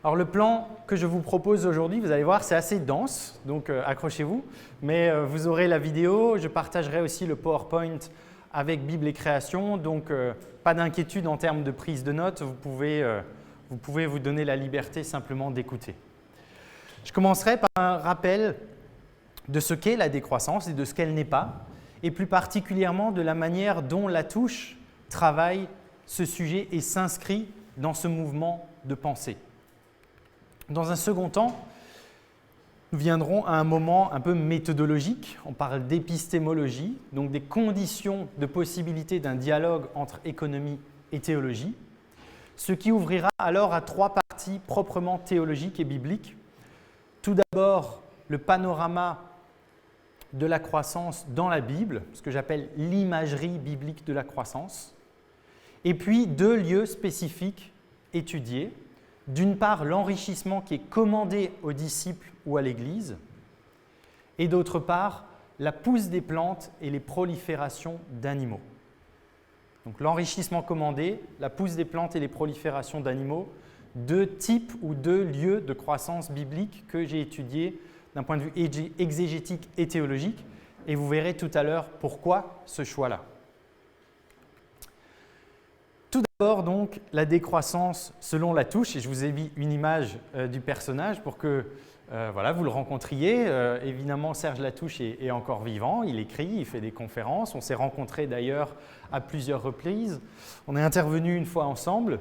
Alors le plan que je vous propose aujourd'hui, vous allez voir, c'est assez dense, donc accrochez-vous. Mais vous aurez la vidéo, je partagerai aussi le PowerPoint avec Bible et Création, donc pas d'inquiétude en termes de prise de notes, vous pouvez vous donner la liberté simplement d'écouter. Je commencerai par un rappel de ce qu'est la décroissance et de ce qu'elle n'est pas, et plus particulièrement de la manière dont La Touche travaille ce sujet et s'inscrit dans ce mouvement de pensée. Dans un second temps, nous viendrons à un moment un peu méthodologique. On parle d'épistémologie, donc des conditions de possibilité d'un dialogue entre économie et théologie, ce qui ouvrira alors à trois parties proprement théologiques et bibliques. Tout d'abord, le panorama de la croissance dans la Bible, ce que j'appelle l'imagerie biblique de la croissance, et puis deux lieux spécifiques étudiés. D'une part, l'enrichissement qui est commandé aux disciples ou à l'Église, et d'autre part, la pousse des plantes et les proliférations d'animaux. Donc l'enrichissement commandé, la pousse des plantes et les proliférations d'animaux, deux types ou deux lieux de croissance biblique que j'ai étudiés d'un point de vue exégétique et théologique, et vous verrez tout à l'heure pourquoi ce choix-là. Tout d'abord, donc, la décroissance selon La Touche, et je vous ai mis une image du personnage pour que vous le rencontriez. Évidemment, Serge Latouche est encore vivant, il écrit, il fait des conférences. On s'est rencontrés d'ailleurs à plusieurs reprises. On est intervenus une fois ensemble.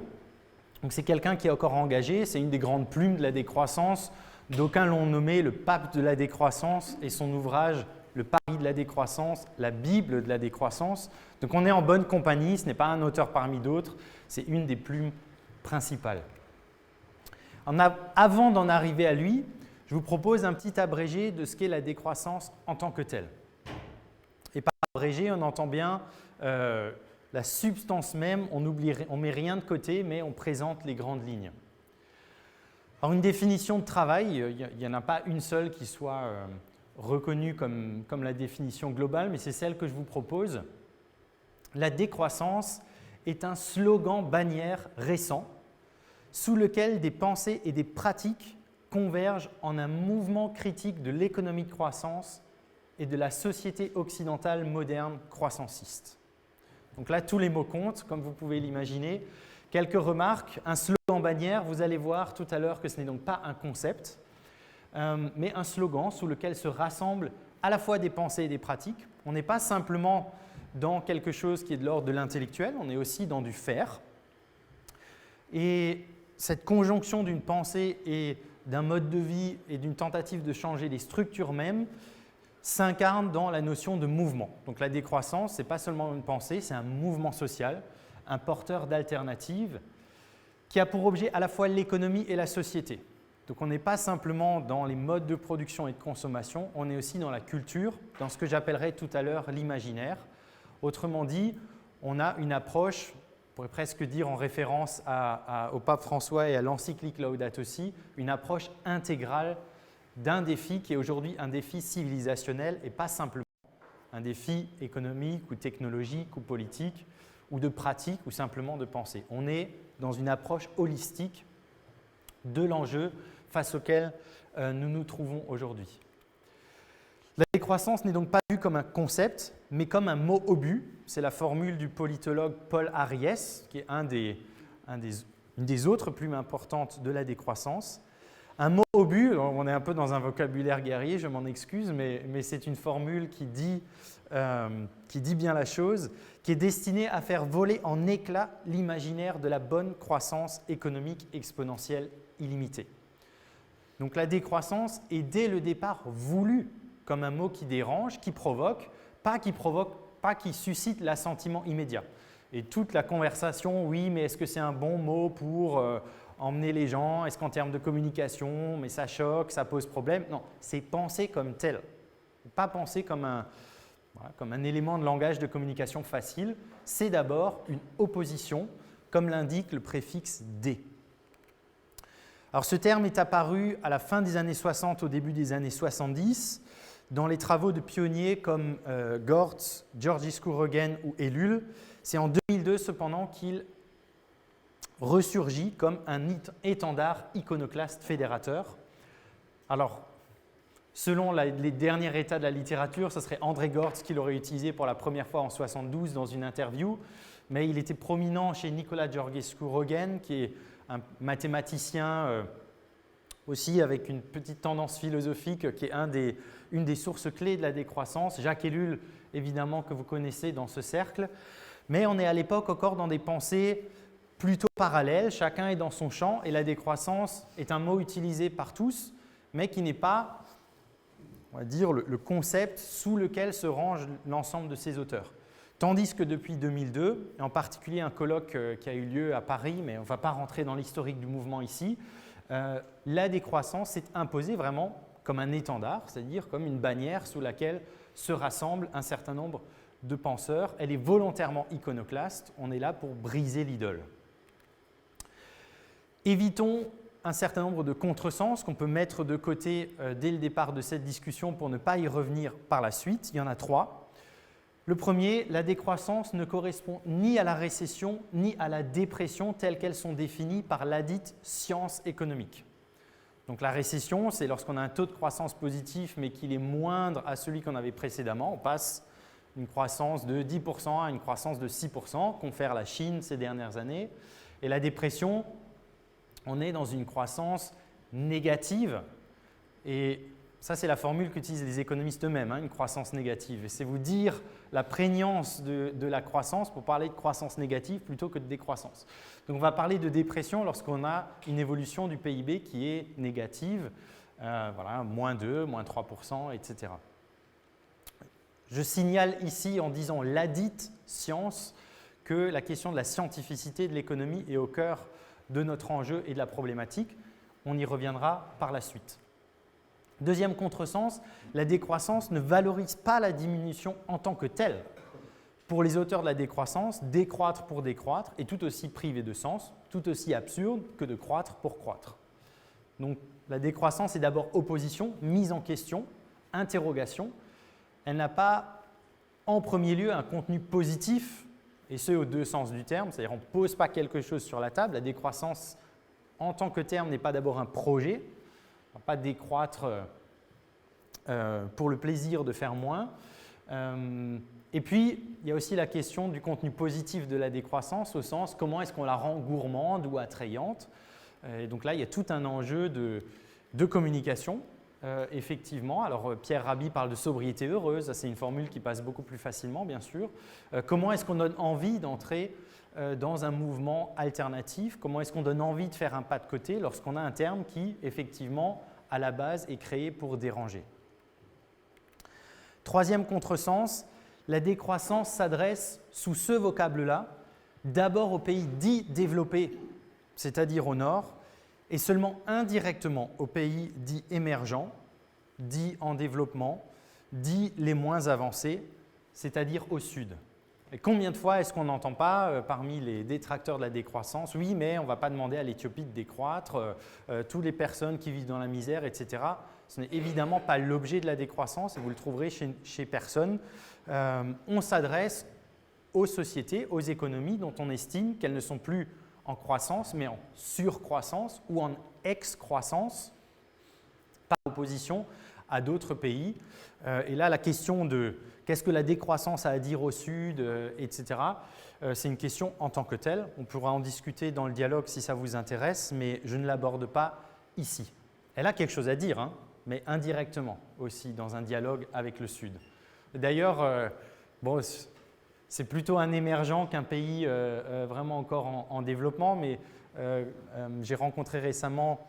Donc, c'est quelqu'un qui est encore engagé, c'est une des grandes plumes de la décroissance. D'aucuns l'ont nommé le pape de la décroissance et son ouvrage Le Paris de la décroissance, la Bible de la décroissance. Donc on est en bonne compagnie, ce n'est pas un auteur parmi d'autres, c'est une des plumes principales. Avant d'en arriver à lui, je vous propose un petit abrégé de ce qu'est la décroissance en tant que telle. Et par abrégé, on entend bien la substance même, on ne met rien de côté, mais on présente les grandes lignes. Alors une définition de travail, il n'y en a pas une seule qui soit reconnue comme la définition globale, mais c'est celle que je vous propose. La décroissance est un slogan bannière récent sous lequel des pensées et des pratiques convergent en un mouvement critique de l'économie de croissance et de la société occidentale moderne croissanciste. Donc là, tous les mots comptent, comme vous pouvez l'imaginer. Quelques remarques. Un slogan bannière, vous allez voir tout à l'heure que ce n'est donc pas un concept, mais un slogan sous lequel se rassemblent à la fois des pensées et des pratiques. On n'est pas simplement dans quelque chose qui est de l'ordre de l'intellectuel, on est aussi dans du faire. Et cette conjonction d'une pensée et d'un mode de vie et d'une tentative de changer les structures mêmes s'incarne dans la notion de mouvement. Donc la décroissance, ce n'est pas seulement une pensée, c'est un mouvement social, un porteur d'alternatives qui a pour objet à la fois l'économie et la société. Donc on n'est pas simplement dans les modes de production et de consommation, on est aussi dans la culture, dans ce que j'appellerai tout à l'heure l'imaginaire. Autrement dit, on a une approche, on pourrait presque dire en référence au pape François et à l'encyclique Laudato Si, une approche intégrale d'un défi qui est aujourd'hui un défi civilisationnel et pas simplement un défi économique ou technologique ou politique ou de pratique ou simplement de pensée. On est dans une approche holistique de l'enjeu face auquel nous nous trouvons aujourd'hui. La décroissance n'est donc pas vue comme un concept, mais comme un mot obus. C'est la formule du politologue Paul Ariès, qui est une des autres plumes importantes de la décroissance. Un mot obus, on est un peu dans un vocabulaire guerrier, je m'en excuse, mais c'est une formule qui dit bien la chose, qui est destinée à faire voler en éclats l'imaginaire de la bonne croissance économique exponentielle illimitée. Donc la décroissance est dès le départ voulue comme un mot qui dérange, qui provoque, pas qui suscite l'assentiment immédiat. Et toute la conversation, oui, mais est-ce que c'est un bon mot pour emmener les gens? Est-ce qu'en termes de communication, mais ça choque, ça pose problème? Non, c'est pensé comme tel, pas pensé comme un élément de langage de communication facile. C'est d'abord une opposition, comme l'indique le préfixe « dé ». Alors ce terme est apparu à la fin des années 60, au début des années 70, dans les travaux de pionniers comme Gortz, Georgiscu Roegen ou Ellul. C'est en 2002 cependant qu'il ressurgit comme un étendard iconoclaste fédérateur. Alors, selon les derniers états de la littérature, ce serait André Gortz qui l'aurait utilisé pour la première fois en 1972 dans une interview, mais il était prominent chez Nicolas Georgescu-Roegen, qui est un mathématicien aussi avec une petite tendance philosophique, qui est une des sources clés de la décroissance. Jacques Ellul, évidemment, que vous connaissez dans ce cercle. Mais on est à l'époque encore dans des pensées plutôt parallèles, chacun est dans son champ, et la décroissance est un mot utilisé par tous, mais qui n'est pas, on va dire, le concept sous lequel se range l'ensemble de ces auteurs. Tandis que depuis 2002, et en particulier un colloque qui a eu lieu à Paris, mais on ne va pas rentrer dans l'historique du mouvement ici, la décroissance s'est imposée vraiment comme un étendard, c'est-à-dire comme une bannière sous laquelle se rassemblent un certain nombre de penseurs. Elle est volontairement iconoclaste, on est là pour briser l'idole. Évitons un certain nombre de contresens qu'on peut mettre de côté dès le départ de cette discussion pour ne pas y revenir par la suite. Il y en a 3. Le premier, la décroissance ne correspond ni à la récession ni à la dépression telles qu'elles sont définies par ladite science économique. Donc la récession, c'est lorsqu'on a un taux de croissance positif mais qu'il est moindre à celui qu'on avait précédemment. On passe d'une croissance de 10% à une croissance de 6%, confère la Chine ces dernières années. Et la dépression, on est dans une croissance négative. Et ça, c'est la formule qu'utilisent les économistes eux-mêmes, une croissance négative. Et c'est vous dire la prégnance de la croissance pour parler de croissance négative plutôt que de décroissance. Donc on va parler de dépression lorsqu'on a une évolution du PIB qui est négative, voilà, moins 2, moins 3%, etc. Je signale ici en disant ladite science que la question de la scientificité de l'économie est au cœur de notre enjeu et de la problématique. On y reviendra par la suite. Deuxième contresens, la décroissance ne valorise pas la diminution en tant que telle. Pour les auteurs de la décroissance, décroître pour décroître est tout aussi privé de sens, tout aussi absurde que de croître pour croître. Donc la décroissance est d'abord opposition, mise en question, interrogation. Elle n'a pas en premier lieu un contenu positif, et ce aux deux sens du terme, c'est-à-dire on ne pose pas quelque chose sur la table. La décroissance en tant que terme n'est pas d'abord un projet. On ne va pas décroître pour le plaisir de faire moins. Et puis, il y a aussi la question du contenu positif de la décroissance au sens comment est-ce qu'on la rend gourmande ou attrayante. Et donc là, il y a tout un enjeu de communication, effectivement. Alors, Pierre Rabhi parle de sobriété heureuse. C'est une formule qui passe beaucoup plus facilement, bien sûr. Comment est-ce qu'on donne envie d'entrer dans un mouvement alternatif? Comment est-ce qu'on donne envie de faire un pas de côté lorsqu'on a un terme qui, effectivement, à la base, est créé pour déranger? Troisième contresens, la décroissance s'adresse sous ce vocable-là d'abord aux pays dits développés, c'est-à-dire au nord, et seulement indirectement aux pays dits émergents, dits en développement, dits les moins avancés, c'est-à-dire au sud. Et combien de fois est-ce qu'on n'entend pas parmi les détracteurs de la décroissance, oui, mais on ne va pas demander à l'Éthiopie de décroître, toutes les personnes qui vivent dans la misère, etc. Ce n'est évidemment pas l'objet de la décroissance et vous le trouverez chez personne. On s'adresse aux sociétés, aux économies dont on estime qu'elles ne sont plus en croissance, mais en surcroissance ou en excroissance par opposition à d'autres pays. Et là, la question de qu'est-ce que la décroissance a à dire au Sud, etc., c'est une question en tant que telle. On pourra en discuter dans le dialogue si ça vous intéresse, mais je ne l'aborde pas ici. Elle a quelque chose à dire, mais indirectement aussi dans un dialogue avec le Sud. D'ailleurs, bon, c'est plutôt un émergent qu'un pays vraiment encore en développement, mais j'ai rencontré récemment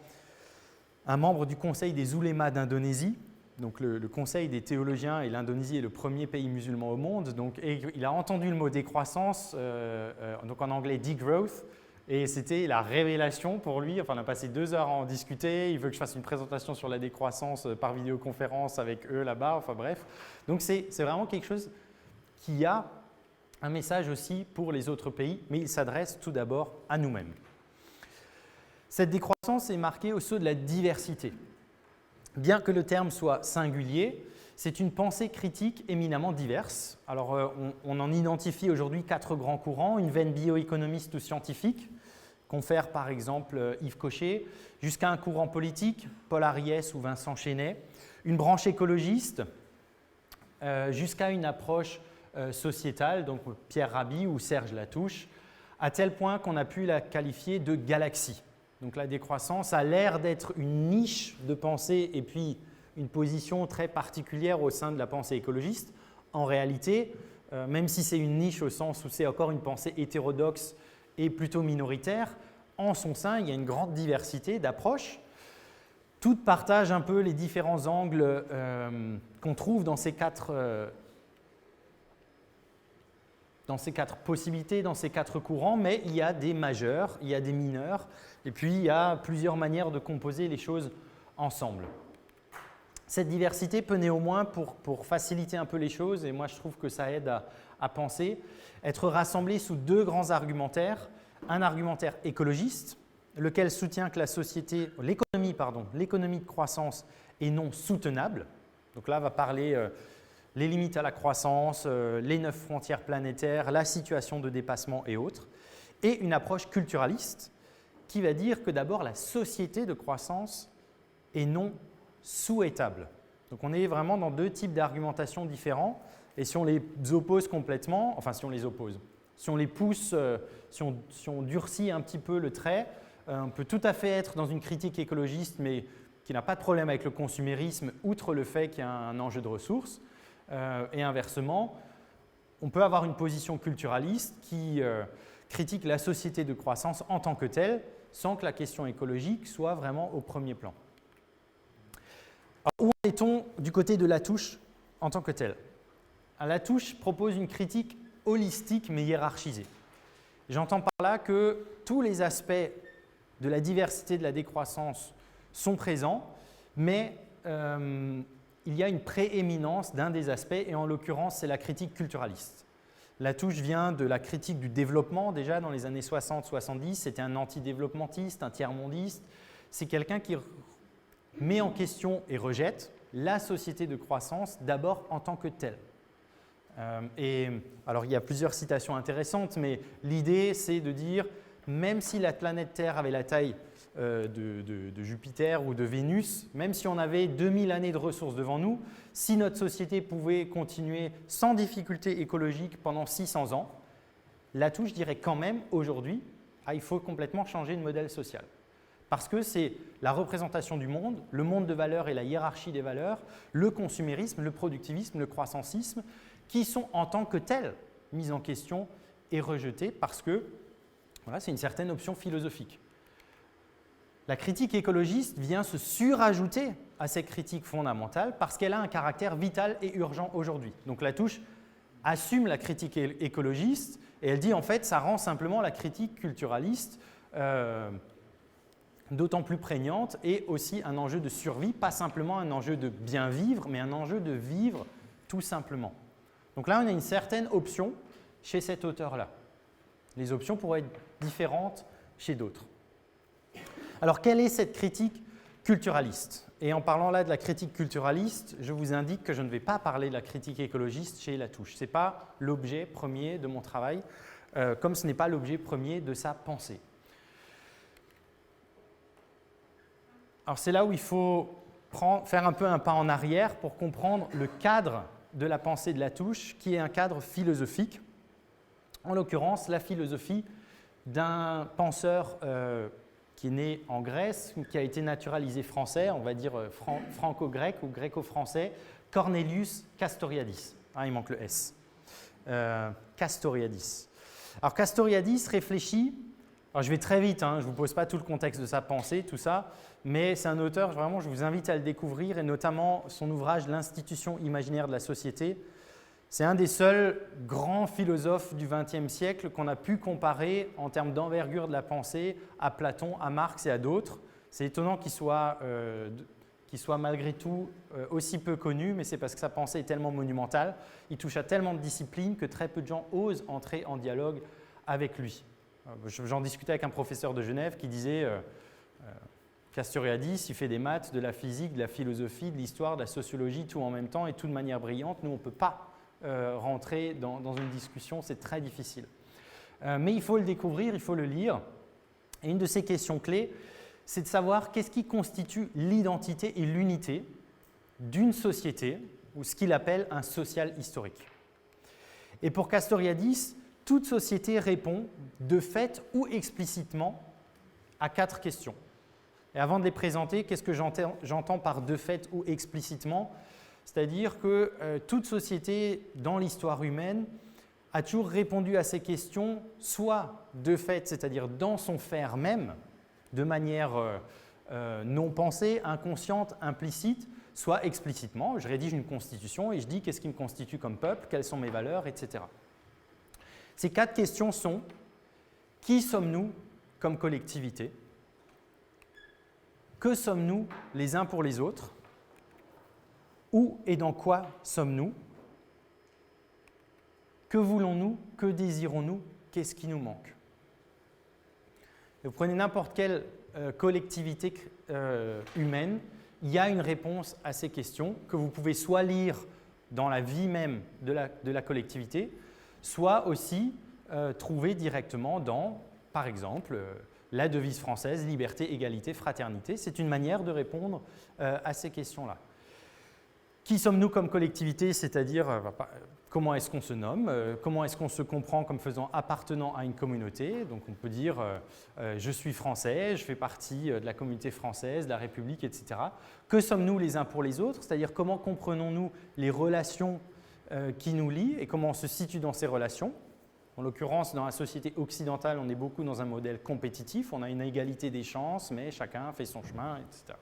un membre du Conseil des oulémas d'Indonésie. Donc le Conseil des théologiens, et l'Indonésie est le premier pays musulman au monde. Donc, et il a entendu le mot décroissance, donc en anglais degrowth, et c'était la révélation pour lui. Enfin, on a passé 2 heures à en discuter. Il veut que je fasse une présentation sur la décroissance par vidéoconférence avec eux là-bas. Enfin bref. Donc c'est vraiment quelque chose qui a un message aussi pour les autres pays, mais il s'adresse tout d'abord à nous-mêmes. Cette décroissance est marquée au sceau de la diversité. Bien que le terme soit singulier, c'est une pensée critique éminemment diverse. Alors, on en identifie aujourd'hui 4 grands courants, une veine bioéconomiste ou scientifique, confère par exemple Yves Cochet, jusqu'à un courant politique, Paul Ariès ou Vincent Chénet, une branche écologiste, jusqu'à une approche sociétale, donc Pierre Rabhi ou Serge Latouche, à tel point qu'on a pu la qualifier de galaxie. Donc la décroissance a l'air d'être une niche de pensée et puis une position très particulière au sein de la pensée écologiste. En réalité, même si c'est une niche au sens où c'est encore une pensée hétérodoxe et plutôt minoritaire, en son sein, il y a une grande diversité d'approches. Toutes partagent un peu les différents angles qu'on trouve dans ces quatre possibilités, dans ces quatre courants, mais il y a des majeurs, il y a des mineurs, et puis il y a plusieurs manières de composer les choses ensemble. Cette diversité peut néanmoins, pour faciliter un peu les choses, et moi je trouve que ça aide à penser, être rassemblée sous deux grands argumentaires. Un argumentaire écologiste, lequel soutient que l'économie de croissance est non soutenable. Donc là, on va parler les limites à la croissance, les 9 frontières planétaires, la situation de dépassement et autres. Et une approche culturaliste qui va dire que d'abord, la société de croissance est non souhaitable. Donc on est vraiment dans deux types d'argumentation différents. Et si on les oppose complètement, enfin si on les oppose, si on les pousse, si on durcit un petit peu le trait, on peut tout à fait être dans une critique écologiste, mais qui n'a pas de problème avec le consumérisme, outre le fait qu'il y a un enjeu de ressources. Et inversement, on peut avoir une position culturaliste qui critique la société de croissance en tant que telle, sans que la question écologique soit vraiment au premier plan. Alors, où est-on du côté de Latouche en tant que telle? Latouche propose une critique holistique mais hiérarchisée. J'entends par là que tous les aspects de la diversité de la décroissance sont présents, mais il y a une prééminence d'un des aspects, et en l'occurrence, c'est la critique culturaliste. Latouche vient de la critique du développement, déjà dans les années 60-70, c'était un antidéveloppementiste, un tiers-mondiste. C'est quelqu'un qui met en question et rejette la société de croissance d'abord en tant que telle. Alors, il y a plusieurs citations intéressantes, mais l'idée, c'est de dire, même si la planète Terre avait la taille de Jupiter ou de Vénus, même si on avait 2000 années de ressources devant nous, si notre société pouvait continuer sans difficulté écologique pendant 600 ans, Latouche dirait quand même aujourd'hui, il faut complètement changer de modèle social. Parce que c'est la représentation du monde, le monde de valeurs et la hiérarchie des valeurs, le consumérisme, le productivisme, le croissancisme, qui sont en tant que tels mis en question et rejetés parce que voilà, c'est une certaine option philosophique. La critique écologiste vient se surajouter à cette critique fondamentale parce qu'elle a un caractère vital et urgent aujourd'hui. Donc Latouche assume la critique écologiste et elle dit en fait ça rend simplement la critique culturaliste d'autant plus prégnante et aussi un enjeu de survie, pas simplement un enjeu de bien vivre, mais un enjeu de vivre tout simplement. Donc là, on a une certaine option chez cet auteur-là. Les options pourraient être différentes chez d'autres. Alors, quelle est cette critique culturaliste? Et en parlant là de la critique culturaliste, je vous indique que je ne vais pas parler de la critique écologiste chez Latouche. Ce n'est pas l'objet premier de mon travail, comme ce n'est pas l'objet premier de sa pensée. Alors, c'est là où il faut faire un peu un pas en arrière pour comprendre le cadre de la pensée de Latouche, qui est un cadre philosophique, en l'occurrence la philosophie d'un penseur qui est né en Grèce, qui a été naturalisé français, on va dire franco-grec ou gréco-français, Cornelius Castoriadis. Il manque le S. Castoriadis. Alors Castoriadis réfléchit, alors je vais très vite, je ne vous pose pas tout le contexte de sa pensée, tout ça, mais c'est un auteur, vraiment, je vous invite à le découvrir, et notamment son ouvrage « L'institution imaginaire de la société ». C'est un des seuls grands philosophes du XXe siècle qu'on a pu comparer en termes d'envergure de la pensée à Platon, à Marx et à d'autres. C'est étonnant qu'il soit malgré tout aussi peu connu, mais c'est parce que sa pensée est tellement monumentale, il touche à tellement de disciplines que très peu de gens osent entrer en dialogue avec lui. J'en discutais avec un professeur de Genève qui disait Castoriadis, il fait des maths, de la physique, de la philosophie, de l'histoire, de la sociologie, tout en même temps et tout de manière brillante. Nous, on ne peut pas rentrer dans une discussion, c'est très difficile. Mais il faut le découvrir, il faut le lire. Et une de ces questions clés, c'est de savoir qu'est-ce qui constitue l'identité et l'unité d'une société, ou ce qu'il appelle un social historique. Et pour Castoriadis, toute société répond de fait ou explicitement à 4 questions. Et avant de les présenter, qu'est-ce que j'entends par de fait ou explicitement? C'est-à-dire que toute société dans l'histoire humaine a toujours répondu à ces questions, soit de fait, c'est-à-dire dans son faire même, de manière non pensée, inconsciente, implicite, soit explicitement. Je rédige une constitution et je dis qu'est-ce qui me constitue comme peuple, quelles sont mes valeurs, etc. Ces 4 questions sont: qui sommes-nous comme collectivité? Que sommes-nous les uns pour les autres? Où et dans quoi sommes-nous? Que voulons-nous? Que désirons-nous? Qu'est-ce qui nous manque? Et vous prenez n'importe quelle collectivité humaine, il y a une réponse à ces questions que vous pouvez soit lire dans la vie même de la collectivité, soit aussi trouver directement dans, par exemple, la devise française, liberté, égalité, fraternité. C'est une manière de répondre à ces questions-là. Qui sommes-nous comme collectivité, c'est-à-dire comment est-ce qu'on se nomme, comment est-ce qu'on se comprend comme appartenant à une communauté. Donc on peut dire je suis français, je fais partie de la communauté française, de la République, etc. Que sommes-nous les uns pour les autres, c'est-à-dire comment comprenons-nous les relations qui nous lient et comment on se situe dans ces relations. En l'occurrence, dans la société occidentale, on est beaucoup dans un modèle compétitif, on a une égalité des chances, mais chacun fait son chemin, etc.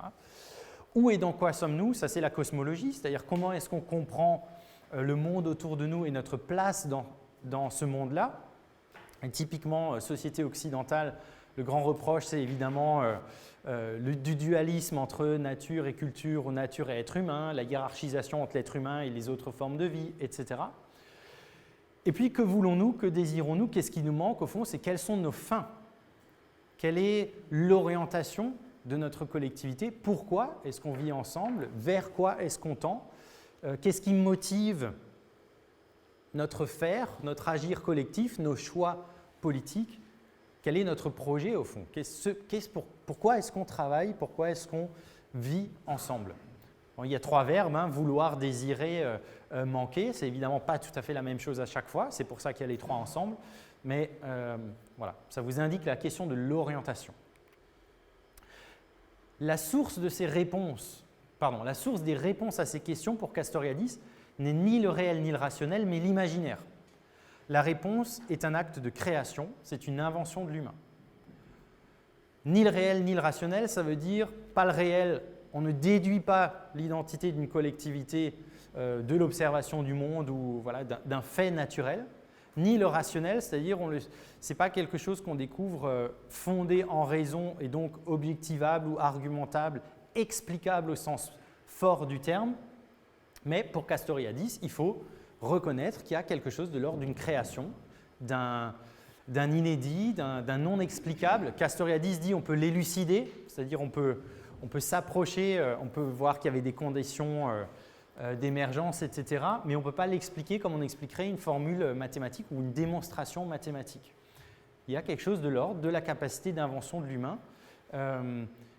Où et dans quoi sommes-nous? Ça, c'est la cosmologie, c'est-à-dire comment est-ce qu'on comprend le monde autour de nous et notre place dans ce monde-là. Et typiquement, société occidentale, le grand reproche, c'est évidemment du dualisme entre nature et culture, ou nature et être humain, la hiérarchisation entre l'être humain et les autres formes de vie, etc. Et puis, que voulons-nous? Que désirons-nous? Qu'est-ce qui nous manque? Au fond, c'est quelles sont nos fins? Quelle est l'orientation de notre collectivité? Pourquoi est-ce qu'on vit ensemble? Vers quoi est-ce qu'on tend? Qu'est-ce qui motive notre faire, notre agir collectif, nos choix politiques? Quel est notre projet au fond? Pourquoi est-ce qu'on travaille? Pourquoi est-ce qu'on vit ensemble? Bon, il y a 3 verbes, hein, vouloir, désirer, manquer. C'est évidemment pas tout à fait la même chose à chaque fois. C'est pour ça qu'il y a les 3 ensemble. Mais voilà, ça vous indique la question de l'orientation. La source de ces réponses, la source des réponses à ces questions pour Castoriadis n'est ni le réel ni le rationnel, mais l'imaginaire. La réponse est un acte de création, c'est une invention de l'humain. Ni le réel ni le rationnel, ça veut dire pas le réel, on ne déduit pas l'identité d'une collectivité de l'observation du monde ou voilà, d'un fait naturel, ni le rationnel, c'est-à-dire ce n'est pas quelque chose qu'on découvre fondé en raison et donc objectivable ou argumentable, explicable au sens fort du terme, mais pour Castoriadis, il faut reconnaître qu'il y a quelque chose de l'ordre d'une création, d'un inédit, d'un non explicable. Castoriadis dit on peut l'élucider, c'est-à-dire on peut s'approcher, on peut voir qu'il y avait des conditions d'émergence, etc. Mais on ne peut pas l'expliquer comme on expliquerait une formule mathématique ou une démonstration mathématique. Il y a quelque chose de l'ordre de la capacité d'invention de l'humain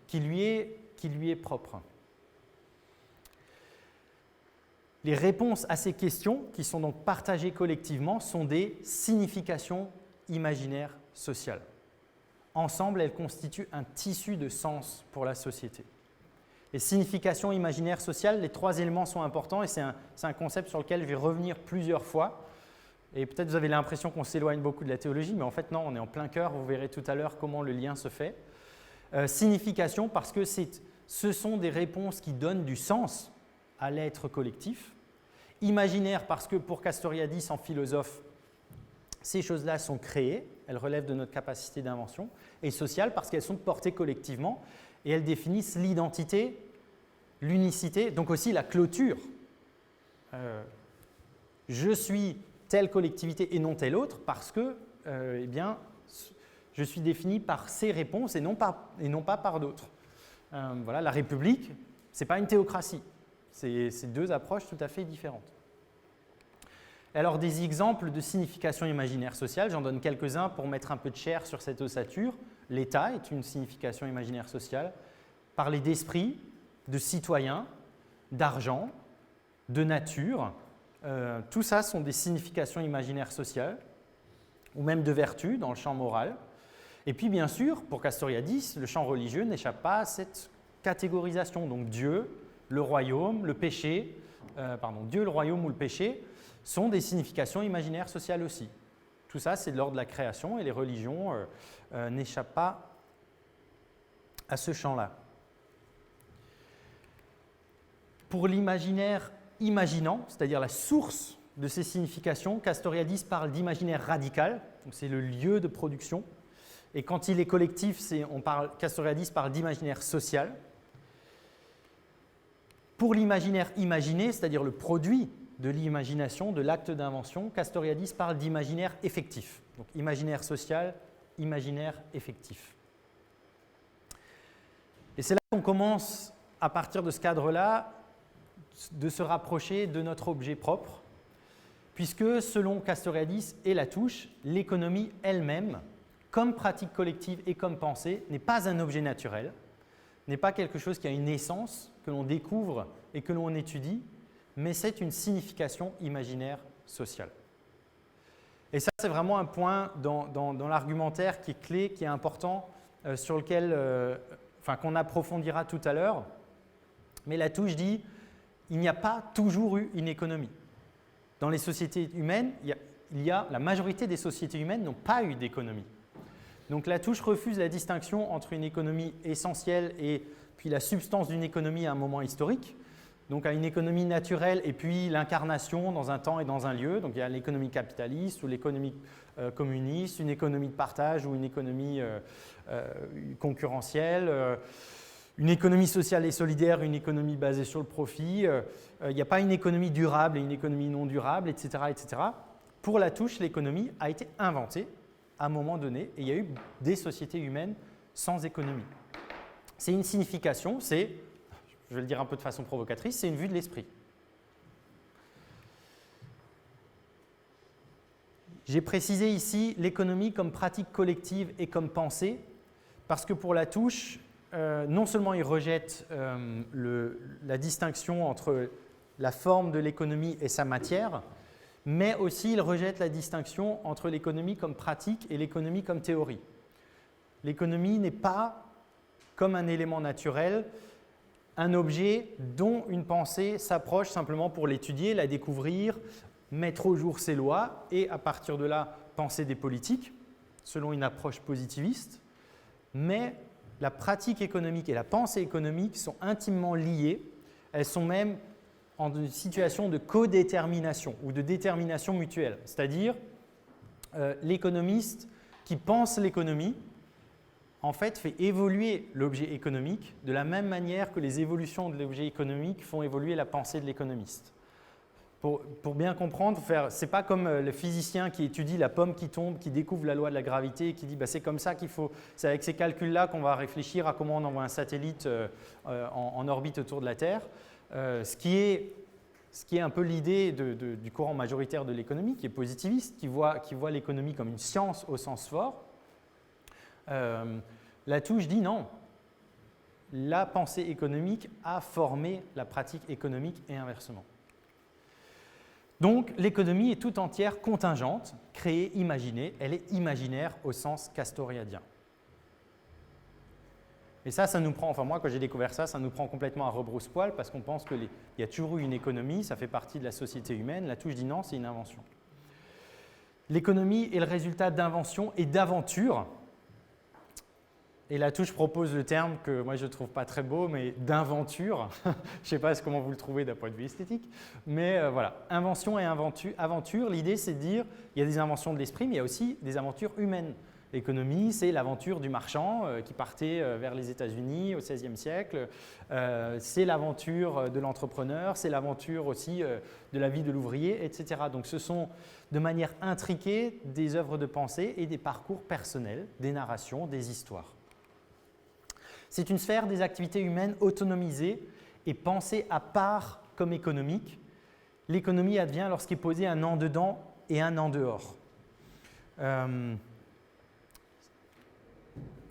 qui lui est propre. Les réponses à ces questions, qui sont donc partagées collectivement, sont des significations imaginaires sociales. Ensemble, elles constituent un tissu de sens pour la société. Les significations imaginaires sociales, les 3 éléments sont importants et c'est un concept sur lequel je vais revenir plusieurs fois. Et peut-être vous avez l'impression qu'on s'éloigne beaucoup de la théologie, mais en fait non, on est en plein cœur, vous verrez tout à l'heure comment le lien se fait. Signification parce que ce sont des réponses qui donnent du sens à l'être collectif. Imaginaire parce que pour Castoriadis, en philosophe, ces choses-là sont créées, elles relèvent de notre capacité d'invention. Et sociale parce qu'elles sont portées collectivement et elles définissent l'identité, l'unicité, donc aussi la clôture. Je suis telle collectivité et non telle autre parce que eh bien, je suis défini par ces réponses et non pas par d'autres. Voilà, la République, ce n'est pas une théocratie. C'est 2 approches tout à fait différentes. Alors, des exemples de signification imaginaire sociale, j'en donne quelques-uns pour mettre un peu de chair sur cette ossature. L'État est une signification imaginaire sociale. Parler d'esprit, de citoyen, d'argent, de nature, tout ça sont des significations imaginaires sociales, ou même de vertu dans le champ moral. Et puis bien sûr, pour Castoriadis, le champ religieux n'échappe pas à cette catégorisation. Donc Dieu, le royaume, le péché, Dieu, le royaume ou le péché sont des significations imaginaires sociales aussi. Tout ça, c'est de l'ordre de la création et les religions n'échappent pas à ce champ-là. Pour l'imaginaire imaginant, c'est-à-dire la source de ces significations, Castoriadis parle d'imaginaire radical, donc c'est le lieu de production. Et quand il est collectif, Castoriadis parle d'imaginaire social. Pour l'imaginaire imaginé, c'est-à-dire le produit de l'imagination, de l'acte d'invention, Castoriadis parle d'imaginaire effectif. Donc imaginaire social, imaginaire effectif. Et c'est là qu'on commence, à partir de ce cadre-là, de se rapprocher de notre objet propre, puisque selon Castoriadis et Latouche, l'économie elle-même, comme pratique collective et comme pensée, n'est pas un objet naturel, n'est pas quelque chose qui a une essence, que l'on découvre et que l'on étudie, mais c'est une signification imaginaire sociale. Et ça, c'est vraiment un point dans l'argumentaire qui est clé, qui est important, sur lequel, qu'on approfondira tout à l'heure. Mais Latouche dit il n'y a pas toujours eu une économie. Dans les sociétés humaines, la majorité des sociétés humaines n'ont pas eu d'économie. Donc Latouche refuse la distinction entre une économie essentielle et puis la substance d'une économie à un moment historique. Donc à une économie naturelle et puis l'incarnation dans un temps et dans un lieu. Donc il y a l'économie capitaliste ou l'économie communiste, une économie de partage ou une économie concurrentielle. Une économie sociale et solidaire, une économie basée sur le profit, il n'y a pas une économie durable et une économie non durable, etc. etc. Pour Latouche, l'économie a été inventée à un moment donné et il y a eu des sociétés humaines sans économie. C'est une signification, je vais le dire un peu de façon provocatrice, c'est une vue de l'esprit. J'ai précisé ici l'économie comme pratique collective et comme pensée, parce que pour Latouche, non seulement il rejette la distinction entre la forme de l'économie et sa matière, mais aussi il rejette la distinction entre l'économie comme pratique et l'économie comme théorie. L'économie n'est pas, comme un élément naturel, un objet dont une pensée s'approche simplement pour l'étudier, la découvrir, mettre au jour ses lois et à partir de là penser des politiques, selon une approche positiviste, mais la pratique économique et la pensée économique sont intimement liées, elles sont même en une situation de codétermination ou de détermination mutuelle, c'est-à-dire l'économiste qui pense l'économie, en fait, fait évoluer l'objet économique de la même manière que les évolutions de l'objet économique font évoluer la pensée de l'économiste. Pour bien comprendre, ce n'est pas comme le physicien qui étudie la pomme qui tombe, qui découvre la loi de la gravité et qui dit c'est comme ça qu'il faut, c'est avec ces calculs-là qu'on va réfléchir à comment on envoie un satellite en orbite autour de la Terre. Ce qui est un peu l'idée du courant majoritaire de l'économie, qui est positiviste, qui voit l'économie comme une science au sens fort. Latouche dit non, la pensée économique a formé la pratique économique et inversement. Donc l'économie est tout entière contingente, créée, imaginée, elle est imaginaire au sens castoriadien. Et ça nous prend, moi quand j'ai découvert ça nous prend complètement à rebrousse-poil parce qu'on pense qu'il y a toujours eu une économie, ça fait partie de la société humaine. Latouche dit non, c'est une invention. L'économie est le résultat d'invention et d'aventure. Et Latouche propose le terme que moi je ne trouve pas très beau, mais d'inventure. Je ne sais pas comment vous le trouvez d'un point de vue esthétique, mais voilà, invention et aventure, l'idée c'est de dire il y a des inventions de l'esprit, mais il y a aussi des aventures humaines. L'économie, c'est l'aventure du marchand qui partait vers les États-Unis au XVIe siècle, c'est l'aventure de l'entrepreneur, c'est l'aventure aussi de la vie de l'ouvrier, etc. Donc ce sont de manière intriquée des œuvres de pensée et des parcours personnels, des narrations, des histoires. C'est une sphère des activités humaines autonomisée et pensée à part comme économique. L'économie advient lorsqu'est posé un en dedans et un en dehors.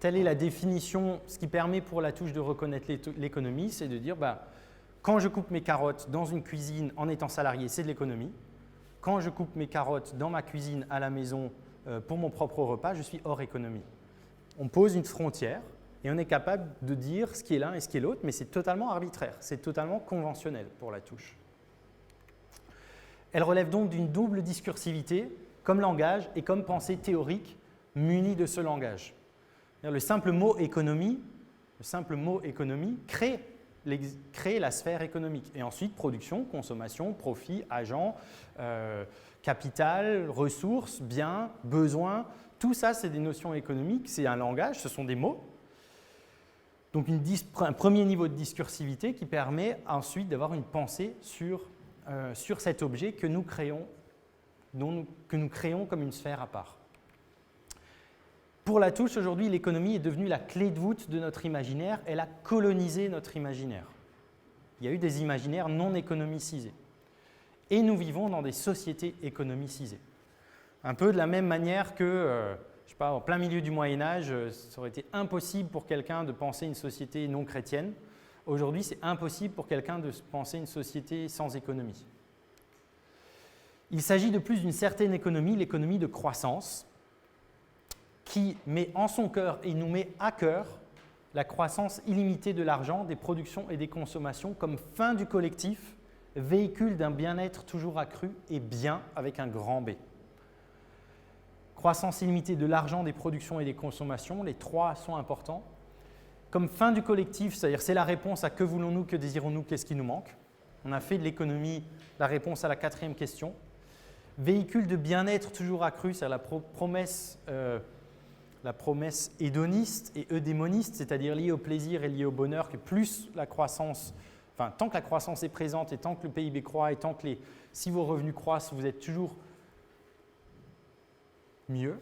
telle est la définition. Ce qui permet pour la touche de reconnaître l'économie, c'est de dire quand je coupe mes carottes dans une cuisine en étant salarié, c'est de l'économie. Quand je coupe mes carottes dans ma cuisine à la maison pour mon propre repas, je suis hors économie. On pose une frontière et on est capable de dire ce qui est l'un et ce qui est l'autre, mais c'est totalement arbitraire, c'est totalement conventionnel pour la touche. Elle relève donc d'une double discursivité, comme langage et comme pensée théorique munie de ce langage. Le simple mot économie crée la sphère économique. Et ensuite, production, consommation, profit, agent, capital, ressources, biens, besoins, tout ça, c'est des notions économiques, c'est un langage, ce sont des mots. Donc un premier niveau de discursivité qui permet ensuite d'avoir une pensée sur cet objet que nous créons comme une sphère à part. Pour la touche, aujourd'hui, l'économie est devenue la clé de voûte de notre imaginaire. Elle a colonisé notre imaginaire. Il y a eu des imaginaires non économicisés. Et nous vivons dans des sociétés économicisées. Un peu de la même manière que, je sais pas, en plein milieu du Moyen-Âge, ça aurait été impossible pour quelqu'un de penser une société non chrétienne. Aujourd'hui, c'est impossible pour quelqu'un de penser une société sans économie. Il s'agit de plus d'une certaine économie, l'économie de croissance, qui met en son cœur et nous met à cœur la croissance illimitée de l'argent, des productions et des consommations comme fin du collectif, véhicule d'un bien-être toujours accru et bien avec un grand B. Croissance illimitée de l'argent, des productions et des consommations, les trois sont importants. Comme fin du collectif, c'est-à-dire c'est la réponse à que voulons-nous, que désirons-nous, qu'est-ce qui nous manque. On a fait de l'économie la réponse à la quatrième question. Véhicule de bien-être toujours accru, c'est-à-dire la promesse hédoniste et eudémoniste, c'est-à-dire liée au plaisir et liée au bonheur, que plus la croissance, tant que la croissance est présente et tant que le PIB croît et tant que si vos revenus croissent, vous êtes toujours mieux.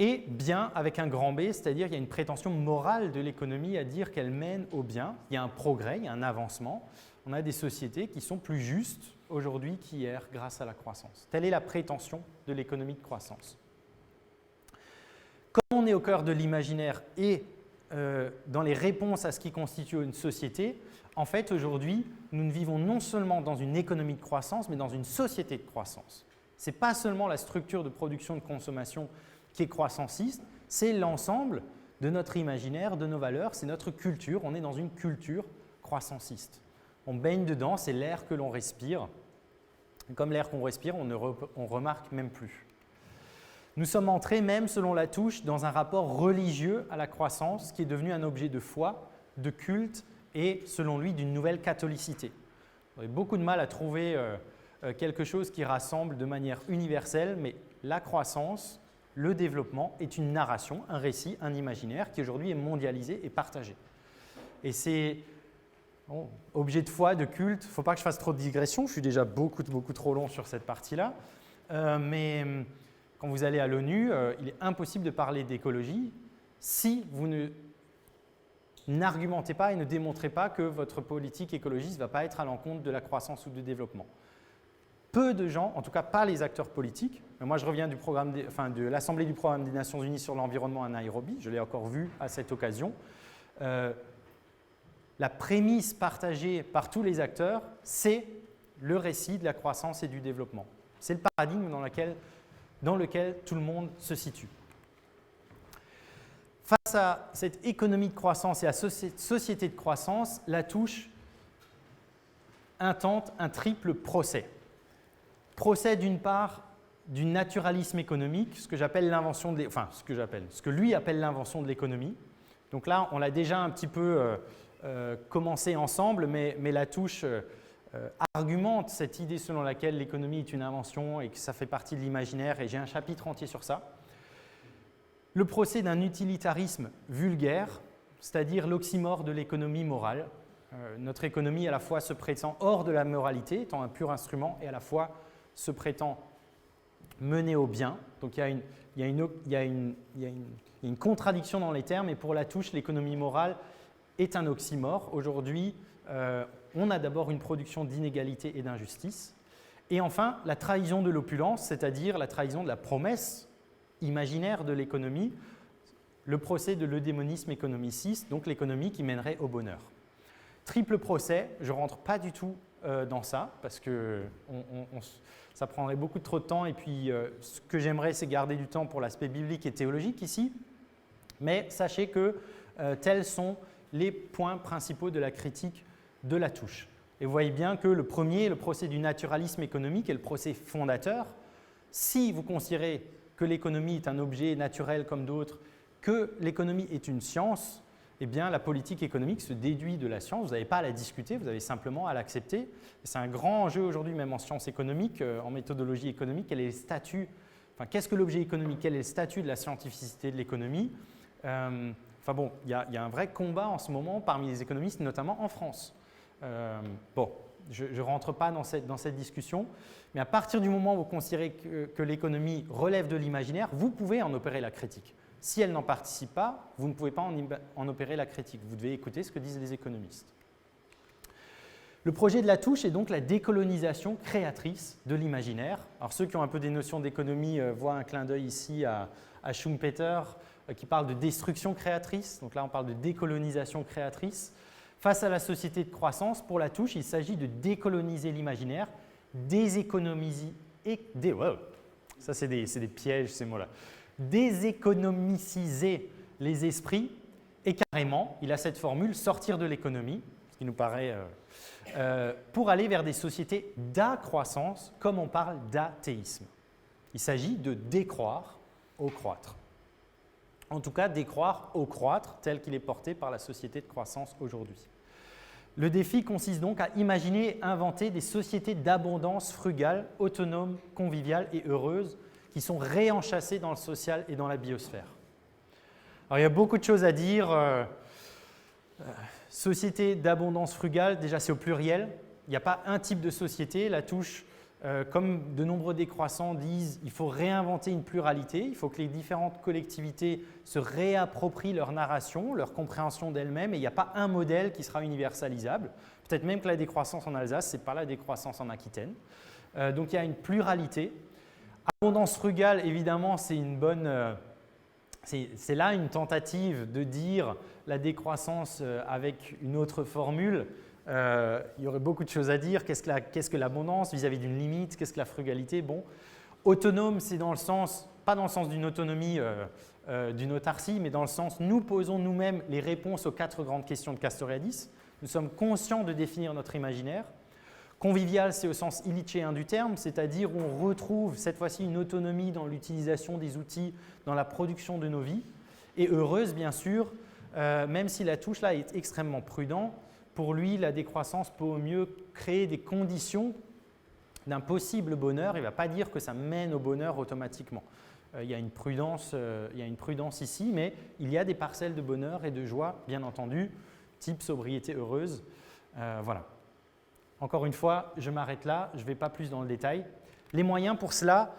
Et bien avec un grand B, c'est-à-dire qu'il y a une prétention morale de l'économie à dire qu'elle mène au bien. Il y a un progrès, il y a un avancement. On a des sociétés qui sont plus justes aujourd'hui qu'hier grâce à la croissance. Telle est la prétention de l'économie de croissance. Comme on est au cœur de l'imaginaire et dans les réponses à ce qui constitue une société, en fait, aujourd'hui, nous ne vivons non seulement dans une économie de croissance, mais dans une société de croissance. Ce n'est pas seulement la structure de production et de consommation qui est croissanciste, c'est l'ensemble de notre imaginaire, de nos valeurs, c'est notre culture. On est dans une culture croissanciste. On baigne dedans, c'est l'air que l'on respire. Et comme l'air qu'on respire, on ne remarque même plus. Nous sommes entrés, même selon la touche, dans un rapport religieux à la croissance qui est devenu un objet de foi, de culte et, selon lui, d'une nouvelle catholicité. On a beaucoup de mal à trouver quelque chose qui rassemble de manière universelle, mais la croissance, le développement est une narration, un récit, un imaginaire qui aujourd'hui est mondialisé et partagé. Et c'est objet de foi, de culte. Il ne faut pas que je fasse trop de digressions, je suis déjà beaucoup trop long sur cette partie-là. Mais quand vous allez à l'ONU, il est impossible de parler d'écologie si vous n'argumentez pas et ne démontrez pas que votre politique écologiste ne va pas être à l'encontre de la croissance ou du développement. Peu de gens, en tout cas pas les acteurs politiques, moi je reviens de l'Assemblée du Programme des Nations Unies sur l'environnement à Nairobi, je l'ai encore vu à cette occasion. La prémisse partagée par tous les acteurs, c'est le récit de la croissance et du développement. C'est le paradigme dans lequel tout le monde se situe. Face à cette économie de croissance et à cette société de croissance, la touche intente un triple procès. Procès d'une part du naturalisme économique, ce que lui appelle l'invention de l'économie. Donc là, on l'a déjà un petit peu commencé ensemble, mais la touche argumente cette idée selon laquelle l'économie est une invention et que ça fait partie de l'imaginaire, et j'ai un chapitre entier sur ça. Le procès d'un utilitarisme vulgaire, c'est-à-dire l'oxymore de l'économie morale. Notre économie à la fois se prétend hors de la moralité, étant un pur instrument, et à la fois se prétend mener au bien. Donc il y a une contradiction dans les termes, et pour la touche, l'économie morale est un oxymore. Aujourd'hui, on a d'abord une production d'inégalité et d'injustice. Et enfin, la trahison de l'opulence, c'est-à-dire la trahison de la promesse imaginaire de l'économie. le procès de l'eudémonisme économiciste, donc l'économie qui mènerait au bonheur. Triple procès, je ne rentre pas du tout dans ça, parce que ça prendrait beaucoup trop de temps, et puis ce que j'aimerais, c'est garder du temps pour l'aspect biblique et théologique ici, mais sachez que tels sont les points principaux de la critique de Latouche. Et vous voyez bien que le premier, le procès du naturalisme économique, est le procès fondateur. Si vous considérez que l'économie est un objet naturel comme d'autres, que l'économie est une science, eh bien la politique économique se déduit de la science. Vous n'avez pas à la discuter, vous avez simplement à l'accepter. C'est un grand enjeu aujourd'hui, même en sciences économiques, en méthodologie économique, quel est le statut, enfin qu'est-ce que l'objet économique, quel est le statut de la scientificité de l'économie. Enfin bon, il y a un vrai combat en ce moment parmi les économistes, notamment en France. Bon, je ne rentre pas dans cette discussion, mais à partir du moment où vous considérez que l'économie relève de l'imaginaire, vous pouvez en opérer la critique. Si elle n'en participe pas, vous ne pouvez pas en opérer la critique. Vous devez écouter ce que disent les économistes. Le projet de Latouche est donc la décolonisation créatrice de l'imaginaire. Alors ceux qui ont un peu des notions d'économie voient un clin d'œil ici à Schumpeter qui parle de destruction créatrice. Donc là, on parle de décolonisation créatrice. Face à la société de croissance, pour Latouche, il s'agit de décoloniser l'imaginaire, déséconomiser, ça c'est des pièges ces mots-là, déséconomiciser les esprits et carrément, il a cette formule, sortir de l'économie, ce qui nous paraît, pour aller vers des sociétés d'accroissance, comme on parle d'athéisme. Il s'agit de décroître au croître. En tout cas, décroître au croître tel qu'il est porté par la société de croissance aujourd'hui. Le défi consiste donc à imaginer et inventer des sociétés d'abondance frugale, autonomes, conviviales et heureuses qui sont réenchâssées dans le social et dans la biosphère. Alors, il y a beaucoup de choses à dire. Société d'abondance frugale, déjà c'est au pluriel. Il n'y a pas un type de société. Latouche, comme de nombreux décroissants disent, il faut réinventer une pluralité. Il faut que les différentes collectivités se réapproprient leur narration, leur compréhension d'elles-mêmes. Et il n'y a pas un modèle qui sera universalisable. Peut-être même que la décroissance en Alsace, ce n'est pas la décroissance en Aquitaine. Donc il y a une pluralité. Abondance frugale, évidemment, c'est une bonne… c'est là une tentative de dire la décroissance avec une autre formule. Il y aurait beaucoup de choses à dire. Qu'est-ce que l'abondance vis-à-vis d'une limite? Qu'est-ce que la frugalité? Bon, autonome, c'est dans le sens, pas dans le sens d'une autonomie, d'une autarcie, mais dans le sens nous posons nous-mêmes les réponses aux 4 grandes questions de Castoriadis. Nous sommes conscients de définir notre imaginaire. Convivial, c'est au sens illichéen du terme, c'est-à-dire on retrouve cette fois-ci une autonomie dans l'utilisation des outils, dans la production de nos vies. Et heureuse, bien sûr, même si Latouche là est extrêmement prudent, pour lui, la décroissance peut au mieux créer des conditions d'un possible bonheur. Il ne va pas dire que ça mène au bonheur automatiquement. Il y a une prudence ici, mais il y a des parcelles de bonheur et de joie, bien entendu, type sobriété heureuse. Voilà. Encore une fois, je m'arrête là, je ne vais pas plus dans le détail. Les moyens pour cela,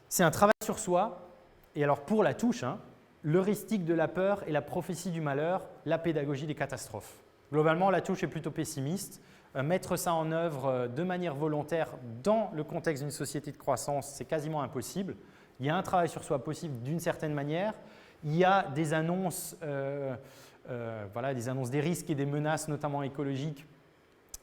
c'est un travail sur soi. Et alors pour Latouche, l'heuristique de la peur et la prophétie du malheur, la pédagogie des catastrophes. Globalement, Latouche est plutôt pessimiste. Mettre ça en œuvre de manière volontaire dans le contexte d'une société de croissance, c'est quasiment impossible. Il y a un travail sur soi possible d'une certaine manière. Il y a des annonces, des annonces des risques et des menaces, notamment écologiques,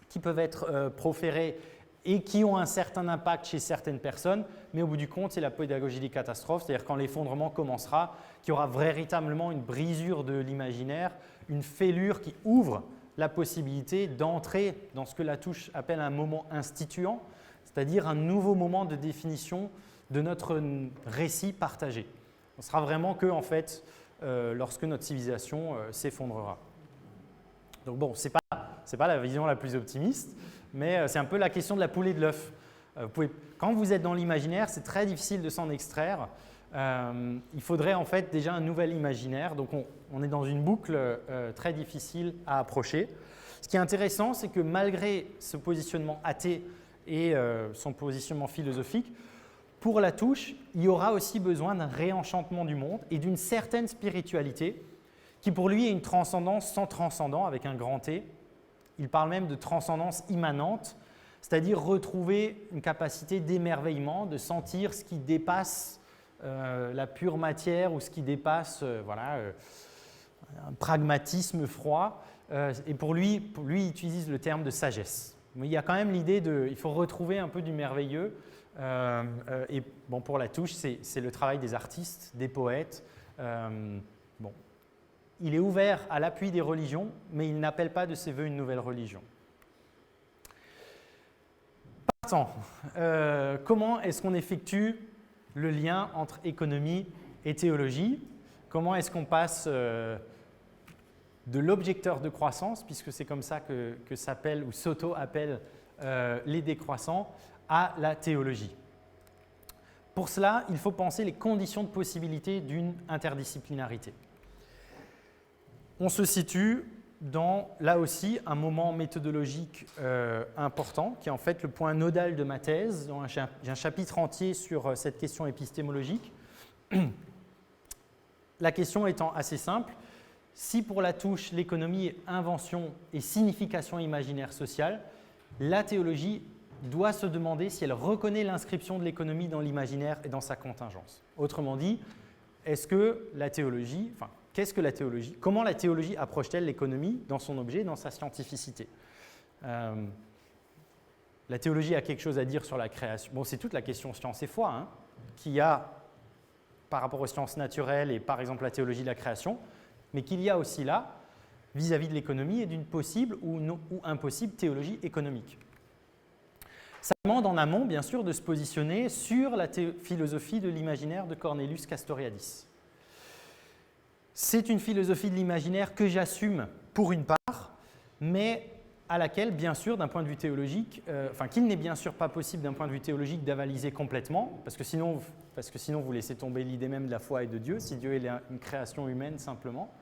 qui peuvent être proférées et qui ont un certain impact chez certaines personnes, mais au bout du compte, c'est la pédagogie des catastrophes, c'est-à-dire quand l'effondrement commencera, qu'il y aura véritablement une brisure de l'imaginaire, une fêlure qui ouvre la possibilité d'entrer dans ce que Latouche appelle un moment instituant, c'est-à-dire un nouveau moment de définition de notre récit partagé. Ce sera vraiment que, en fait, lorsque notre civilisation s'effondrera. Donc bon, ce n'est pas la vision la plus optimiste, mais c'est un peu la question de la poule et de l'œuf. Quand vous êtes dans l'imaginaire, c'est très difficile de s'en extraire. Il faudrait en fait déjà un nouvel imaginaire. Donc on est dans une boucle très difficile à approcher. Ce qui est intéressant, c'est que malgré ce positionnement athée et son positionnement philosophique, pour Latouche, il y aura aussi besoin d'un réenchantement du monde et d'une certaine spiritualité qui pour lui est une transcendance sans transcendant avec un grand T. Il parle même de transcendance immanente, c'est-à-dire retrouver une capacité d'émerveillement, de sentir ce qui dépasse la pure matière ou ce qui dépasse un pragmatisme froid. Et pour lui, il utilise le terme de sagesse. Mais il y a quand même l'idée il faut retrouver un peu du merveilleux. Et bon, pour La Touche, c'est le travail des artistes, des poètes. Il est ouvert à l'appui des religions, mais il n'appelle pas de ses voeux une nouvelle religion. Partant, comment est-ce qu'on effectue le lien entre économie et théologie? Comment est-ce qu'on passe de l'objecteur de croissance, puisque c'est comme ça que s'appelle ou s'auto-appellent les décroissants, à la théologie? Pour cela, il faut penser les conditions de possibilité d'une interdisciplinarité. On se situe dans, là aussi, un moment méthodologique important, qui est en fait le point nodal de ma thèse. J'ai un chapitre entier sur cette question épistémologique. La question étant assez simple, si pour La Touche, l'économie est invention et signification imaginaire sociale, la théologie doit se demander si elle reconnaît l'inscription de l'économie dans l'imaginaire et dans sa contingence. Autrement dit, est-ce que la théologie, qu'est-ce que la théologie? Comment la théologie approche-t-elle l'économie dans son objet, dans sa scientificité? La théologie a quelque chose à dire sur la création. Bon, c'est toute la question science et foi qu'il y a par rapport aux sciences naturelles et par exemple la théologie de la création, mais qu'il y a aussi là vis-à-vis de l'économie et d'une possible ou impossible théologie économique. Ça demande en amont, bien sûr, de se positionner sur la philosophie de l'imaginaire de Cornelius Castoriadis. C'est une philosophie de l'imaginaire que j'assume pour une part, mais à laquelle, bien sûr, d'un point de vue théologique, qu'il n'est bien sûr pas possible d'un point de vue théologique d'avaliser complètement, parce que sinon vous laissez tomber l'idée même de la foi et de Dieu, si Dieu est une création humaine simplement.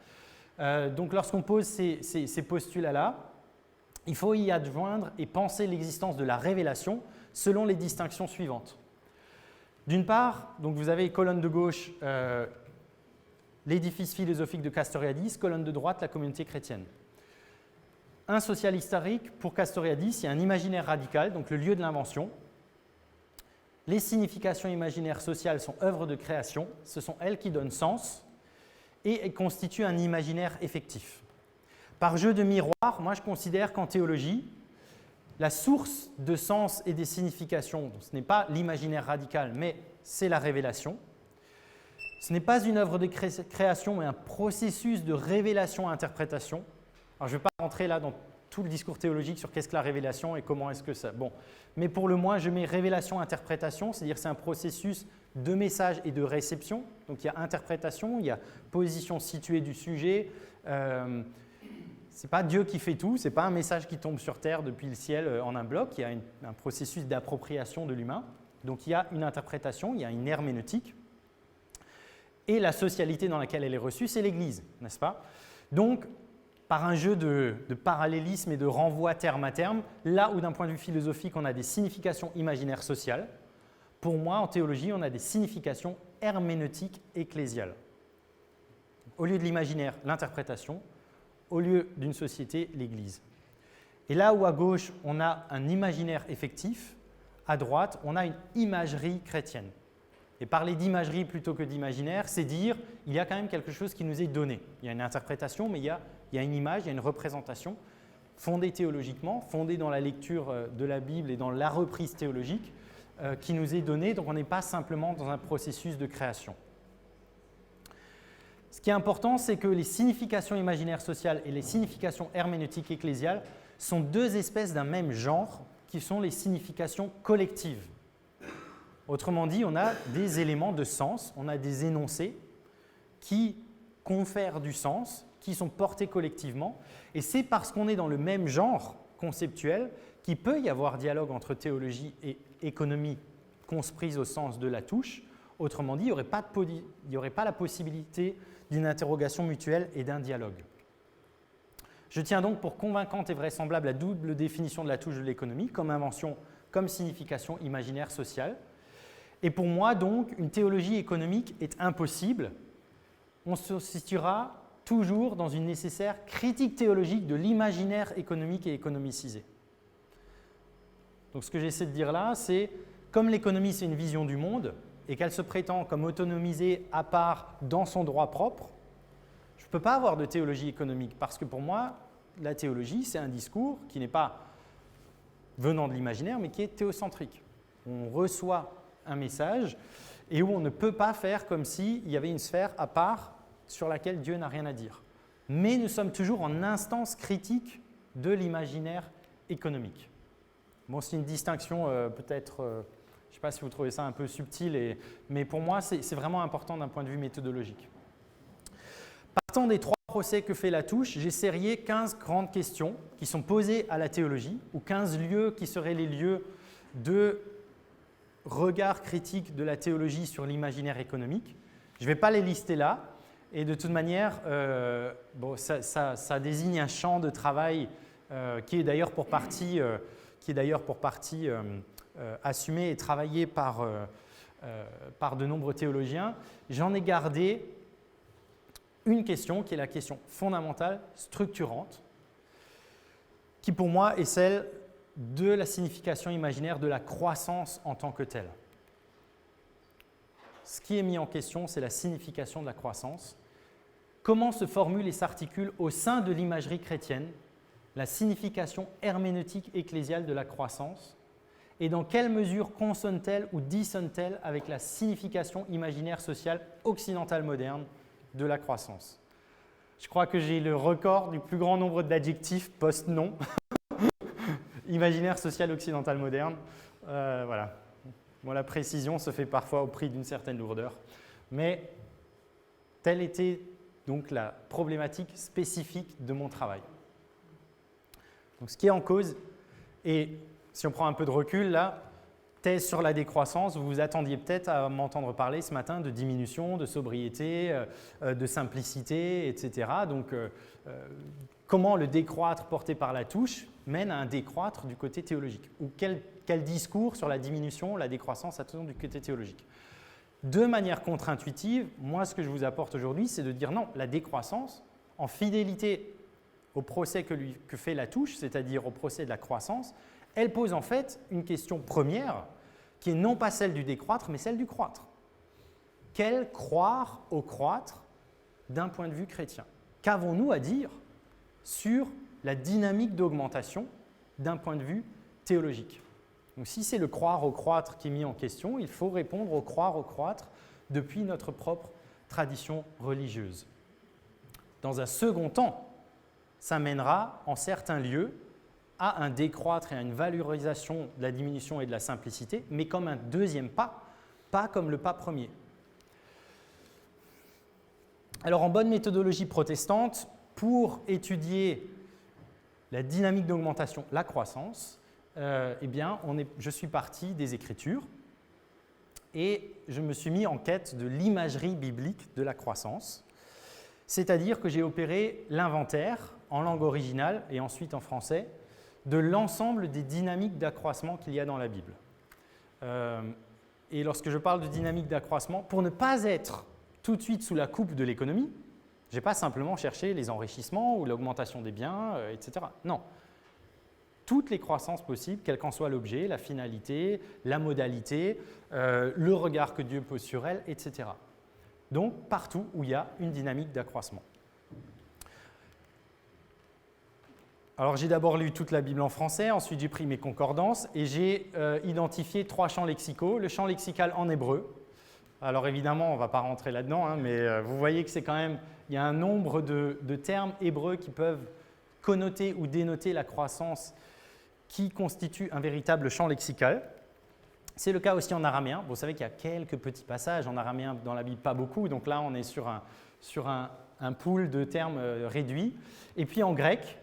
Donc lorsqu'on pose ces postulats-là, il faut y adjoindre et penser l'existence de la révélation selon les distinctions suivantes. D'une part, donc vous avez colonne de gauche l'édifice philosophique de Castoriadis, colonne de droite la communauté chrétienne. Un social historique, pour Castoriadis, il y a un imaginaire radical, donc le lieu de l'invention. Les significations imaginaires sociales sont œuvres de création, ce sont elles qui donnent sens et constituent un imaginaire effectif. Par jeu de miroir, moi je considère qu'en théologie, la source de sens et des significations, ce n'est pas l'imaginaire radical, mais c'est la révélation. Ce n'est pas une œuvre de création, mais un processus de révélation-interprétation. Alors je ne vais pas rentrer là dans tout le discours théologique sur qu'est-ce que la révélation et comment est-ce que ça… Bon, mais pour le moins, je mets révélation-interprétation, c'est-à-dire c'est un processus de message et de réception. Donc il y a interprétation, il y a position située du sujet. Ce n'est pas Dieu qui fait tout, ce n'est pas un message qui tombe sur terre depuis le ciel en un bloc, il y a un processus d'appropriation de l'humain. Donc il y a une interprétation, il y a une herméneutique. Et la socialité dans laquelle elle est reçue, c'est l'Église, n'est-ce pas? Donc, par un jeu de parallélisme et de renvoi terme à terme, là où d'un point de vue philosophique, on a des significations imaginaires sociales, pour moi, en théologie, on a des significations herméneutiques ecclésiales. Au lieu de l'imaginaire, l'interprétation, au lieu d'une société, l'Église. Et là où à gauche, on a un imaginaire effectif, à droite, on a une imagerie chrétienne. Et parler d'imagerie plutôt que d'imaginaire, c'est dire qu'il y a quand même quelque chose qui nous est donné. Il y a une interprétation, mais il y a une image, il y a une représentation fondée théologiquement, fondée dans la lecture de la Bible et dans la reprise théologique qui nous est donnée. Donc on n'est pas simplement dans un processus de création. Ce qui est important, c'est que les significations imaginaires sociales et les significations herméneutiques ecclésiales sont deux espèces d'un même genre qui sont les significations collectives. Autrement dit, on a des éléments de sens, on a des énoncés qui confèrent du sens, qui sont portés collectivement. Et c'est parce qu'on est dans le même genre conceptuel qu'il peut y avoir dialogue entre théologie et économie comprise au sens de La Touche. Autrement dit, il n'y aurait pas la possibilité d'une interrogation mutuelle et d'un dialogue. Je tiens donc pour convaincante et vraisemblable la double définition de La Touche de l'économie, comme invention, comme signification imaginaire sociale. Et pour moi, donc, une théologie économique est impossible. On se situera toujours dans une nécessaire critique théologique de l'imaginaire économique et économicisé. Donc ce que j'essaie de dire là, c'est comme l'économie, c'est une vision du monde, et qu'elle se prétend comme autonomisée à part dans son droit propre, je ne peux pas avoir de théologie économique parce que pour moi, la théologie, c'est un discours qui n'est pas venant de l'imaginaire, mais qui est théocentrique. On reçoit un message et où on ne peut pas faire comme s'il y avait une sphère à part sur laquelle Dieu n'a rien à dire. Mais nous sommes toujours en instance critique de l'imaginaire économique. Bon, c'est une distinction peut-être, je ne sais pas si vous trouvez ça un peu subtil, mais pour moi, c'est vraiment important d'un point de vue méthodologique. Partant des 3 procès que fait Latouche, j'ai sérié 15 grandes questions qui sont posées à la théologie, ou 15 lieux qui seraient les lieux de regard critique de la théologie sur l'imaginaire économique. Je ne vais pas les lister là, et de toute manière, ça désigne un champ de travail qui est d'ailleurs pour partie, assumé et travaillé par de nombreux théologiens. J'en ai gardé une question qui est la question fondamentale, structurante, qui pour moi est celle de la signification imaginaire de la croissance en tant que telle. Ce qui est mis en question, c'est la signification de la croissance. Comment se formule et s'articule au sein de l'imagerie chrétienne la signification herméneutique ecclésiale de la croissance et dans quelle mesure consonne-t-elle ou dissonne-t-elle avec la signification imaginaire sociale occidentale moderne de la croissance. Je crois que j'ai le record du plus grand nombre d'adjectifs post-nom. Imaginaire social occidental moderne. Voilà. Bon, la précision se fait parfois au prix d'une certaine lourdeur. Mais telle était donc la problématique spécifique de mon travail. Donc, ce qui est en cause, et si on prend un peu de recul là, thèse sur la décroissance, vous vous attendiez peut-être à m'entendre parler ce matin de diminution, de sobriété, de simplicité, etc. Donc, comment le décroître porté par Latouche mène à un décroître du côté théologique? Ou quel discours sur la diminution, la décroissance attention du côté théologique? De manière contre-intuitive, moi, ce que je vous apporte aujourd'hui, c'est de dire non, la décroissance, en fidélité au procès que fait Latouche, c'est-à-dire au procès de la croissance, elle pose en fait une question première qui est non pas celle du décroître, mais celle du croître. Quel croire au croître d'un point de vue chrétien? Qu'avons-nous à dire sur la dynamique d'augmentation d'un point de vue théologique? Donc, si c'est le croire au croître qui est mis en question, il faut répondre au croire au croître depuis notre propre tradition religieuse. Dans un second temps, ça mènera en certains lieux à un décroître et à une valorisation de la diminution et de la simplicité, mais comme un deuxième pas, pas comme le pas premier. Alors, en bonne méthodologie protestante, pour étudier la dynamique d'augmentation, la croissance, je suis parti des Écritures et je me suis mis en quête de l'imagerie biblique de la croissance, c'est-à-dire que j'ai opéré l'inventaire en langue originale et ensuite en français de l'ensemble des dynamiques d'accroissement qu'il y a dans la Bible. Et lorsque je parle de dynamique d'accroissement, pour ne pas être tout de suite sous la coupe de l'économie, je n'ai pas simplement cherché les enrichissements ou l'augmentation des biens, etc. Non. Toutes les croissances possibles, quel qu'en soit l'objet, la finalité, la modalité, le regard que Dieu pose sur elle, etc. Donc, partout où il y a une dynamique d'accroissement. Alors, j'ai d'abord lu toute la Bible en français, ensuite j'ai pris mes concordances et j'ai identifié 3 champs lexicaux. Le champ lexical en hébreu. Alors, évidemment, on ne va pas rentrer là-dedans, mais vous voyez que c'est quand même, il y a un nombre de termes hébreux qui peuvent connoter ou dénoter la croissance qui constitue un véritable champ lexical. C'est le cas aussi en araméen. Vous savez qu'il y a quelques petits passages en araméen dans la Bible, pas beaucoup, donc là on est sur un pool de termes réduits. Et puis en grec,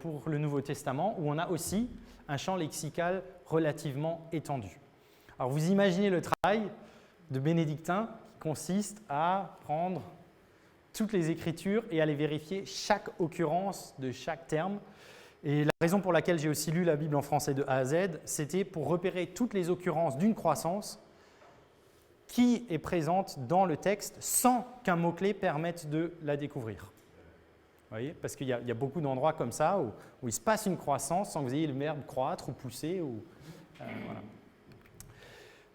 pour le Nouveau Testament, où on a aussi un champ lexical relativement étendu. Alors vous imaginez le travail de bénédictin qui consiste à prendre toutes les Écritures et à les vérifier chaque occurrence de chaque terme. Et la raison pour laquelle j'ai aussi lu la Bible en français de A à Z, c'était pour repérer toutes les occurrences d'une croissance qui est présente dans le texte sans qu'un mot-clé permette de la découvrir. Vous voyez, parce qu'il y a beaucoup d'endroits comme ça où il se passe une croissance sans que vous ayez le verbe croître ou pousser. Voilà.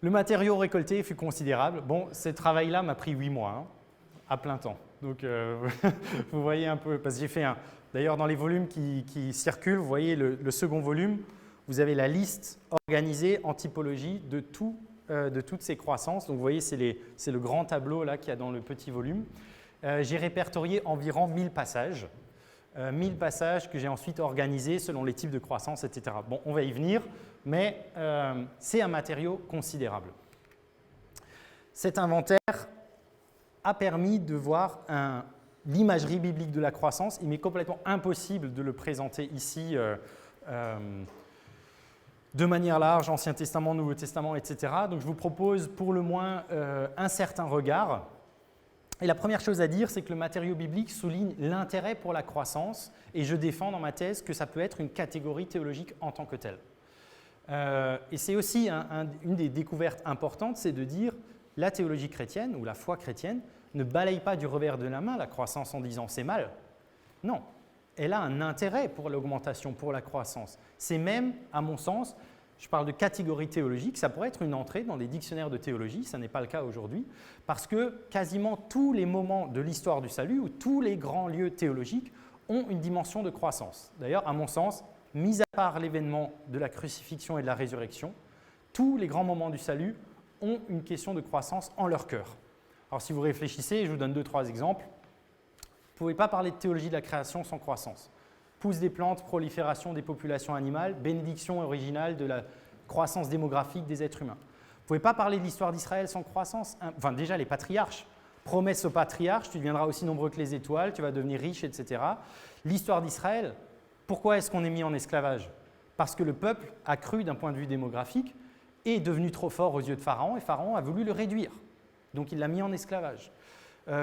Le matériau récolté fut considérable. Bon, ce travail-là m'a pris 8 mois, hein, à plein temps. Donc, vous voyez un peu, parce que j'ai fait un… D'ailleurs, dans les volumes qui circulent, vous voyez le second volume, vous avez la liste organisée en typologie de toutes ces croissances. Donc, vous voyez, c'est le grand tableau là qu'il y a dans le petit volume. J'ai répertorié environ 1000 passages. 1000 passages que j'ai ensuite organisés selon les types de croissance, etc. Bon, on va y venir, mais c'est un matériau considérable. Cet inventaire a permis de voir l'imagerie biblique de la croissance. Il m'est complètement impossible de le présenter ici de manière large, Ancien Testament, Nouveau Testament, etc. Donc je vous propose pour le moins un certain regard. Et la première chose à dire, c'est que le matériau biblique souligne l'intérêt pour la croissance, et je défends dans ma thèse que ça peut être une catégorie théologique en tant que telle. Et c'est aussi une des découvertes importantes, c'est de dire la théologie chrétienne ou la foi chrétienne ne balaye pas du revers de la main la croissance en disant c'est mal. Non, elle a un intérêt pour l'augmentation, pour la croissance. C'est même, à mon sens, je parle de catégorie théologique, ça pourrait être une entrée dans des dictionnaires de théologie, ça n'est pas le cas aujourd'hui, parce que quasiment tous les moments de l'histoire du salut ou tous les grands lieux théologiques ont une dimension de croissance. D'ailleurs, à mon sens, mis à part l'événement de la crucifixion et de la résurrection, tous les grands moments du salut ont une question de croissance en leur cœur. Alors si vous réfléchissez, je vous donne 2-3 exemples. Vous ne pouvez pas parler de théologie de la création sans croissance. Pousse des plantes, prolifération des populations animales, bénédiction originale de la croissance démographique des êtres humains. Vous ne pouvez pas parler de l'histoire d'Israël sans croissance. Enfin, déjà, les patriarches. Promesse aux patriarches, tu deviendras aussi nombreux que les étoiles, tu vas devenir riche, etc. L'histoire d'Israël, pourquoi est-ce qu'on est mis en esclavage? Parce que le peuple a cru d'un point de vue démographique et est devenu trop fort aux yeux de Pharaon, et Pharaon a voulu le réduire. Donc, il l'a mis en esclavage.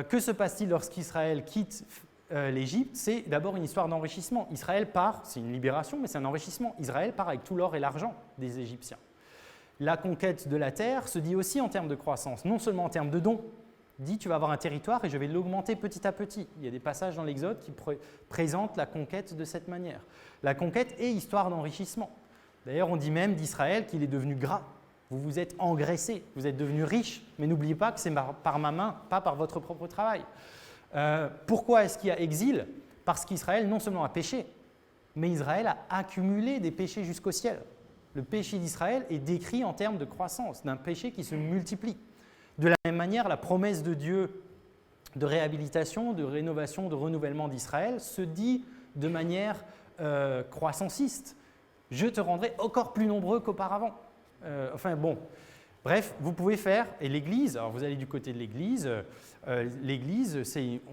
Que se passe-t-il lorsqu'Israël quitte l'Égypte? C'est d'abord une histoire d'enrichissement. Israël part, c'est une libération, mais c'est un enrichissement. Israël part avec tout l'or et l'argent des Égyptiens. La conquête de la terre se dit aussi en termes de croissance, non seulement en termes de dons. Dit, tu vas avoir un territoire et je vais l'augmenter petit à petit. Il y a des passages dans l'Exode qui présentent la conquête de cette manière. La conquête est histoire d'enrichissement. D'ailleurs, on dit même d'Israël qu'il est devenu gras. Vous vous êtes engraissé, vous êtes devenu riche, mais n'oubliez pas que c'est par ma main, pas par votre propre travail. Pourquoi est-ce qu'il y a exil? Parce qu'Israël non seulement a péché, mais Israël a accumulé des péchés jusqu'au ciel. Le péché d'Israël est décrit en termes de croissance, d'un péché qui se multiplie. De la même manière, la promesse de Dieu de réhabilitation, de rénovation, de renouvellement d'Israël se dit de manière croissanciste. Je te rendrai encore plus nombreux qu'auparavant. Bref, vous pouvez faire, et l'Église, alors vous allez du côté de l'Église, l'Église,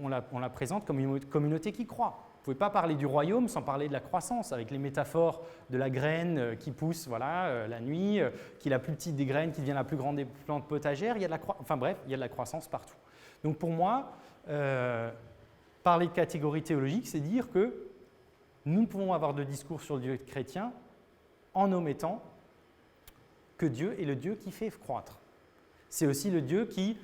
on la présente comme une communauté qui croit. Vous ne pouvez pas parler du royaume sans parler de la croissance, avec les métaphores de la graine qui pousse la nuit, qui est la plus petite des graines, qui devient la plus grande des plantes potagères. Il y a de la croissance partout. Donc pour moi, parler de catégorie théologique, c'est dire que nous ne pouvons avoir de discours sur le Dieu chrétien en omettant que Dieu est le Dieu qui fait croître. C'est aussi le Dieu qui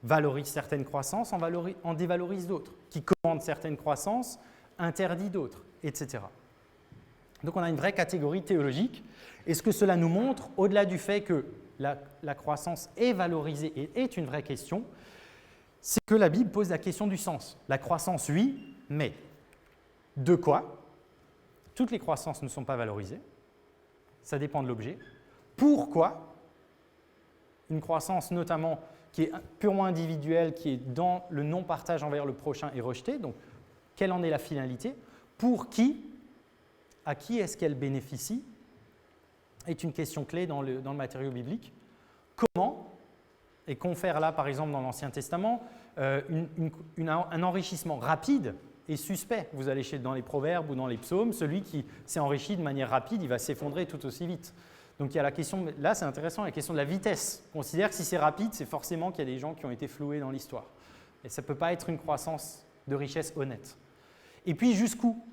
valorise certaines croissances, en dévalorise d'autres, qui commande certaines croissances, interdit d'autres, etc. Donc on a une vraie catégorie théologique. Et ce que cela nous montre, au-delà du fait que la croissance est valorisée et est une vraie question, c'est que la Bible pose la question du sens. La croissance, oui, mais de quoi? Toutes les croissances ne sont pas valorisées. Ça dépend de l'objet. Pourquoi? Une croissance notamment qui est purement individuelle, qui est dans le non-partage envers le prochain est rejetée. Donc, quelle en est la finalité? Pour qui? À qui est-ce qu'elle bénéficie? Est une question clé dans le matériau biblique. Comment? Et confère là, par exemple, dans l'Ancien Testament, un enrichissement rapide et suspect. Vous allez dans les Proverbes ou dans les Psaumes, celui qui s'est enrichi de manière rapide, il va s'effondrer tout aussi vite. Donc il y a la question, là c'est intéressant, la question de la vitesse. On considère que si c'est rapide, c'est forcément qu'il y a des gens qui ont été floués dans l'histoire. Et ça ne peut pas être une croissance de richesse honnête. Et puis jusqu'où?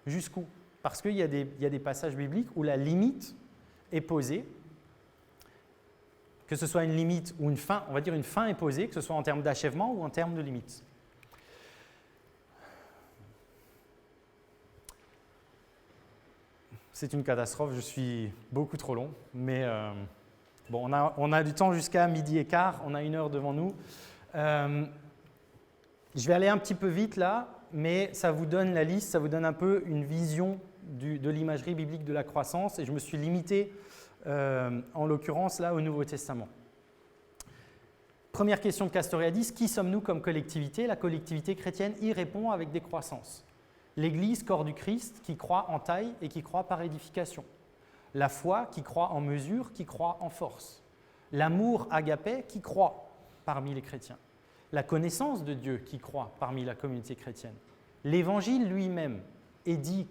Jusqu'où? Parce qu'il y a des passages bibliques où la limite est posée, que ce soit une limite ou une fin, on va dire une fin est posée, que ce soit en termes d'achèvement ou en termes de limite. C'est une catastrophe, je suis beaucoup trop long, mais Bon, on a du temps jusqu'à 12h15, on a 1 heure devant nous. Je vais aller un petit peu vite là, mais ça vous donne la liste, ça vous donne un peu une vision de l'imagerie biblique de la croissance, et je me suis limité, en l'occurrence, là, au Nouveau Testament. Première question de Castoriadis, qui sommes-nous comme collectivité? La collectivité chrétienne y répond avec des croissances. L'Église, corps du Christ, qui croit en taille et qui croit par édification. La foi, qui croit en mesure, qui croit en force. L'amour agapé, qui croit parmi les chrétiens. La connaissance de Dieu, qui croit parmi la communauté chrétienne. L'Évangile lui-même est dit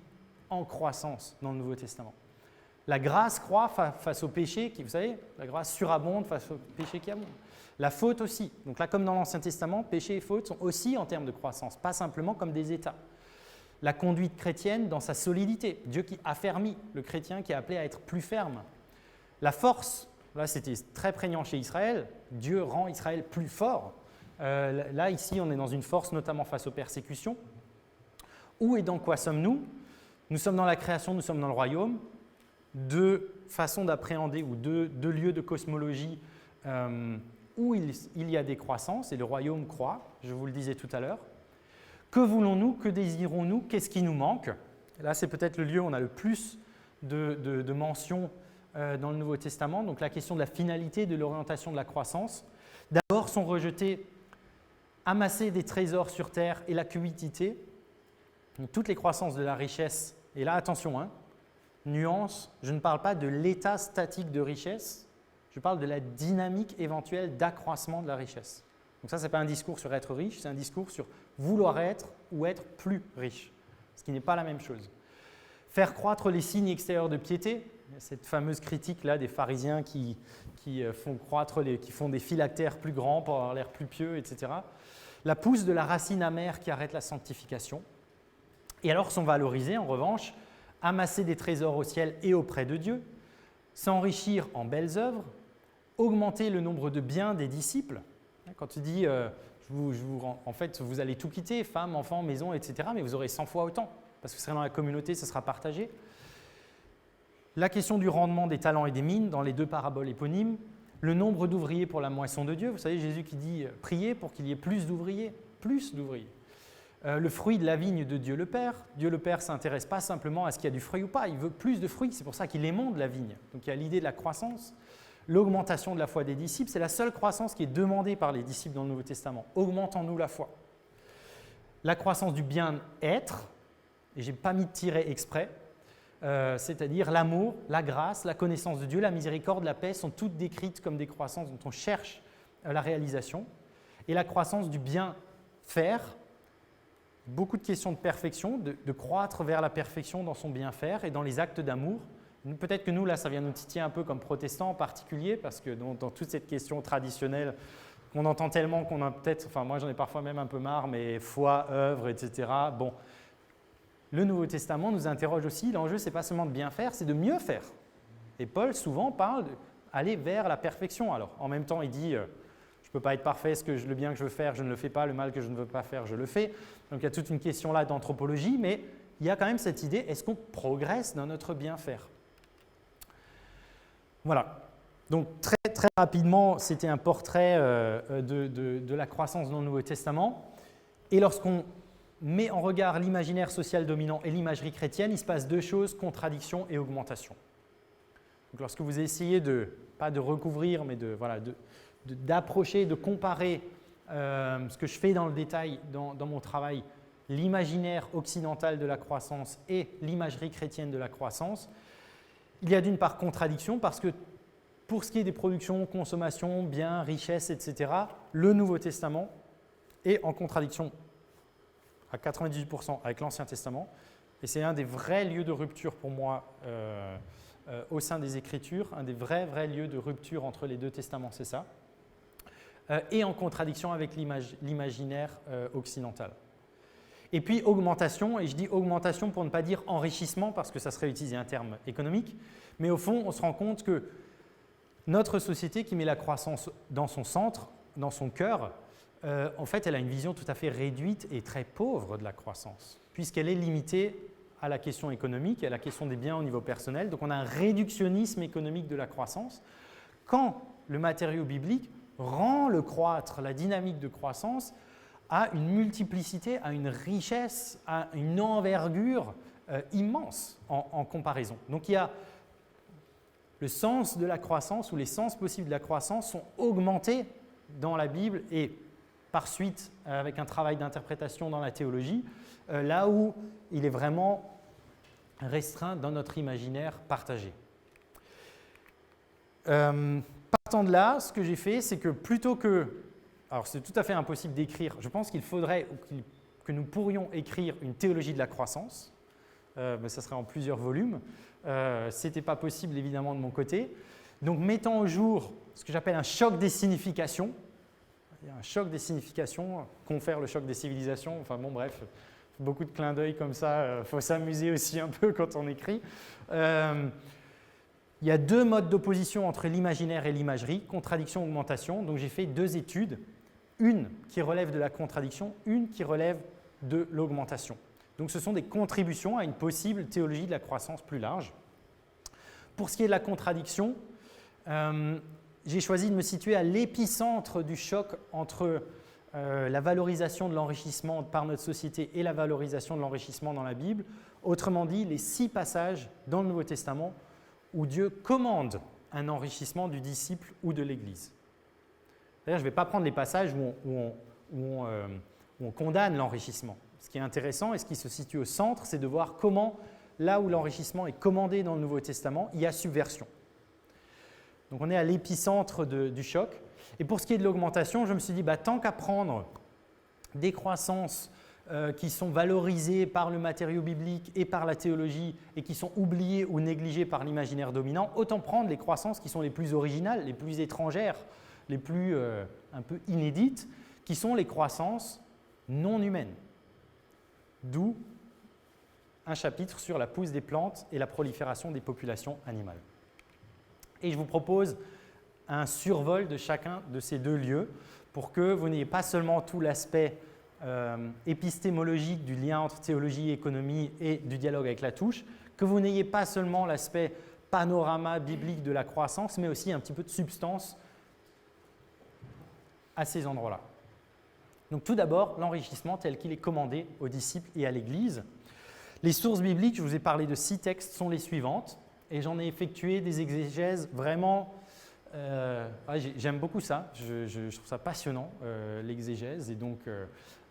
en croissance dans le Nouveau Testament. La grâce croît face au péché, qui, vous savez, la grâce surabonde face au péché qui abonde. La faute aussi. Donc là, comme dans l'Ancien Testament, péché et faute sont aussi en termes de croissance, pas simplement comme des états. La conduite chrétienne dans sa solidité. Dieu qui affermit le chrétien, qui est appelé à être plus ferme. La force, là c'était très prégnant chez Israël, Dieu rend Israël plus fort. Là, ici, on est dans une force, notamment face aux persécutions. Où et dans quoi sommes-nous? Nous sommes dans la création, nous sommes dans le royaume. Deux façons d'appréhender ou deux lieux de cosmologie où il y a des croissances et le royaume croît, je vous le disais tout à l'heure. Que voulons-nous? Que désirons-nous? Qu'est-ce qui nous manque? Là, c'est peut-être le lieu où on a le plus de mentions dans le Nouveau Testament. Donc la question de la finalité, de l'orientation de la croissance. D'abord sont rejetés amasser des trésors sur terre et la cupidité. Donc, toutes les croissances de la richesse. Et là, attention, nuance, je ne parle pas de l'état statique de richesse, je parle de la dynamique éventuelle d'accroissement de la richesse. Donc ça, ce n'est pas un discours sur être riche, c'est un discours sur vouloir être ou être plus riche, ce qui n'est pas la même chose. Faire croître les signes extérieurs de piété, cette fameuse critique-là des pharisiens qui font des phylactères plus grands pour avoir l'air plus pieux, etc. La pousse de la racine amère qui arrête la sanctification. Et alors sont valorisés, en revanche, amasser des trésors au ciel et auprès de Dieu, s'enrichir en belles œuvres, augmenter le nombre de biens des disciples. Quand tu dis, en fait, vous allez tout quitter, femmes, enfants, maison, etc., mais vous aurez 100 fois autant, parce que vous serez dans la communauté, ce sera partagé. La question du rendement des talents et des mines dans les deux paraboles éponymes, le nombre d'ouvriers pour la moisson de Dieu. Vous savez, Jésus qui dit « priez pour qu'il y ait plus d'ouvriers ». Le fruit de la vigne de Dieu le Père. Dieu le Père ne s'intéresse pas simplement à ce qu'il y a du fruit ou pas, il veut plus de fruits, c'est pour ça qu'il émonde la vigne. Donc il y a l'idée de la croissance. L'augmentation de la foi des disciples, c'est la seule croissance qui est demandée par les disciples dans le Nouveau Testament. Augmentons-nous la foi. La croissance du bien-être, et je n'ai pas mis de tiret exprès, c'est-à-dire l'amour, la grâce, la connaissance de Dieu, la miséricorde, la paix sont toutes décrites comme des croissances dont on cherche la réalisation. Et la croissance du bien-faire, beaucoup de questions de perfection, de croître vers la perfection dans son bien-faire et dans les actes d'amour. Peut-être que nous, là, ça vient nous titiller un peu comme protestants en particulier, parce que dans toute cette question traditionnelle qu'on entend tellement qu'on a peut-être, enfin moi j'en ai parfois même un peu marre, mais foi, œuvre, etc. Bon, le Nouveau Testament nous interroge aussi, l'enjeu c'est pas seulement de bien faire, c'est de mieux faire. Et Paul souvent parle d'aller vers la perfection. Alors en même temps il dit, je ne peux pas être parfait, le bien que je veux faire, je ne le fais pas, le mal que je ne veux pas faire, je le fais. Donc il y a toute une question là d'anthropologie, mais il y a quand même cette idée, est-ce qu'on progresse dans notre bien faire? Voilà. Donc très, très rapidement, c'était un portrait de la croissance dans le Nouveau Testament. Et lorsqu'on met en regard l'imaginaire social dominant et l'imagerie chrétienne, il se passe deux choses, contradiction et augmentation. Donc lorsque vous essayez pas de recouvrir, mais d'approcher, de comparer ce que je fais dans le détail dans mon travail, l'imaginaire occidental de la croissance et l'imagerie chrétienne de la croissance, il y a d'une part contradiction parce que pour ce qui est des productions, consommation, biens, richesses, etc., le Nouveau Testament est en contradiction à 98% avec l'Ancien Testament. Et c'est un des vrais lieux de rupture pour moi au sein des Écritures, un des vrais lieux de rupture entre les deux testaments, c'est ça. Et en contradiction avec l'imaginaire occidental. Et puis augmentation, et je dis augmentation pour ne pas dire enrichissement parce que ça serait utiliser un terme économique, mais au fond on se rend compte que notre société qui met la croissance dans son centre, dans son cœur, en fait elle a une vision tout à fait réduite et très pauvre de la croissance, puisqu'elle est limitée à la question économique et à la question des biens au niveau personnel. Donc on a un réductionnisme économique de la croissance, quand le matériau biblique rend le croître, la dynamique de croissance, à une multiplicité, à une richesse, à une envergure immense en comparaison. Donc il y a le sens de la croissance ou les sens possibles de la croissance sont augmentés dans la Bible et par suite avec un travail d'interprétation dans la théologie, là où il est vraiment restreint dans notre imaginaire partagé. Partant de là, ce que j'ai fait, c'est que plutôt que... Alors c'est tout à fait impossible d'écrire, je pense qu'il faudrait que nous pourrions écrire une théologie de la croissance, mais ça serait en plusieurs volumes. Ce n'était pas possible évidemment de mon côté. Donc mettons au jour ce que j'appelle un choc des significations. Il y a un choc des significations, confère le choc des civilisations, enfin bon bref, beaucoup de clins d'œil comme ça, il faut s'amuser aussi un peu quand on écrit. Il y a deux modes d'opposition entre l'imaginaire et l'imagerie, contradiction-augmentation. Donc j'ai fait deux études, une qui relève de la contradiction, une qui relève de l'augmentation. Donc ce sont des contributions à une possible théologie de la croissance plus large. Pour ce qui est de la contradiction, j'ai choisi de me situer à l'épicentre du choc entre la valorisation de l'enrichissement par notre société et la valorisation de l'enrichissement dans la Bible. Autrement dit, les 6 passages dans le Nouveau Testament où Dieu commande un enrichissement du disciple ou de l'Église. D'ailleurs, je ne vais pas prendre les passages où on condamne l'enrichissement. Ce qui est intéressant et ce qui se situe au centre, c'est de voir comment, là où l'enrichissement est commandé dans le Nouveau Testament, il y a subversion. Donc on est à l'épicentre du choc. Et pour ce qui est de l'augmentation, je me suis dit, tant qu'à prendre des croissances qui sont valorisées par le matériau biblique et par la théologie et qui sont oubliées ou négligées par l'imaginaire dominant, autant prendre les croissances qui sont les plus originales, les plus étrangères, les plus un peu inédites, qui sont les croissances non humaines. D'où un chapitre sur la pousse des plantes et la prolifération des populations animales. Et je vous propose un survol de chacun de ces deux lieux pour que vous n'ayez pas seulement tout l'aspect épistémologique du lien entre théologie et économie et du dialogue avec la touche, que vous n'ayez pas seulement l'aspect panorama biblique de la croissance, mais aussi un petit peu de substance à ces endroits-là. Donc tout d'abord, l'enrichissement tel qu'il est commandé aux disciples et à l'Église. Les sources bibliques, je vous ai parlé de 6 textes, sont les suivantes, et j'en ai effectué des exégèses vraiment... j'aime beaucoup ça, je trouve ça passionnant, l'exégèse, et donc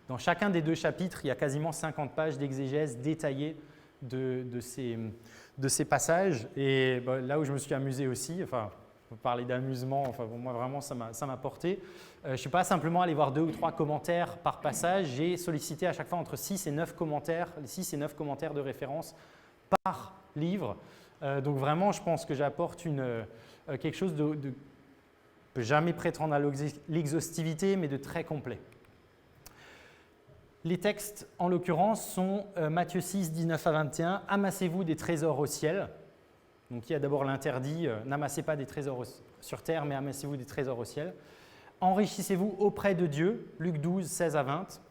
dans chacun des 2 chapitres, il y a quasiment 50 pages d'exégèse détaillée de ces passages, et là où je me suis amusé aussi, on peut parler d'amusement, moi vraiment ça m'a porté. Je ne suis pas simplement allé voir 2 ou 3 commentaires par passage, j'ai sollicité à chaque fois entre 6 et 9 commentaires, 6 et 9 commentaires de référence par livre. Donc vraiment, je pense que j'apporte quelque chose de ne peut jamais prétendre à l'exhaustivité, mais de très complet. Les textes, en l'occurrence, sont Matthieu 6, 19 à 21, « Amassez-vous des trésors au ciel ». Donc il y a d'abord l'interdit, n'amassez pas des trésors sur terre, mais amassez-vous des trésors au ciel. Enrichissez-vous auprès de Dieu, Luc 12, 16 à 20.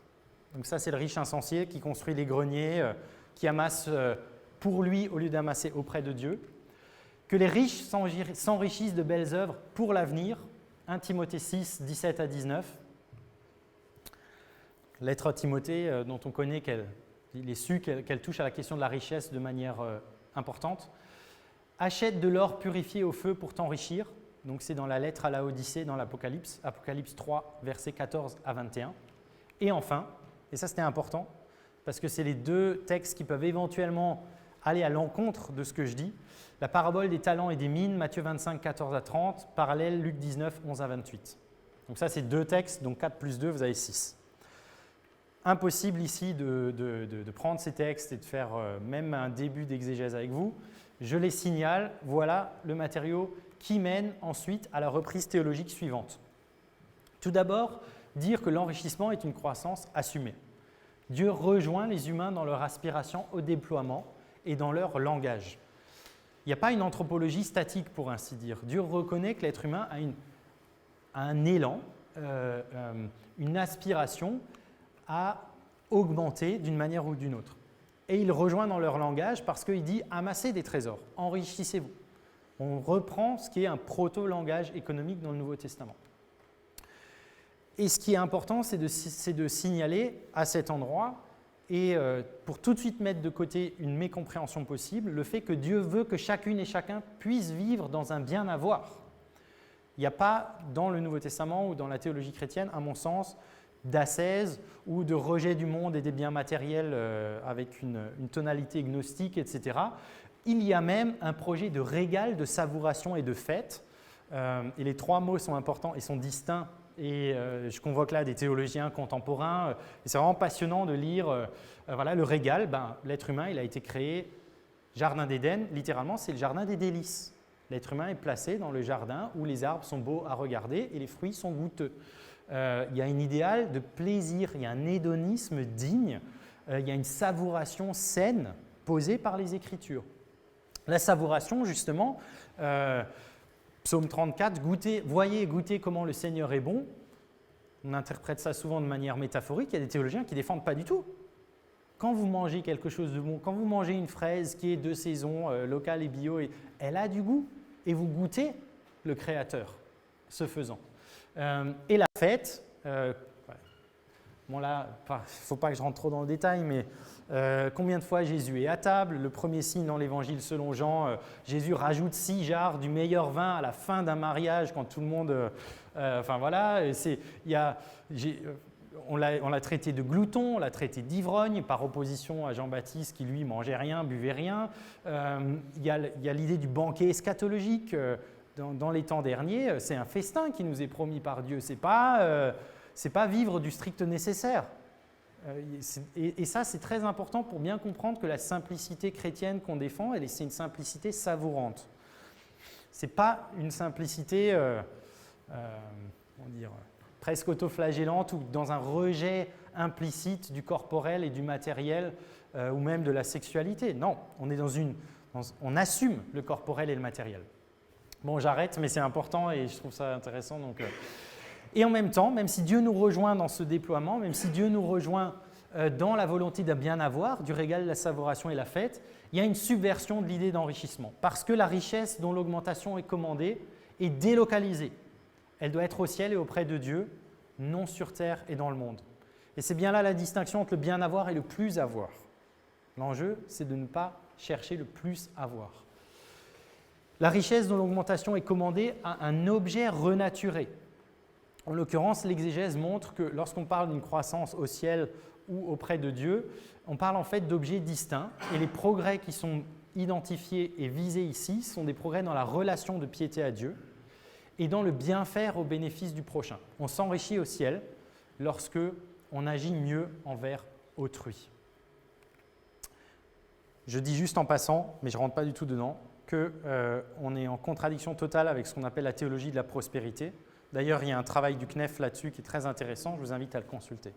Donc ça, c'est le riche insensé qui construit les greniers, qui amasse pour lui au lieu d'amasser auprès de Dieu. Que les riches s'enrichissent de belles œuvres pour l'avenir, 1 Timothée 6, 17 à 19. Lettre à Timothée, dont on connaît qu'il est su qu'elle touche à la question de la richesse de manière importante. Achète de l'or purifié au feu pour t'enrichir. Donc c'est dans la lettre à Laodicée dans l'Apocalypse, Apocalypse 3, versets 14 à 21. Et enfin, et ça c'était important, parce que c'est les 2 textes qui peuvent éventuellement aller à l'encontre de ce que je dis, la parabole des talents et des mines, Matthieu 25, 14 à 30, parallèle Luc 19, 11 à 28. Donc ça c'est 2 textes, donc 4 plus 2, vous avez 6. Impossible ici de prendre ces textes et de faire même un début d'exégèse avec vous. Je les signale, voilà le matériau qui mène ensuite à la reprise théologique suivante. Tout d'abord, dire que l'enrichissement est une croissance assumée. Dieu rejoint les humains dans leur aspiration au déploiement et dans leur langage. Il n'y a pas une anthropologie statique pour ainsi dire. Dieu reconnaît que l'être humain a un élan, une aspiration à augmenter d'une manière ou d'une autre. Et il rejoint dans leur langage parce qu'il dit « amassez des trésors, enrichissez-vous ». On reprend ce qui est un proto-langage économique dans le Nouveau Testament. Et ce qui est important, c'est de signaler à cet endroit, et pour tout de suite mettre de côté une mécompréhension possible, le fait que Dieu veut que chacune et chacun puisse vivre dans un bien-avoir. Il n'y a pas dans le Nouveau Testament ou dans la théologie chrétienne, à mon sens, d'ascèse ou de rejet du monde et des biens matériels avec une tonalité gnostique, etc. Il y a même un projet de régal, de savouration et de fête. Et les trois mots sont importants et sont distincts. Et je convoque là des théologiens contemporains. Et c'est vraiment passionnant de lire voilà, le régal. L'être humain, il a été créé, jardin d'Éden, littéralement, c'est le jardin des délices. L'être humain est placé dans le jardin où les arbres sont beaux à regarder et les fruits sont goûteux. Il y a un idéal de plaisir, il y a un hédonisme digne, il y a une savouration saine posée par les Écritures. La savouration, justement, Psaume 34, voyez et goûtez comment le Seigneur est bon. On interprète ça souvent de manière métaphorique. Il y a des théologiens qui ne défendent pas du tout. Quand vous mangez quelque chose de bon, quand vous mangez une fraise qui est de saison, locale et bio, elle a du goût et vous goûtez le Créateur, ce faisant. Et la fête, bon là, il ne faut pas que je rentre trop dans le détail, mais combien de fois Jésus est à table? Le premier signe dans l'Évangile selon Jean, Jésus rajoute 6 jarres du meilleur vin à la fin d'un mariage quand tout le monde… enfin voilà, on l'a traité de glouton, on l'a traité d'ivrogne, par opposition à Jean-Baptiste qui lui mangeait rien, buvait rien. Il y a l'idée du banquet eschatologique. Dans les temps derniers, c'est un festin qui nous est promis par Dieu, ce n'est pas vivre du strict nécessaire. Et ça, c'est très important pour bien comprendre que la simplicité chrétienne qu'on défend, c'est une simplicité savourante. Ce n'est pas une simplicité presque autoflagellante ou dans un rejet implicite du corporel et du matériel ou même de la sexualité. Non, on assume le corporel et le matériel. Bon, j'arrête, mais c'est important et je trouve ça intéressant. Et en même temps, même si Dieu nous rejoint dans ce déploiement, même si Dieu nous rejoint dans la volonté d'un bien-avoir, du régal, la savouration et la fête, il y a une subversion de l'idée d'enrichissement. Parce que la richesse dont l'augmentation est commandée est délocalisée. Elle doit être au ciel et auprès de Dieu, non sur terre et dans le monde. Et c'est bien là la distinction entre le bien-avoir et le plus-avoir. L'enjeu, c'est de ne pas chercher le plus-avoir. La richesse dont l'augmentation est commandée a un objet renaturé. En l'occurrence, l'exégèse montre que lorsqu'on parle d'une croissance au ciel ou auprès de Dieu, on parle en fait d'objets distincts et les progrès qui sont identifiés et visés ici sont des progrès dans la relation de piété à Dieu et dans le bien-faire au bénéfice du prochain. On s'enrichit au ciel lorsque on agit mieux envers autrui. Je dis juste en passant, mais je ne rentre pas du tout dedans, qu'on est en contradiction totale avec ce qu'on appelle la théologie de la prospérité. D'ailleurs, il y a un travail du CNEF là-dessus qui est très intéressant, je vous invite à le consulter.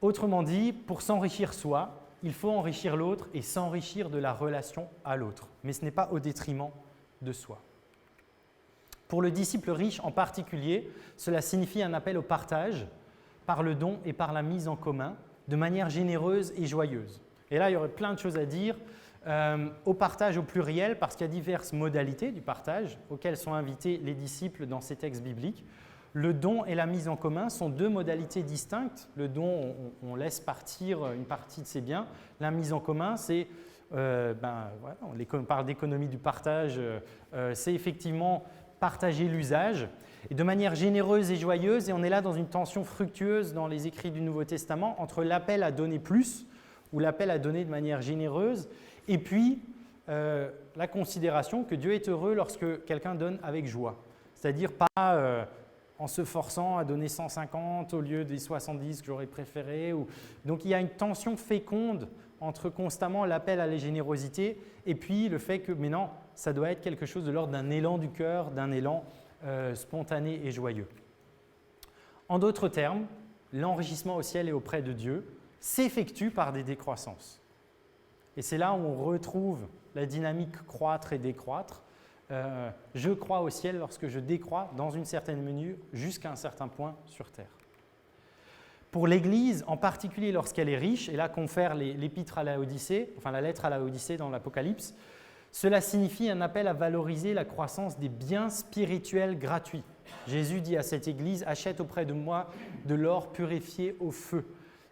Autrement dit, pour s'enrichir soi, il faut enrichir l'autre et s'enrichir de la relation à l'autre, mais ce n'est pas au détriment de soi. Pour le disciple riche en particulier, cela signifie un appel au partage par le don et par la mise en commun, de manière généreuse et joyeuse. Et là, il y aurait plein de choses à dire. Au partage au pluriel, parce qu'il y a diverses modalités du partage auxquelles sont invités les disciples dans ces textes bibliques. Le don et la mise en commun sont deux modalités distinctes. Le don, on laisse partir une partie de ses biens. La mise en commun, c'est, on parle d'économie du partage, c'est effectivement partager l'usage, et de manière généreuse et joyeuse, et on est là dans une tension fructueuse dans les écrits du Nouveau Testament entre l'appel à donner plus, ou l'appel à donner de manière généreuse, et puis la considération que Dieu est heureux lorsque quelqu'un donne avec joie. C'est-à-dire pas en se forçant à donner 150 au lieu des 70 que j'aurais préféré. Donc il y a une tension féconde entre constamment l'appel à la générosité et puis le fait que, mais non, ça doit être quelque chose de l'ordre d'un élan du cœur, d'un élan spontané et joyeux. En d'autres termes, l'enrichissement au ciel et auprès de Dieu s'effectue par des décroissances. Et c'est là où on retrouve la dynamique croître et décroître. Je crois au ciel lorsque je décroît dans une certaine mesure jusqu'à un certain point sur terre. Pour l'Église, en particulier lorsqu'elle est riche, et là confère l'épître à Laodicée, enfin la lettre à Laodicée dans l'Apocalypse, Cela signifie un appel à valoriser la croissance des biens spirituels gratuits. Jésus dit à cette église, achète auprès de moi de l'or purifié au feu.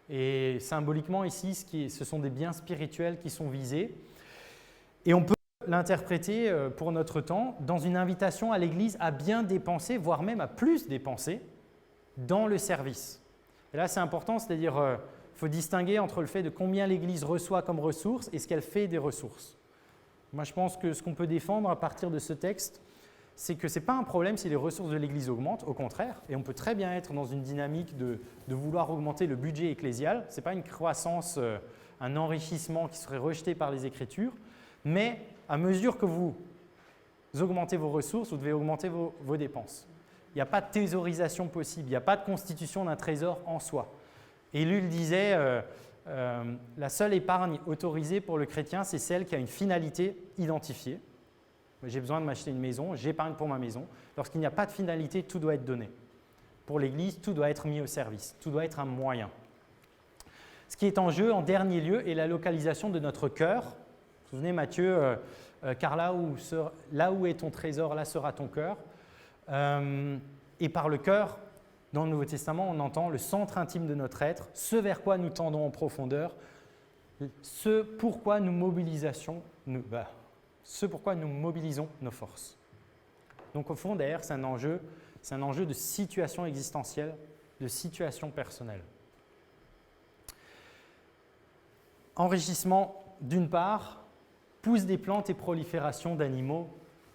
Et symboliquement ici, ce sont des biens spirituels qui sont visés. Et on peut l'interpréter pour notre temps dans une invitation à l'église à bien dépenser, voire même à plus dépenser dans le service. Et là, c'est important, c'est-à-dire il faut distinguer entre le fait de combien l'église reçoit comme ressources et ce qu'elle fait des ressources. Moi, je pense que ce qu'on peut défendre à partir de ce texte, c'est que ce n'est pas un problème si les ressources de l'Église augmentent, au contraire, et on peut très bien être dans une dynamique de vouloir augmenter le budget ecclésial. Ce n'est pas une croissance, un enrichissement qui serait rejeté par les Écritures, mais à mesure que vous augmentez vos ressources, vous devez augmenter vos dépenses. Il n'y a pas de thésaurisation possible, il n'y a pas de constitution d'un trésor en soi. Et Lull disait… la seule épargne autorisée pour le chrétien, c'est celle qui a une finalité identifiée. J'ai besoin de m'acheter une maison, j'épargne pour ma maison. Lorsqu'il n'y a pas de finalité, tout doit être donné. Pour l'Église, tout doit être mis au service, tout doit être un moyen. Ce qui est en jeu, en dernier lieu, est la localisation de notre cœur. Vous vous souvenez, Matthieu, car là où est ton trésor, là sera ton cœur. Et par le cœur, dans le Nouveau Testament, on entend le centre intime de notre être, ce vers quoi nous tendons en profondeur, ce pourquoi nous mobilisons nos forces. Donc au fond, d'ailleurs, c'est un enjeu de situation existentielle, de situation personnelle. Enrichissement d'une part, pousse des plantes et prolifération d'animaux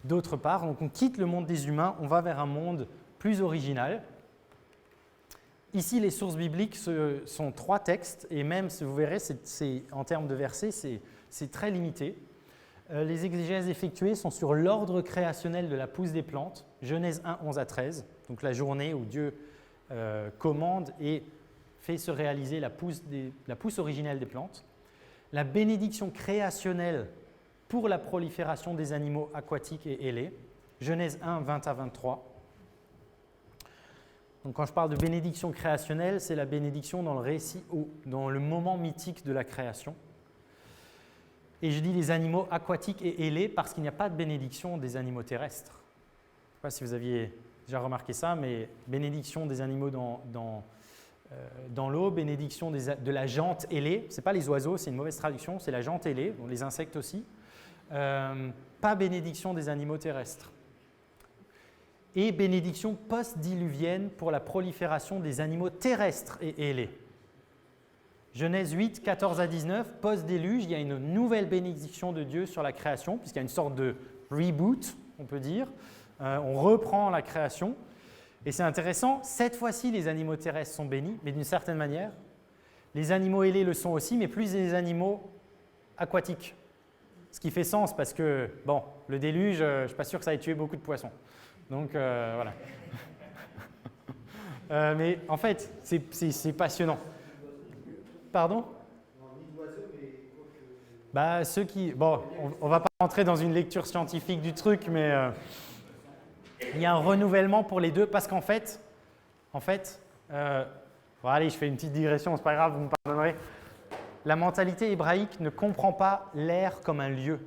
d'autre part. Donc on quitte le monde des humains, on va vers un monde plus original. Ici, les sources bibliques sont 3 textes, et même, si vous verrez, en termes de versets, c'est très limité. Les exégèses effectuées sont sur l'ordre créationnel de la pousse des plantes, Genèse 1, 11 à 13, donc la journée où Dieu commande et fait se réaliser la pousse originelle des plantes. La bénédiction créationnelle pour la prolifération des animaux aquatiques et ailés, Genèse 1, 20 à 23. Donc quand je parle de bénédiction créationnelle, c'est la bénédiction dans le récit, dans le moment mythique de la création. Et je dis les animaux aquatiques et ailés parce qu'il n'y a pas de bénédiction des animaux terrestres. Je ne sais pas si vous aviez déjà remarqué ça, mais bénédiction des animaux dans l'eau, bénédiction de la jante ailée. Ce n'est pas les oiseaux, c'est une mauvaise traduction, c'est la jante ailée, donc les insectes aussi. Pas bénédiction des animaux terrestres. Et bénédiction post-diluvienne pour la prolifération des animaux terrestres et ailés. Genèse 8, 14 à 19, post-déluge, il y a une nouvelle bénédiction de Dieu sur la création, puisqu'il y a une sorte de reboot, on peut dire. On reprend la création. Et c'est intéressant, cette fois-ci, les animaux terrestres sont bénis, mais d'une certaine manière. Les animaux ailés le sont aussi, mais plus les animaux aquatiques. Ce qui fait sens, parce que, bon, le déluge, je ne suis pas sûr que ça ait tué beaucoup de poissons. Donc, voilà. Mais en fait, c'est passionnant. Pardon ? Ceux qui… Bon, on ne va pas rentrer dans une lecture scientifique du truc, mais il y a un renouvellement pour les deux, parce qu'en fait, bon, allez, je fais une petite digression, c'est pas grave, vous me pardonnerez. La mentalité hébraïque ne comprend pas l'air comme un lieu.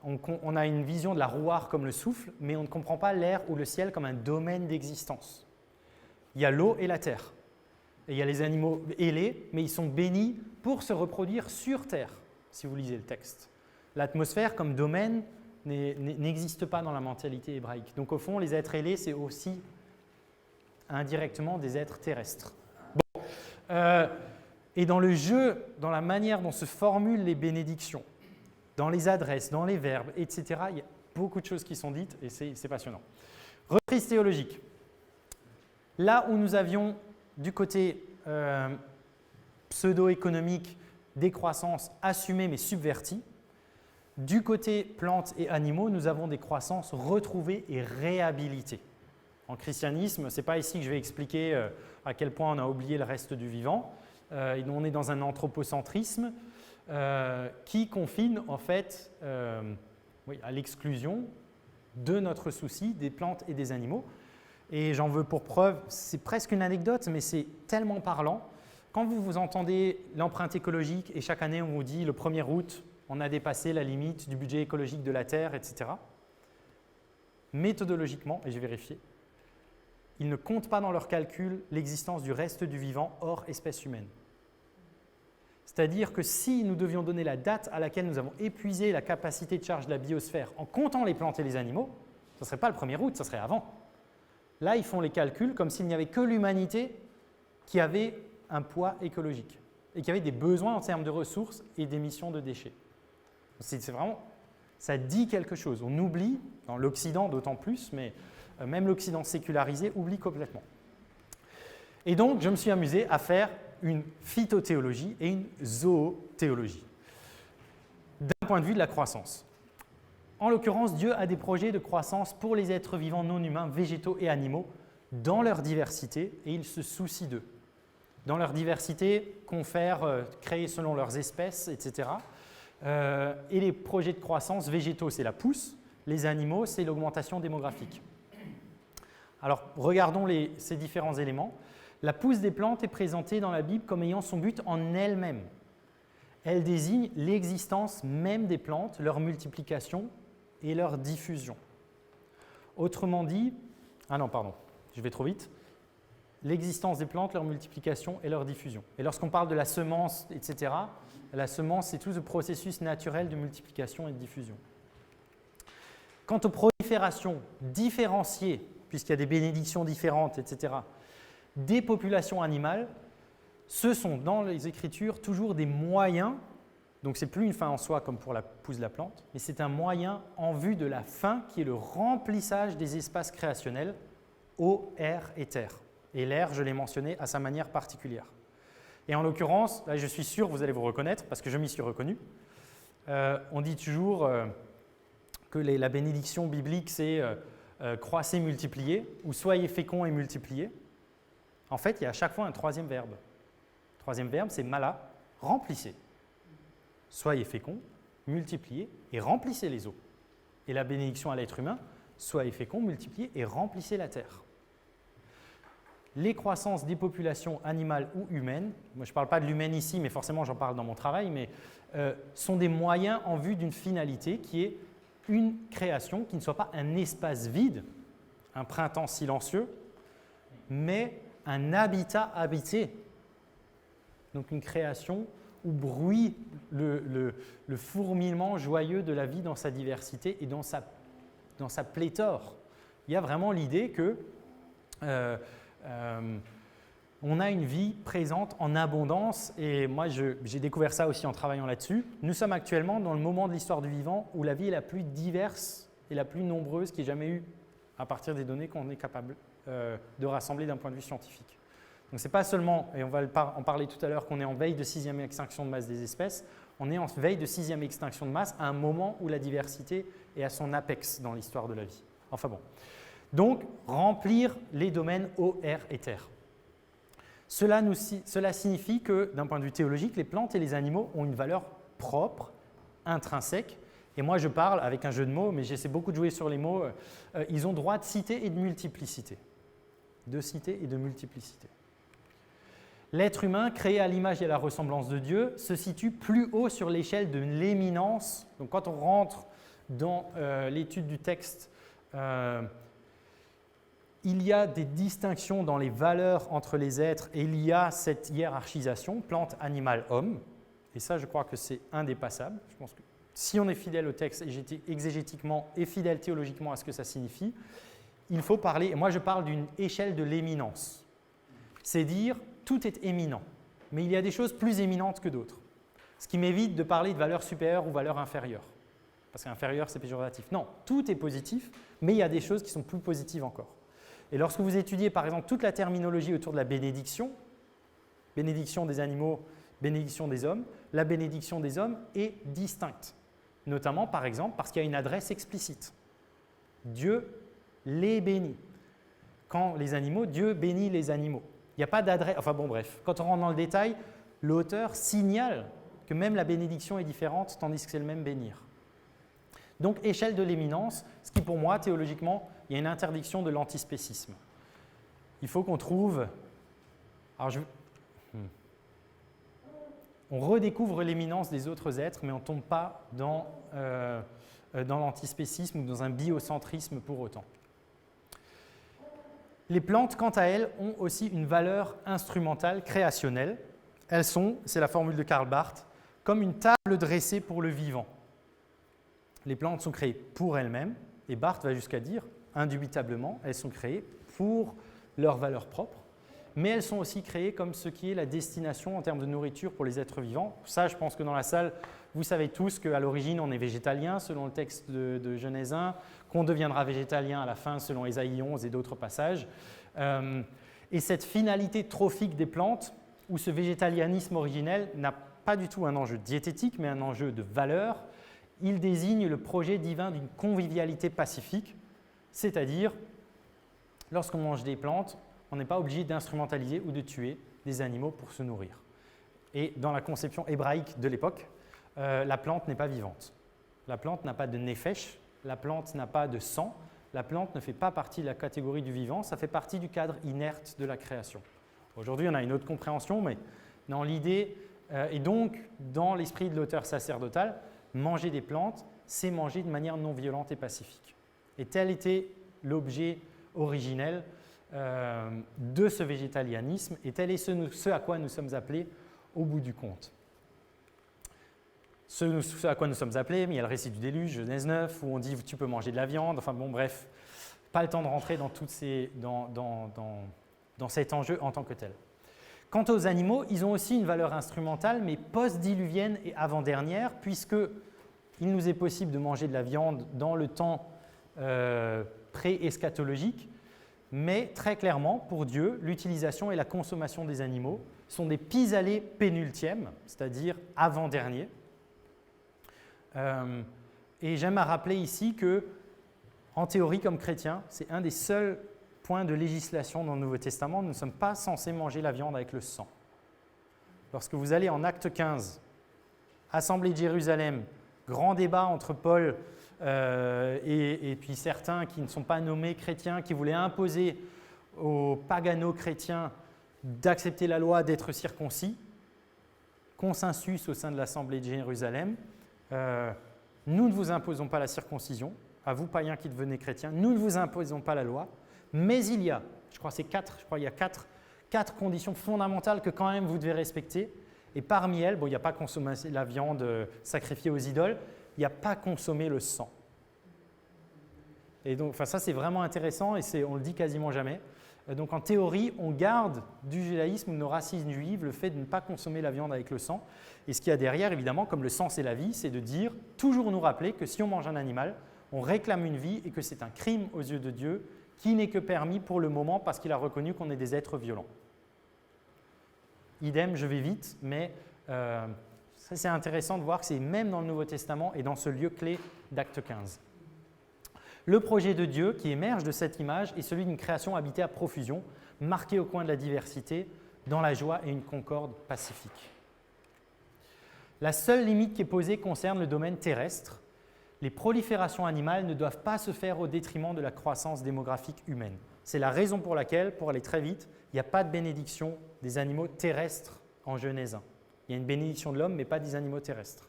On a une vision de la rouarre comme le souffle, mais on ne comprend pas l'air ou le ciel comme un domaine d'existence. Il y a l'eau et la terre. Et il y a les animaux ailés, mais ils sont bénis pour se reproduire sur terre, si vous lisez le texte. L'atmosphère comme domaine n'existe pas dans la mentalité hébraïque. Donc au fond, les êtres ailés, c'est aussi indirectement des êtres terrestres. Bon. Et dans le jeu, dans la manière dont se formulent les bénédictions, dans les adresses, dans les verbes, etc., il y a beaucoup de choses qui sont dites et c'est passionnant. Reprise théologique. Là où nous avions du côté pseudo-économique des croissances assumées mais subverties, du côté plantes et animaux, nous avons des croissances retrouvées et réhabilitées. En christianisme, ce n'est pas ici que je vais expliquer à quel point on a oublié le reste du vivant. On est dans un anthropocentrisme qui confine en fait à l'exclusion de notre souci des plantes et des animaux. Et j'en veux pour preuve, c'est presque une anecdote, mais c'est tellement parlant. Quand vous entendez l'empreinte écologique et chaque année on vous dit le 1er août, on a dépassé la limite du budget écologique de la Terre, etc. Méthodologiquement, et j'ai vérifié, ils ne comptent pas dans leur calcul l'existence du reste du vivant hors espèce humaine. C'est-à-dire que si nous devions donner la date à laquelle nous avons épuisé la capacité de charge de la biosphère en comptant les plantes et les animaux, ce ne serait pas le 1er août, ce serait avant. Là, ils font les calculs comme s'il n'y avait que l'humanité qui avait un poids écologique et qui avait des besoins en termes de ressources et d'émissions de déchets. C'est vraiment, ça dit quelque chose. On oublie, dans l'Occident d'autant plus, mais même l'Occident sécularisé oublie complètement. Et donc, je me suis amusé à faire une phytothéologie et une zoothéologie d'un point de vue de la croissance. En l'occurrence, Dieu a des projets de croissance pour les êtres vivants non humains, végétaux et animaux dans leur diversité et il se soucie d'eux. Dans leur diversité, confère, créée selon leurs espèces, etc. Et les projets de croissance végétaux, c'est la pousse, les animaux, c'est l'augmentation démographique. Alors, regardons ces différents éléments. La pousse des plantes est présentée dans la Bible comme ayant son but en elle-même. Elle désigne l'existence même des plantes, leur multiplication et leur diffusion. Autrement dit, je vais trop vite. L'existence des plantes, leur multiplication et leur diffusion. Et lorsqu'on parle de la semence, etc., la semence, c'est tout ce processus naturel de multiplication et de diffusion. Quant aux proliférations différenciées, puisqu'il y a des bénédictions différentes, etc., des populations animales, ce sont dans les Écritures toujours des moyens, donc ce n'est plus une fin en soi comme pour la pousse de la plante, mais c'est un moyen en vue de la fin qui est le remplissage des espaces créationnels, eau, air et terre. Et l'air, je l'ai mentionné à sa manière particulière. Et en l'occurrence, là je suis sûr que vous allez vous reconnaître parce que je m'y suis reconnu, on dit toujours que la bénédiction biblique c'est croissez, multipliez ou soyez féconds et multipliez. En fait, il y a à chaque fois un troisième verbe. Le troisième verbe, c'est mala, remplissez. Soyez féconds, multipliez et remplissez les eaux. Et la bénédiction à l'être humain, soyez féconds, multipliez et remplissez la terre. Les croissances des populations animales ou humaines, moi je ne parle pas de l'humaine ici, mais forcément j'en parle dans mon travail, mais sont des moyens en vue d'une finalité qui est une création qui ne soit pas un espace vide, un printemps silencieux, mais un habitat habité. Donc une création où bruit le fourmillement joyeux de la vie dans sa diversité et dans sa pléthore. Il y a vraiment l'idée que on a une vie présente en abondance et moi j'ai découvert ça aussi en travaillant là-dessus. Nous sommes actuellement dans le moment de l'histoire du vivant où la vie est la plus diverse et la plus nombreuse qu'il y ait jamais eu à partir des données qu'on est capable de rassembler d'un point de vue scientifique. Donc ce n'est pas seulement, et on va en parler tout à l'heure, qu'on est en veille de 6e extinction de masse des espèces, on est en veille de 6e extinction de masse à un moment où la diversité est à son apex dans l'histoire de la vie. Enfin bon. Donc, remplir les domaines eau, air et terre. Cela signifie que, d'un point de vue théologique, les plantes et les animaux ont une valeur propre, intrinsèque. Et moi, je parle avec un jeu de mots, mais j'essaie beaucoup de jouer sur les mots. Ils ont droit de cité et de multiplicité. De cité et de multiplicité. L'être humain, créé à l'image et à la ressemblance de Dieu, se situe plus haut sur l'échelle de l'éminence. Donc, quand on rentre dans l'étude du texte, il y a des distinctions dans les valeurs entre les êtres et il y a cette hiérarchisation, plante, animal, homme. Et ça, je crois que c'est indépassable. Je pense que si on est fidèle au texte exégétiquement et fidèle théologiquement à ce que ça signifie, il faut parler, et moi je parle d'une échelle de l'éminence. C'est dire, tout est éminent, mais il y a des choses plus éminentes que d'autres. Ce qui m'évite de parler de valeur supérieure ou valeur inférieure. Parce qu'inférieur, c'est péjoratif. Non, tout est positif, mais il y a des choses qui sont plus positives encore. Et lorsque vous étudiez par exemple toute la terminologie autour de la bénédiction des animaux, bénédiction des hommes, la bénédiction des hommes est distincte. Notamment par exemple parce qu'il y a une adresse explicite. Dieu les bénit. Quand les animaux, Dieu bénit les animaux. Il n'y a pas d'adresse, enfin bon bref, quand on rentre dans le détail, l'auteur signale que même la bénédiction est différente tandis que c'est le même bénir. Donc échelle de l'éminence, ce qui pour moi théologiquement, il y a une interdiction de l'antispécisme. Il faut qu'on trouve… Alors on redécouvre l'éminence des autres êtres, mais on ne tombe pas dans l'antispécisme ou dans un biocentrisme pour autant. Les plantes, quant à elles, ont aussi une valeur instrumentale, créationnelle. Elles sont, c'est la formule de Karl Barth, comme une table dressée pour le vivant. Les plantes sont créées pour elles-mêmes, et Barth va jusqu'à dire, indubitablement, elles sont créées pour leur valeur propre, mais elles sont aussi créées comme ce qui est la destination en termes de nourriture pour les êtres vivants. Ça, je pense que dans la salle, vous savez tous qu'à l'origine, on est végétalien, selon le texte de Genèse 1, qu'on deviendra végétalien à la fin, selon Ésaïe 11 et d'autres passages. Et cette finalité trophique des plantes, où ce végétalianisme originel n'a pas du tout un enjeu diététique, mais un enjeu de valeur, il désigne le projet divin d'une convivialité pacifique, c'est-à-dire, lorsqu'on mange des plantes, on n'est pas obligé d'instrumentaliser ou de tuer des animaux pour se nourrir. Et dans la conception hébraïque de l'époque, la plante n'est pas vivante. La plante n'a pas de nefesh, la plante n'a pas de sang, la plante ne fait pas partie de la catégorie du vivant, ça fait partie du cadre inerte de la création. Aujourd'hui, on a une autre compréhension, mais dans l'idée, et donc dans l'esprit de l'auteur sacerdotal, manger des plantes, c'est manger de manière non violente et pacifique. Et tel était l'objet originel de ce végétalianisme, et tel est ce à quoi nous sommes appelés au bout du compte. Ce à quoi nous sommes appelés, mais il y a le récit du déluge, Genèse 9, où on dit tu peux manger de la viande, enfin bon bref, pas le temps de rentrer dans, dans cet enjeu en tant que tel. Quant aux animaux, ils ont aussi une valeur instrumentale, mais post-diluvienne et avant-dernière, puisqu'il nous est possible de manger de la viande dans le temps pré-eschatologique, mais très clairement, pour Dieu, l'utilisation et la consommation des animaux sont des pis-aller pénultièmes, c'est-à-dire avant-derniers. Et j'aime à rappeler ici que, en théorie, comme chrétiens, c'est un des seuls points de législation dans le Nouveau Testament, nous ne sommes pas censés manger la viande avec le sang. Lorsque vous allez en Acte 15, Assemblée de Jérusalem, grand débat entre Paul et puis certains qui ne sont pas nommés chrétiens, qui voulaient imposer aux pagano-chrétiens d'accepter la loi, d'être circoncis, consensus au sein de l'Assemblée de Jérusalem, nous ne vous imposons pas la circoncision, à vous païens qui devenez chrétiens, nous ne vous imposons pas la loi, mais il y a, il y a quatre conditions fondamentales que quand même vous devez respecter. Et parmi elles, il n'y a pas consommer la viande sacrifiée aux idoles, il n'y a pas consommer le sang. Et donc, ça c'est vraiment intéressant et on ne le dit quasiment jamais. Donc en théorie, on garde du judaïsme ou de nos racines juives le fait de ne pas consommer la viande avec le sang. Et ce qu'il y a derrière, évidemment, comme le sang c'est la vie, c'est de dire, toujours nous rappeler que si on mange un animal, on réclame une vie et que c'est un crime aux yeux de Dieu qui n'est que permis pour le moment parce qu'il a reconnu qu'on est des êtres violents. Idem, je vais vite, mais ça c'est intéressant de voir que c'est même dans le Nouveau Testament et dans ce lieu clé d'Acte 15. Le projet de Dieu qui émerge de cette image est celui d'une création habitée à profusion, marquée au coin de la diversité, dans la joie et une concorde pacifique. La seule limite qui est posée concerne le domaine terrestre. Les proliférations animales ne doivent pas se faire au détriment de la croissance démographique humaine. C'est la raison pour laquelle, pour aller très vite, il n'y a pas de bénédiction des animaux terrestres en Genèse 1. Il y a une bénédiction de l'homme, mais pas des animaux terrestres.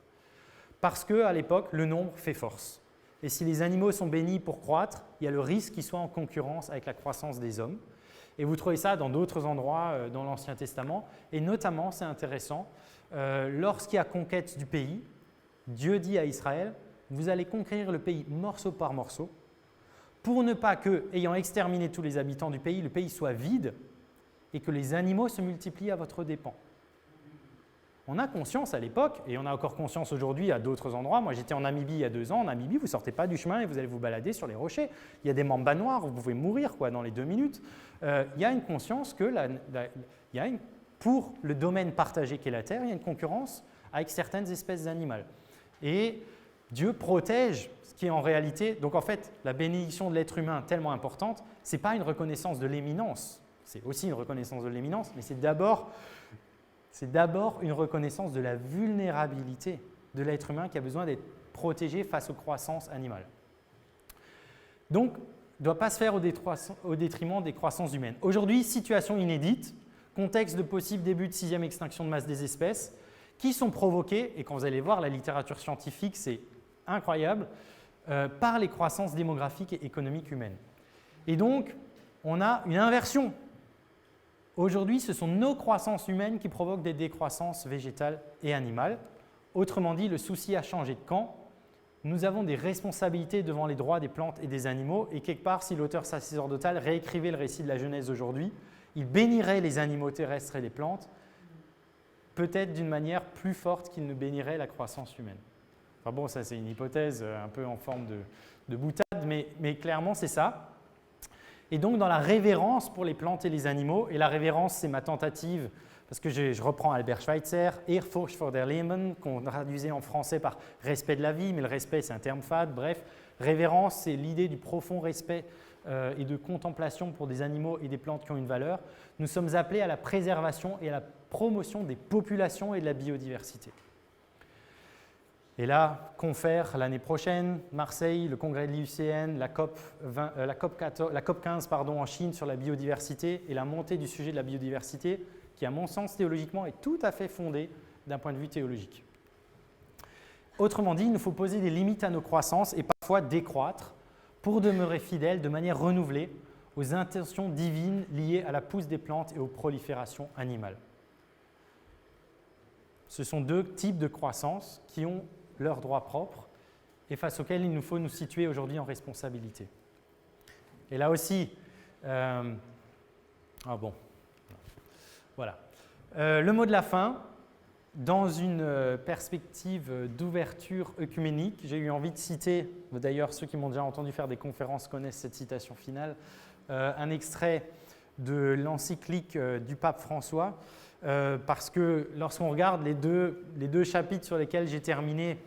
Parce qu'à l'époque, le nombre fait force. Et si les animaux sont bénis pour croître, il y a le risque qu'ils soient en concurrence avec la croissance des hommes. Et vous trouvez ça dans d'autres endroits dans l'Ancien Testament. Et notamment, c'est intéressant, lorsqu'il y a conquête du pays, Dieu dit à Israël, vous allez conquérir le pays morceau par morceau, pour ne pas que, ayant exterminé tous les habitants du pays, le pays soit vide et que les animaux se multiplient à votre dépens. On a conscience à l'époque, et on a encore conscience aujourd'hui à d'autres endroits. Moi, j'étais en Namibie il y a 2 ans. En Namibie, vous ne sortez pas du chemin et vous allez vous balader sur les rochers. Il y a des mambas noirs, vous pouvez mourir dans les 2 minutes. Il y a une conscience que, pour le domaine partagé qu'est la Terre, il y a une concurrence avec certaines espèces animales. Et Dieu protège ce qui est en réalité… Donc en fait, la bénédiction de l'être humain tellement importante, ce n'est pas une reconnaissance de l'éminence. C'est aussi une reconnaissance de l'éminence, mais c'est d'abord une reconnaissance de la vulnérabilité de l'être humain qui a besoin d'être protégé face aux croissances animales. Donc, ne doit pas se faire au détriment des croissances humaines. Aujourd'hui, situation inédite, contexte de possible début de 6e extinction de masse des espèces, qui sont provoquées, et quand vous allez voir la littérature scientifique, c'est incroyable, par les croissances démographiques et économiques humaines. Et donc, on a une inversion. Aujourd'hui, ce sont nos croissances humaines qui provoquent des décroissances végétales et animales. Autrement dit, le souci a changé de camp. Nous avons des responsabilités devant les droits des plantes et des animaux. Et quelque part, si l'auteur sacerdotal réécrivait le récit de la Genèse d'aujourd'hui, il bénirait les animaux terrestres et les plantes, peut-être d'une manière plus forte qu'il ne bénirait la croissance humaine. Enfin bon, ça c'est une hypothèse un peu en forme de boutade, mais clairement c'est ça. Et donc dans la révérence pour les plantes et les animaux, et la révérence c'est ma tentative, parce que je reprends Albert Schweitzer, Ehrfurcht vor der Leben, qu'on traduisait en français par respect de la vie, mais le respect c'est un terme fade, bref. Révérence c'est l'idée du profond respect et de contemplation pour des animaux et des plantes qui ont une valeur. Nous sommes appelés à la préservation et à la promotion des populations et de la biodiversité. Et là, confère l'année prochaine, Marseille, le congrès de l'IUCN, la COP 15 en Chine sur la biodiversité et la montée du sujet de la biodiversité qui, à mon sens, théologiquement, est tout à fait fondée d'un point de vue théologique. Autrement dit, il nous faut poser des limites à nos croissances et parfois décroître pour demeurer fidèles de manière renouvelée aux intentions divines liées à la pousse des plantes et aux proliférations animales. Ce sont deux types de croissance qui ont leurs droits propres et face auxquels il nous faut nous situer aujourd'hui en responsabilité. Et là aussi, le mot de la fin, dans une perspective d'ouverture œcuménique, j'ai eu envie de citer, d'ailleurs ceux qui m'ont déjà entendu faire des conférences connaissent cette citation finale, un extrait de l'encyclique du pape François, parce que lorsqu'on regarde les deux chapitres sur lesquels j'ai terminé,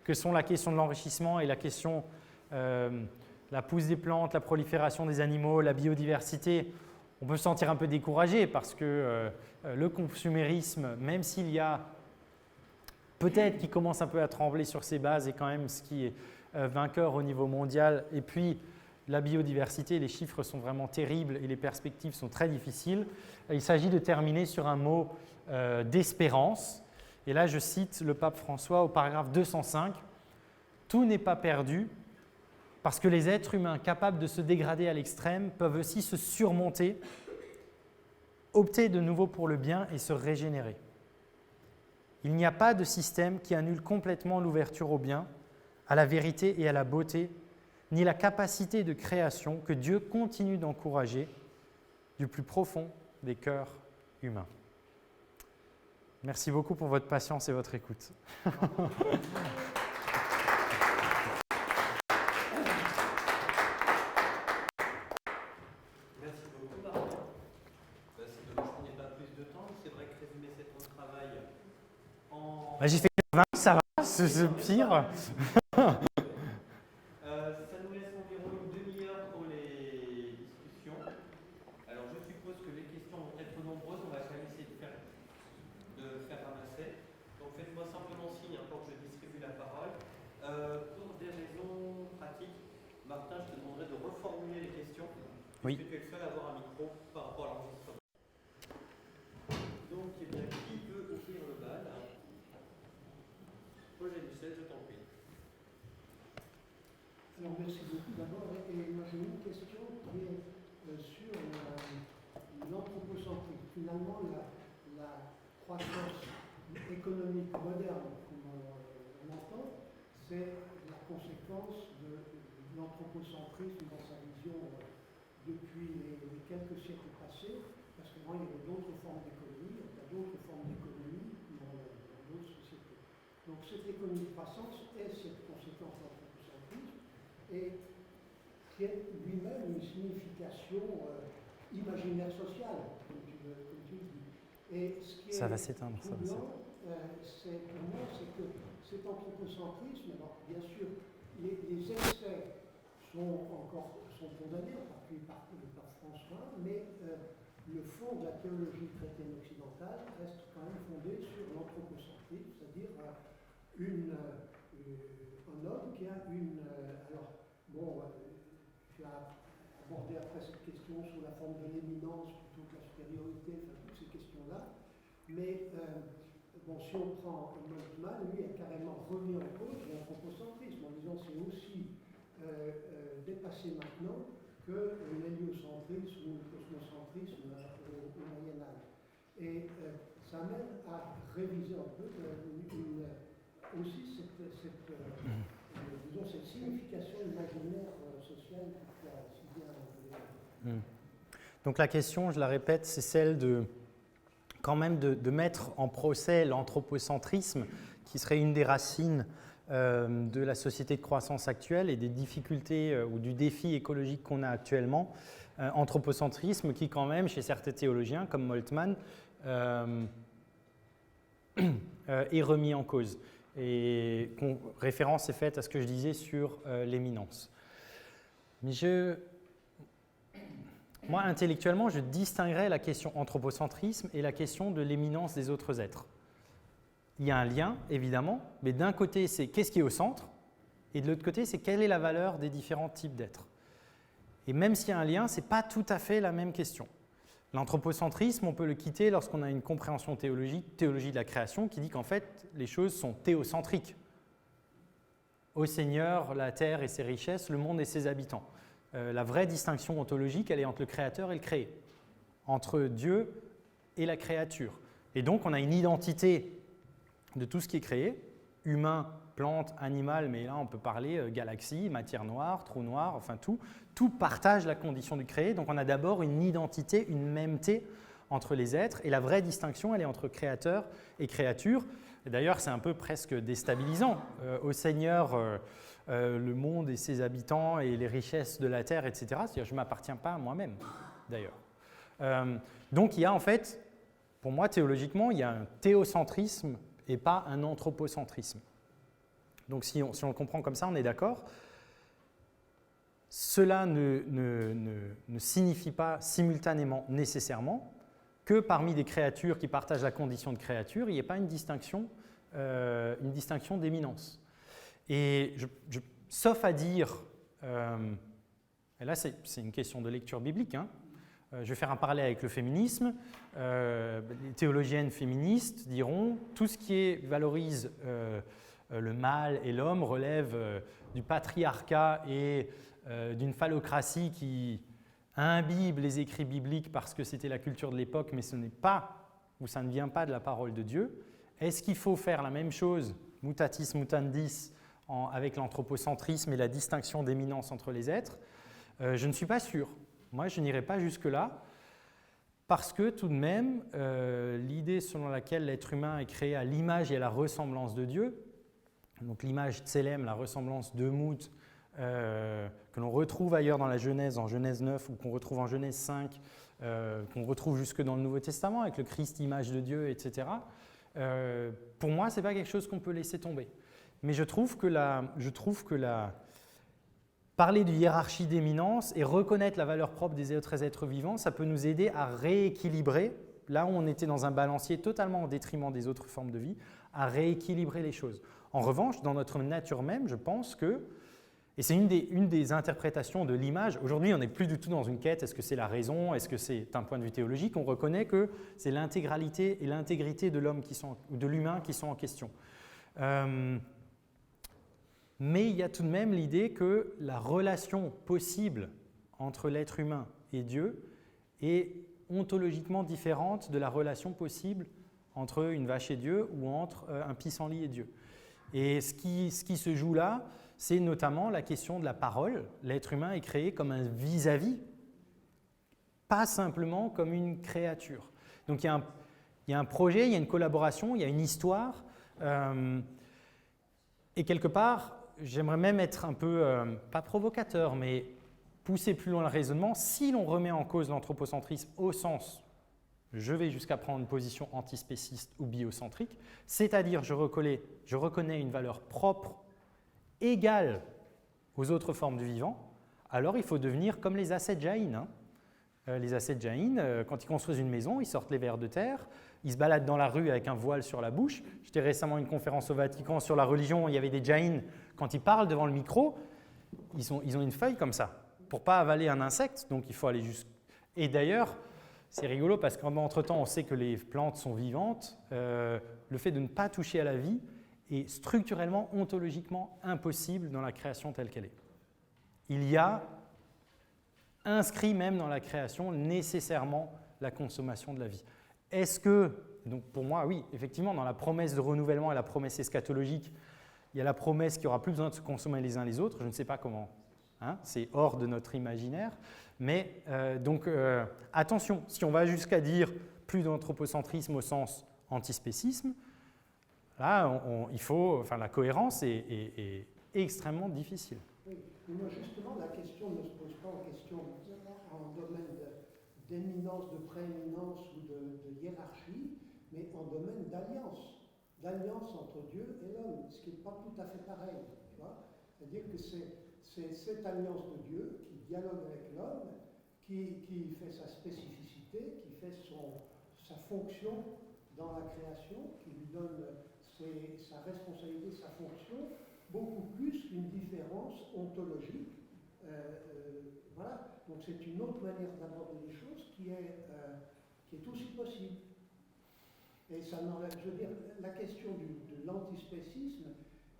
que sont la question de l'enrichissement et la question la pousse des plantes, la prolifération des animaux, la biodiversité, on peut se sentir un peu découragé parce que le consumérisme, même s'il y a peut-être qu'il commence un peu à trembler sur ses bases, est quand même ce qui est vainqueur au niveau mondial. Et puis, la biodiversité, les chiffres sont vraiment terribles et les perspectives sont très difficiles. Il s'agit de terminer sur un mot d'espérance. Et là, je cite le pape François au paragraphe 205. « Tout n'est pas perdu parce que les êtres humains capables de se dégrader à l'extrême peuvent aussi se surmonter, opter de nouveau pour le bien et se régénérer. Il n'y a pas de système qui annule complètement l'ouverture au bien, à la vérité et à la beauté, ni la capacité de création que Dieu continue d'encourager du plus profond des cœurs humains. » Merci beaucoup pour votre patience et votre écoute. Merci beaucoup, Marc. C'est dommage qu'on n'ait pas plus de temps. C'est vrai que résumer c'est ton travail en... J'ai fait 20, ça va, c'est pire. Ça nous laisse environ une demi-heure pour les discussions. Alors je suppose que les questions vont être nombreuses. On va quand même essayer de faire ramasser. Donc faites-moi simplement signe pour que je distribue la parole. Pour des raisons pratiques, Martin, je te demanderai de reformuler les questions. Oui. Est-ce que tu es le seul à avoir un micro par rapport à l'enregistrement? Donc, eh bien, qui veut ouvrir le bal? Roger Michel, je t'en prie. Alors, merci beaucoup d'abord. Et moi, j'ai une question qui est sur l'anthropocentrisme. Finalement, la croissance économique moderne, comme on entend, c'est la conséquence de l'anthropocentrisme dans sa vision depuis les quelques siècles passés, parce qu'avant il y avait d'autres formes d'économie, il y a d'autres formes d'économie dans d'autres sociétés. Donc cette économie de croissance est cette conséquence de l'anthropocentrisme et qui est lui-même une signification imaginaire sociale, comme tu le dis. Et ce qui Ça est va s'éteindre, ça va s'éteindre. pour moi, c'est que cet anthropocentrisme, alors bien sûr, les excès sont condamnés, en particulier par François, mais le fond de la théologie chrétienne occidentale reste quand même fondé sur l'anthropocentrisme, c'est-à-dire un homme qui a une... tu as abordé après cette question sous la forme de l'éminence plutôt que la supériorité, enfin toutes ces questions-là, mais bon, si on prend Moltmann, lui a carrément remis en cause l'anthropocentrisme en disant c'est aussi dépassé maintenant que l'héliocentrisme ou le cosmocentrisme au Moyen Âge. Et ça mène à réviser un peu aussi cette signification imaginaire sociale qui a si bien. Donc la question, je la répète, c'est celle de quand même de mettre en procès l'anthropocentrisme, qui serait une des racines de la société de croissance actuelle et des difficultés ou du défi écologique qu'on a actuellement. Anthropocentrisme qui quand même, chez certains théologiens comme Moltmann, est remis en cause. Et référence est faite à ce que je disais sur l'éminence. Mais moi, intellectuellement, je distinguerais la question anthropocentrisme et la question de l'éminence des autres êtres. Il y a un lien, évidemment, mais d'un côté, c'est qu'est-ce qui est au centre, et de l'autre côté, c'est quelle est la valeur des différents types d'êtres. Et même s'il y a un lien, ce n'est pas tout à fait la même question. L'anthropocentrisme, on peut le quitter lorsqu'on a une compréhension théologique, théologie de la création, qui dit qu'en fait, les choses sont théocentriques. Au Seigneur, la terre et ses richesses, le monde et ses habitants. La vraie distinction ontologique, elle est entre le créateur et le créé, entre Dieu et la créature. Et donc, on a une identité de tout ce qui est créé, humain, plante, animal, mais là, on peut parler galaxie, matière noire, trou noir, enfin tout. Tout partage la condition du créé. Donc, on a d'abord une identité, une mêmeté entre les êtres. Et la vraie distinction, elle est entre créateur et créature. Et d'ailleurs, c'est un peu presque déstabilisant. Au Seigneur, le monde et ses habitants et les richesses de la terre, etc. C'est-à-dire, je ne m'appartiens pas à moi-même, d'ailleurs. Donc, il y a en fait, pour moi, théologiquement, il y a un théocentrisme et pas un anthropocentrisme. Donc, si on le comprend comme ça, on est d'accord. Cela ne signifie pas simultanément, nécessairement, que parmi des créatures qui partagent la condition de créature, il n'y ait pas une distinction d'éminence. Et sauf à dire, et là c'est une question de lecture biblique, hein, je vais faire un parallèle avec le féminisme, les théologiennes féministes diront tout ce qui valorise le mâle et l'homme relève du patriarcat et d'une phallocratie qui imbibe les écrits bibliques parce que c'était la culture de l'époque, mais ce n'est pas, ou ça ne vient pas de la parole de Dieu. Est-ce qu'il faut faire la même chose, mutatis mutandis, avec l'anthropocentrisme et la distinction d'éminence entre les êtres? Je ne suis pas sûr. Moi, je n'irai pas jusque-là, parce que tout de même, l'idée selon laquelle l'être humain est créé à l'image et à la ressemblance de Dieu, donc l'image Tselem, la ressemblance de Mout, que l'on retrouve ailleurs dans la Genèse, en Genèse 9, ou qu'on retrouve en Genèse 5, qu'on retrouve jusque dans le Nouveau Testament, avec le Christ, image de Dieu, etc. Pour moi, ce n'est pas quelque chose qu'on peut laisser tomber. Mais je trouve que parler de hiérarchie d'éminence et reconnaître la valeur propre des autres êtres vivants, ça peut nous aider à rééquilibrer, là où on était dans un balancier totalement au détriment des autres formes de vie, à rééquilibrer les choses. En revanche, dans notre nature même, je pense que, et c'est une des interprétations de l'image, aujourd'hui on n'est plus du tout dans une quête, est-ce que c'est la raison, est-ce que c'est un point de vue théologique, on reconnaît que c'est l'intégralité et l'intégrité de l'homme ou de l'humain qui sont en question. Mais il y a tout de même l'idée que la relation possible entre l'être humain et Dieu est ontologiquement différente de la relation possible entre une vache et Dieu ou entre un pissenlit et Dieu. Et ce qui se joue là, c'est notamment la question de la parole. L'être humain est créé comme un vis-à-vis, pas simplement comme une créature. Donc il y a un projet, il y a une collaboration, il y a une histoire. Et quelque part, j'aimerais même être un peu, pas provocateur, mais pousser plus loin le raisonnement. Si l'on remet en cause l'anthropocentrisme au sens, je vais jusqu'à prendre une position antispéciste ou biocentrique, c'est-à-dire je reconnais une valeur propre, égale aux autres formes du vivant, alors il faut devenir comme les ascètes jaïnes. Hein. Les ascètes jaïnes, quand ils construisent une maison, ils sortent les vers de terre, ils se baladent dans la rue avec un voile sur la bouche. J'étais récemment à une conférence au Vatican sur la religion, il y avait des jaïnes, quand ils parlent devant le micro, ils ont une feuille comme ça, pour ne pas avaler un insecte, donc il faut aller jusqu'à... Et d'ailleurs, c'est rigolo parce qu'entre-temps, on sait que les plantes sont vivantes. Le fait de ne pas toucher à la vie est structurellement, ontologiquement impossible dans la création telle qu'elle est. Il y a inscrit même dans la création nécessairement la consommation de la vie. Est-ce que, donc pour moi, oui, effectivement, dans la promesse de renouvellement et la promesse eschatologique, il y a la promesse qu'il n'y aura plus besoin de se consommer les uns les autres. Je ne sais pas comment, hein, c'est hors de notre imaginaire. Mais attention, si on va jusqu'à dire plus d'anthropocentrisme au sens antispécisme, là, la cohérence est extrêmement difficile. Oui, mais moi justement, la question ne se pose pas en domaine d'éminence, de prééminence ou de hiérarchie, mais en domaine d'alliance entre Dieu et l'homme, ce qui n'est pas tout à fait pareil. C'est-à-dire que c'est cette alliance de Dieu qui dialogue avec l'homme, qui fait sa spécificité, qui fait sa fonction dans la création, qui lui donne sa responsabilité, sa fonction, beaucoup plus qu'une différence ontologique. Voilà. Donc c'est une autre manière d'aborder les choses qui est aussi possible. Et ça n'enlève, je veux dire, la question de l'antispécisme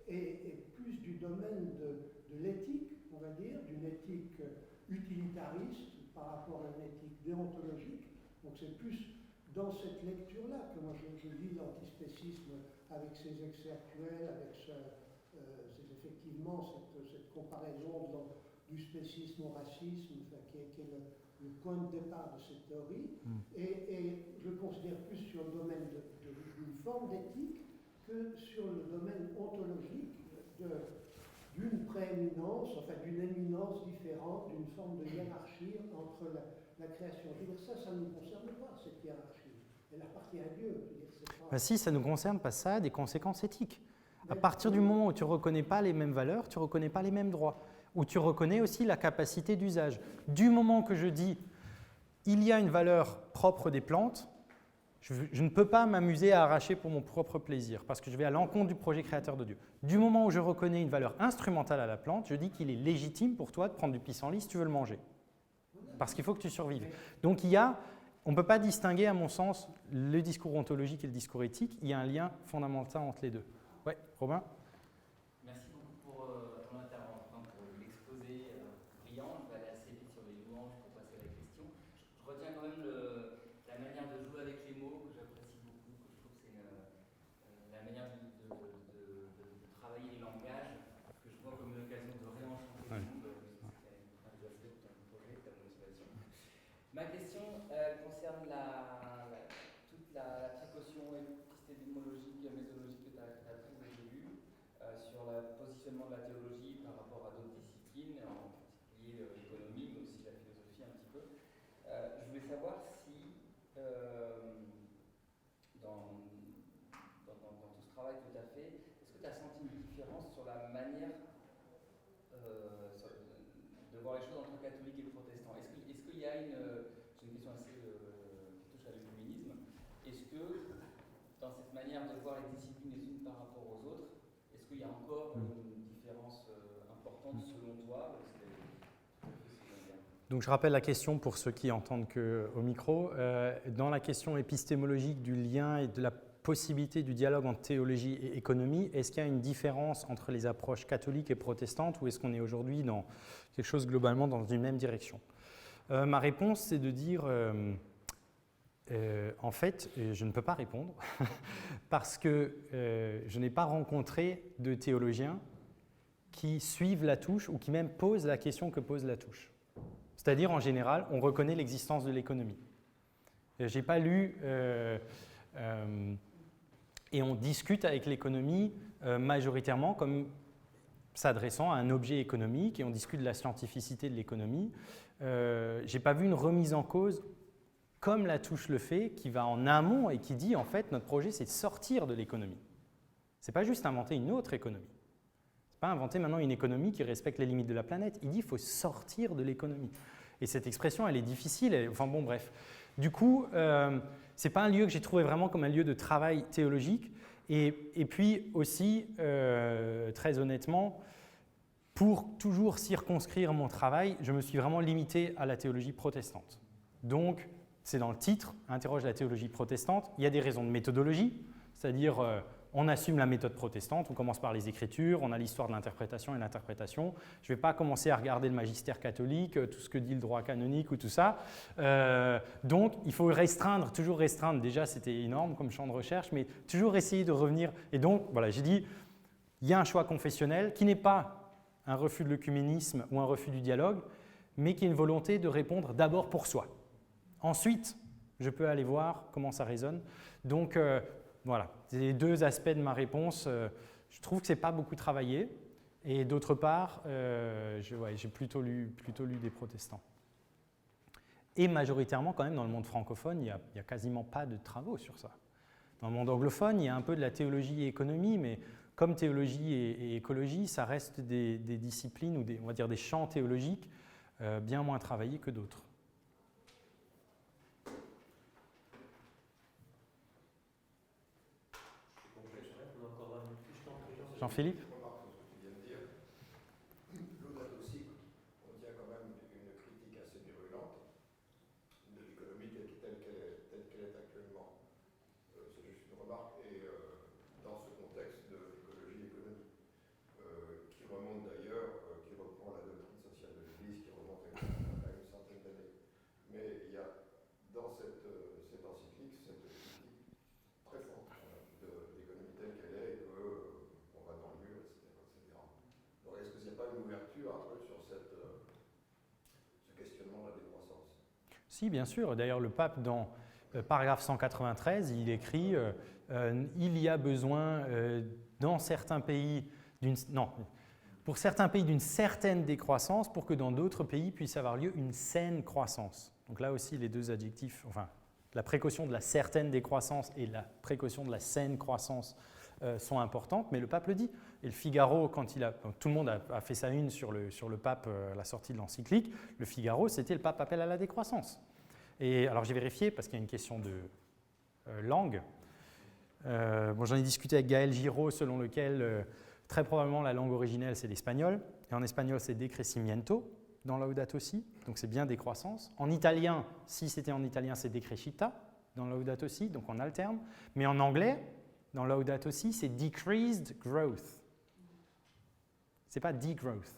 est plus du domaine de l'éthique, on va dire, d'une éthique utilitariste par rapport à une éthique déontologique. Donc c'est plus dans cette lecture-là que moi je lis l'antispécisme avec ses excès actuels, avec effectivement cette comparaison du spécisme au racisme, qui est le point de départ de cette théorie. Et je considère plus sur le domaine d'une forme d'éthique que sur le domaine ontologique d'une prééminence, enfin d'une éminence différente, d'une forme de hiérarchie entre la création. Je veux dire, ça ne nous concerne pas, cette hiérarchie. Elle appartient à Dieu. Je veux dire, c'est pas... Si, ça nous concerne, parce que ça a des conséquences éthiques. À partir du moment où tu ne reconnais pas les mêmes valeurs, tu ne reconnais pas les mêmes droits, où tu reconnais aussi la capacité d'usage. Du moment que je dis il y a une valeur propre des plantes, je ne peux pas m'amuser à arracher pour mon propre plaisir, parce que je vais à l'encontre du projet créateur de Dieu. Du moment où je reconnais une valeur instrumentale à la plante, je dis qu'il est légitime pour toi de prendre du pissenlit si tu veux le manger, parce qu'il faut que tu survives. Donc on ne peut pas distinguer, à mon sens, le discours ontologique et le discours éthique. Il y a un lien fondamental entre les deux. Oui, Robin ? Merci beaucoup pour ton intervention, pour l'exposé brillant. Je vais aller assez vite sur les louanges pour passer à la question. Je retiens quand même la manière de jouer avec les mots que j'apprécie beaucoup, que je trouve que c'est la manière de travailler les langages, que je vois comme une occasion de réenchanter le monde. C'est ta projet, ta motivation. Ma question concerne toute la précaution épistémologique, mésologique que tu as prise au début, sur le positionnement de la théologie par rapport à d'autres disciplines, en particulier l'économie, mais aussi la philosophie un petit peu. Je voulais savoir si, dans tout ce travail que tu as fait, est-ce que tu as senti une différence sur la manière de voir les choses entre catholiques et protestants? Est-ce qu'il y a c'est une question assez qui touche à l'œcuménisme, est-ce que dans cette manière de voir les disciplines les unes par rapport aux autres, est-ce qu'il y a encore une différence importante selon toi? Donc je rappelle la question pour ceux qui entendent qu'au micro. Dans la question épistémologique du lien et de la possibilité du dialogue entre théologie et économie, est-ce qu'il y a une différence entre les approches catholiques et protestantes, ou est-ce qu'on est aujourd'hui dans quelque chose globalement dans une même direction? Ma réponse, c'est de dire, en fait, je ne peux pas répondre parce que je n'ai pas rencontré de théologiens qui suivent la touche ou qui même posent la question que pose la touche. C'est-à-dire, en général, on reconnaît l'existence de l'économie. Je n'ai pas lu... et on discute avec l'économie majoritairement comme s'adressant à un objet économique, et on discute de la scientificité de l'économie. Je n'ai pas vu une remise en cause comme la touche le fait, qui va en amont et qui dit en fait notre projet c'est de sortir de l'économie. Ce n'est pas juste inventer une autre économie. Ce n'est pas inventer maintenant une économie qui respecte les limites de la planète. Il dit qu'il faut sortir de l'économie. Et cette expression elle est difficile, enfin bon bref. Du coup, ce n'est pas un lieu que j'ai trouvé vraiment comme un lieu de travail théologique. Et puis aussi, très honnêtement, pour toujours circonscrire mon travail, je me suis vraiment limité à la théologie protestante. Donc, c'est dans le titre, interroge la théologie protestante. Il y a des raisons de méthodologie, c'est-à-dire on assume la méthode protestante, on commence par les Écritures, on a l'histoire de l'interprétation et l'interprétation. Je ne vais pas commencer à regarder le magistère catholique, tout ce que dit le droit canonique ou tout ça. Donc, il faut restreindre, toujours restreindre. Déjà, c'était énorme comme champ de recherche, mais toujours essayer de revenir. Et donc, voilà, j'ai dit, il y a un choix confessionnel qui n'est pas un refus de l'œcuménisme ou un refus du dialogue, mais qui est une volonté de répondre d'abord pour soi. Ensuite, je peux aller voir comment ça résonne. Donc, voilà, c'est les deux aspects de ma réponse. Je trouve que ce n'est pas beaucoup travaillé. Et d'autre part, j'ai plutôt lu des protestants. Et majoritairement, quand même, dans le monde francophone, il n'y a quasiment pas de travaux sur ça. Dans le monde anglophone, il y a un peu de la théologie et économie, mais comme théologie et écologie, ça reste des disciplines ou on va dire des champs théologiques bien moins travaillés que d'autres. Jean-Philippe ? Laudato Si contient quand même une critique assez virulente de l'économie telle qu'elle est actuellement. C'est juste une remarque. Et dans ce contexte de l'écologie économique, qui remonte d'ailleurs, qui reprend la doctrine sociale de l'Église, qui remonte à une centaine d'années. Mais il y a dans cette encyclique cette critique très forte de l'économie telle qu'elle est, et qu'on va dans le mur, etc. Donc est-ce qu'il n'y a pas une ouverture un peu sur ce questionnement de la décroissance? Si, bien sûr. D'ailleurs, le pape, dans paragraphe 193, il écrit il y a besoin dans certains pays pour certains pays d'une certaine décroissance pour que dans d'autres pays puisse avoir lieu une saine croissance. Donc là aussi, les deux adjectifs, enfin, la précaution de la certaine décroissance et la précaution de la saine croissance sont importantes, mais le pape le dit. Et le Figaro, tout le monde a fait sa une sur le pape à la sortie de l'encyclique, le Figaro, c'était le pape appelle à la décroissance. Et alors j'ai vérifié parce qu'il y a une question de langue. J'en ai discuté avec Gaël Giraud, selon lequel très probablement la langue originelle c'est l'espagnol, et en espagnol c'est decrecimiento dans Laudato Si, donc c'est bien décroissance. En italien, si c'était en italien, c'est decrescita dans Laudato Si, donc on alterne. Mais en anglais, dans Laudato Si, c'est decreased growth. C'est pas degrowth.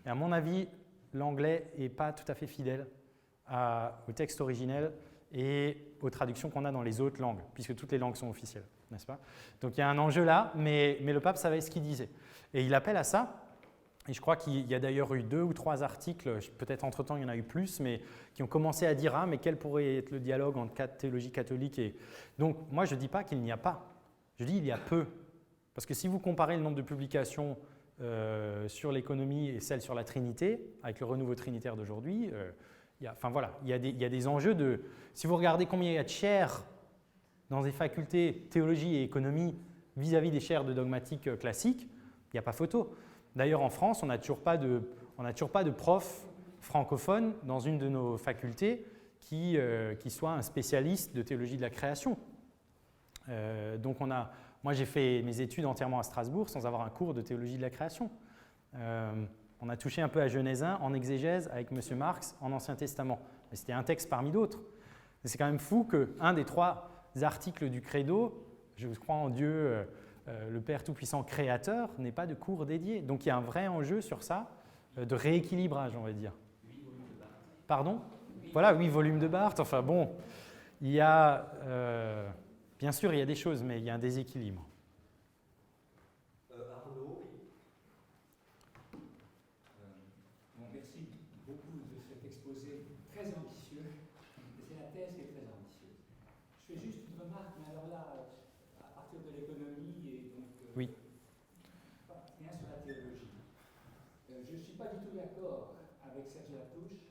Et à mon avis, l'anglais n'est pas tout à fait fidèle au texte originel et aux traductions qu'on a dans les autres langues, puisque toutes les langues sont officielles, n'est-ce pas? Donc il y a un enjeu là, mais le pape savait ce qu'il disait. Et il appelle à ça, et je crois qu'il y a d'ailleurs eu 2 ou 3 articles, peut-être entre-temps il y en a eu plus, mais qui ont commencé à dire « Ah, mais quel pourrait être le dialogue entre théologie catholique et… » Donc moi je ne dis pas qu'il n'y a pas, je dis il y a peu. Parce que si vous comparez le nombre de publications sur l'économie et celles sur la Trinité, avec le renouveau trinitaire d'aujourd'hui, il y a des enjeux de… Si vous regardez combien il y a de chaires dans des facultés théologie et économie vis-à-vis des chaires de dogmatique classique, il n'y a pas photo. D'ailleurs, en France, on n'a toujours pas de prof francophone dans une de nos facultés qui soit un spécialiste de théologie de la création. Moi, j'ai fait mes études entièrement à Strasbourg sans avoir un cours de théologie de la création. On a touché un peu à Genèse 1 en exégèse avec M. Marx en Ancien Testament. Mais c'était un texte parmi d'autres. C'est quand même fou qu'un des 3 articles du Credo, je crois en Dieu, le Père Tout-Puissant Créateur, n'ait pas de cours dédié. Donc il y a un vrai enjeu sur ça, de rééquilibrage, on va dire. 8 volumes de Barthes. Pardon ? Voilà, 8 volumes de Barthes. Enfin bon, il y a… bien sûr, il y a des choses, mais il y a un déséquilibre. Arnaud, merci beaucoup de cet exposé très ambitieux. C'est la thèse qui est très ambitieuse. Je fais juste une remarque, mais alors là, à partir de l'économie et donc Oui. rien sur la théologie. Je ne suis pas du tout d'accord avec Serge Latouche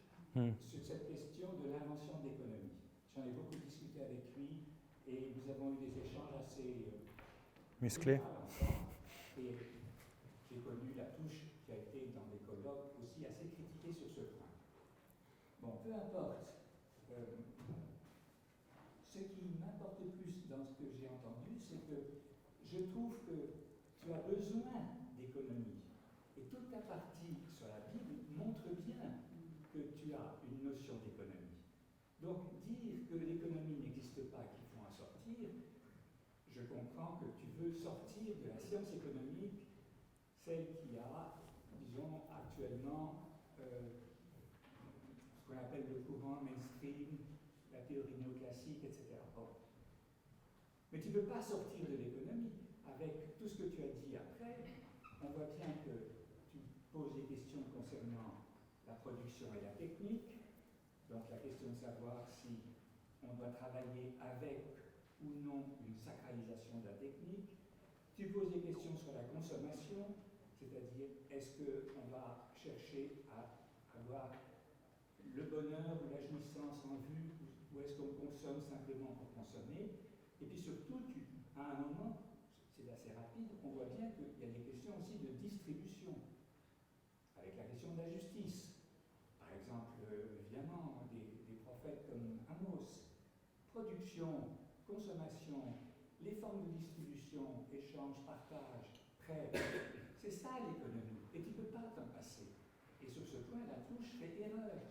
sur cette question de l'invention de l'économie. J'en ai beaucoup discuté avec lui et nous avons eu des échanges assez Musclé. Et j'ai connu Latouche qui a été dans des colloques aussi assez critiqué sur ce point. Bon, peu importe. Ce qui m'importe plus dans ce que j'ai entendu, c'est que je trouve que tu as besoin d'économie. Et toute ta partie sur la Bible montre bien que tu as une notion d'économie. Donc, dire que l'économie n'existe pas et qu'il faut en sortir, je comprends que tu veux sortir de la science économique, celle qui a, disons, actuellement ce qu'on appelle le courant mainstream, la théorie néoclassique, etc. Bon. Mais tu ne peux pas sortir de l'économie. Avec tout ce que tu as dit après, on voit bien que tu poses des questions concernant la production et la technique. Donc la question de savoir si on doit travailler avec ou non une sacralisation de la technique. Tu poses des questions sur la consommation, c'est-à-dire est-ce qu'on va chercher à avoir le bonheur ou la jouissance en vue, ou est-ce qu'on consomme simplement pour consommer. Et puis surtout, à un moment, c'est assez rapide, on voit bien qu'il y a des questions aussi de distribution, avec la question de la justice. Par exemple, évidemment, des prophètes comme Amos, production, consommation, les formes de distribution, échange, partage, prêt, c'est ça l'économie, et tu ne peux pas t'en passer. Et sur ce point, la touche fait erreur.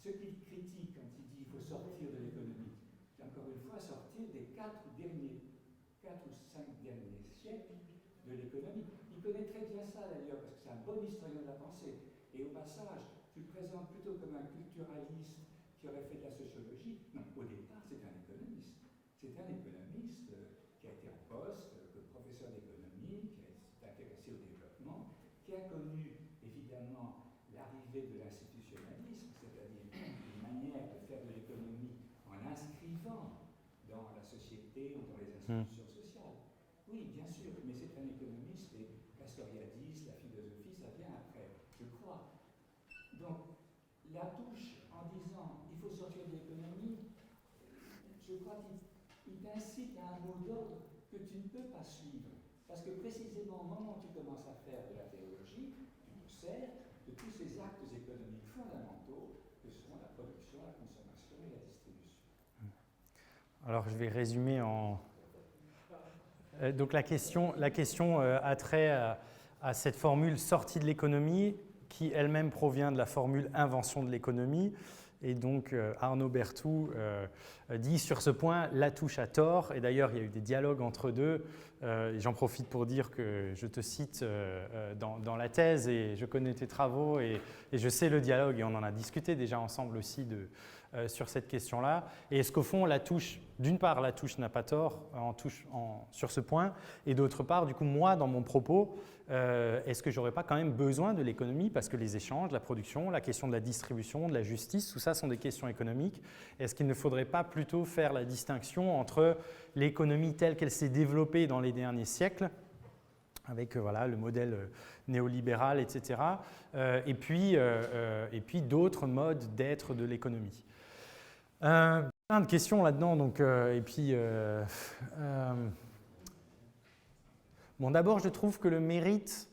Ce qu'il critique quand il dit qu'il faut sortir de l'économie, c'est encore une fois sortir des 4 ou 5 derniers siècles de l'économie. Il connaît très bien ça d'ailleurs, parce que c'est un bon historien de la pensée. Et au passage, tu le présentes plutôt comme un culturaliste qui aurait fait de la sociologie. Non, au départ, c'est un économiste. C'est un économiste qui a été en poste, professeur d'économie, qui s'est intéressé au développement, qui a connu évidemment l'arrivée de l'institutionnalisme, c'est-à-dire une manière de faire de l'économie en l'inscrivant dans la société ou dans les institutions sociales. Oui, bien sûr, mais c'est un économiste et Castoriadis, la philosophie, ça vient après, je crois. Donc, la touche en disant il faut sortir de l'économie, je crois qu'il t'incite à un mot d'ordre que tu ne peux pas suivre. Parce que précisément au moment où tu commences à faire de la théologie, tu te sers de tous ces actes économiques fondamentaux que sont la production, la consommation et la distribution. Alors je vais résumer en... Donc la question a trait à cette formule sortie de l'économie qui elle-même provient de la formule invention de l'économie. Et donc Arnaud Berthoud dit sur ce point, Latouche a tort. Et d'ailleurs, il y a eu des dialogues entre deux. J'en profite pour dire que je te cite dans la thèse et je connais tes travaux et je sais le dialogue et on en a discuté déjà ensemble aussi sur cette question-là. Et est-ce qu'au fond, d'une part, Latouche n'a pas tort sur ce point et d'autre part, du coup, moi, dans mon propos, est-ce que je n'aurais pas quand même besoin de l'économie parce que les échanges, la production, la question de la distribution, de la justice, tout ça sont des questions économiques. Est-ce qu'il ne faudrait pas plutôt faire la distinction entre l'économie telle qu'elle s'est développée dans les derniers siècles, avec le modèle néolibéral, etc., et puis d'autres modes d'être de l'économie. Plein de questions là-dedans, donc, bon, d'abord, je trouve que le mérite...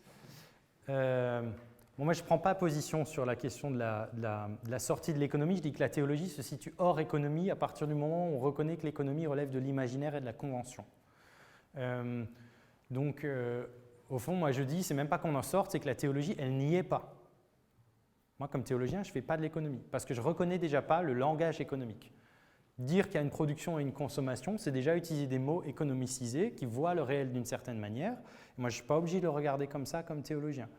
moi, je ne prends pas position sur la question de la sortie de l'économie. Je dis que la théologie se situe hors économie à partir du moment où on reconnaît que l'économie relève de l'imaginaire et de la convention. Donc, au fond, moi, je dis, c'est même pas qu'on en sorte, c'est que la théologie, elle n'y est pas. Moi, comme théologien, je ne fais pas de l'économie parce que je ne reconnais déjà pas le langage économique. Dire qu'il y a une production et une consommation, c'est déjà utiliser des mots économicisés qui voient le réel d'une certaine manière. Moi, je ne suis pas obligé de le regarder comme ça, comme théologien.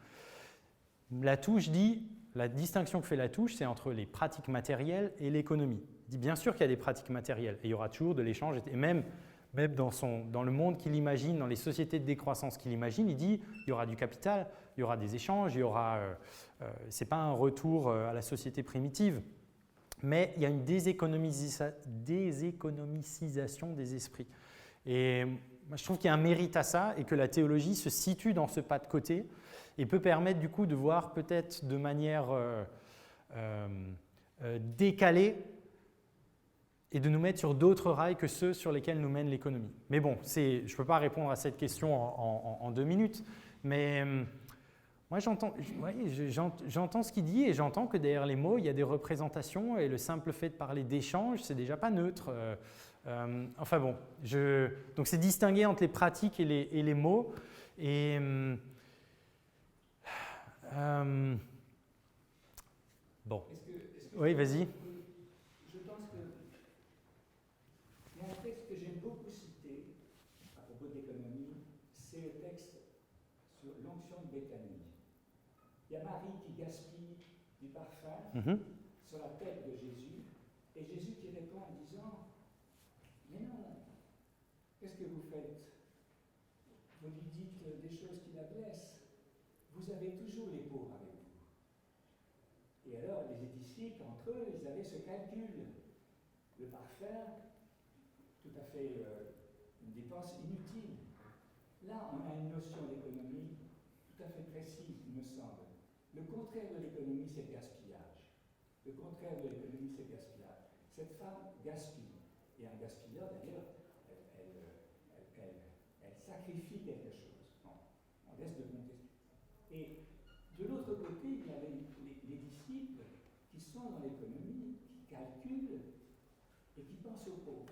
Latouche dit, la distinction que fait Latouche, c'est entre les pratiques matérielles et l'économie. Il dit bien sûr qu'il y a des pratiques matérielles et il y aura toujours de l'échange. Et même dans le monde qu'il imagine, dans les sociétés de décroissance qu'il imagine, il dit il y aura du capital, il y aura des échanges, ce n'est pas un retour à la société primitive. Mais il y a une déséconomicisation des esprits. Et moi, je trouve qu'il y a un mérite à ça et que la théologie se situe dans ce pas de côté et peut permettre du coup de voir peut-être de manière décalée et de nous mettre sur d'autres rails que ceux sur lesquels nous mène l'économie. Mais bon, je ne peux pas répondre à cette question en 2 minutes, mais... Moi, j'entends ce qu'il dit et j'entends que derrière les mots, il y a des représentations et le simple fait de parler d'échange, c'est déjà pas neutre. Enfin bon, donc c'est distinguer entre les pratiques et les mots. Et, bon. Oui, vas-y. Je pense que Il y a Marie qui gaspille du parfum sur la tête de Jésus, et Jésus qui répond en disant, mais non, qu'est-ce que vous faites? Vous lui dites des choses qui la blessent. Vous avez toujours les pauvres avec vous. Et alors, les disciples, entre eux, ils avaient ce calcul. Le parfum, tout à fait une dépense inutile. Là, on a une notion d'économie tout à fait précise, il me semble. Le contraire de l'économie, c'est le gaspillage. Le contraire de l'économie, c'est le gaspillage. Cette femme gaspille. Et un gaspilleur, d'ailleurs, elle sacrifie quelque chose. Non, on laisse de compter. Et de l'autre côté, il y a les disciples qui sont dans l'économie, qui calculent et qui pensent aux pauvres.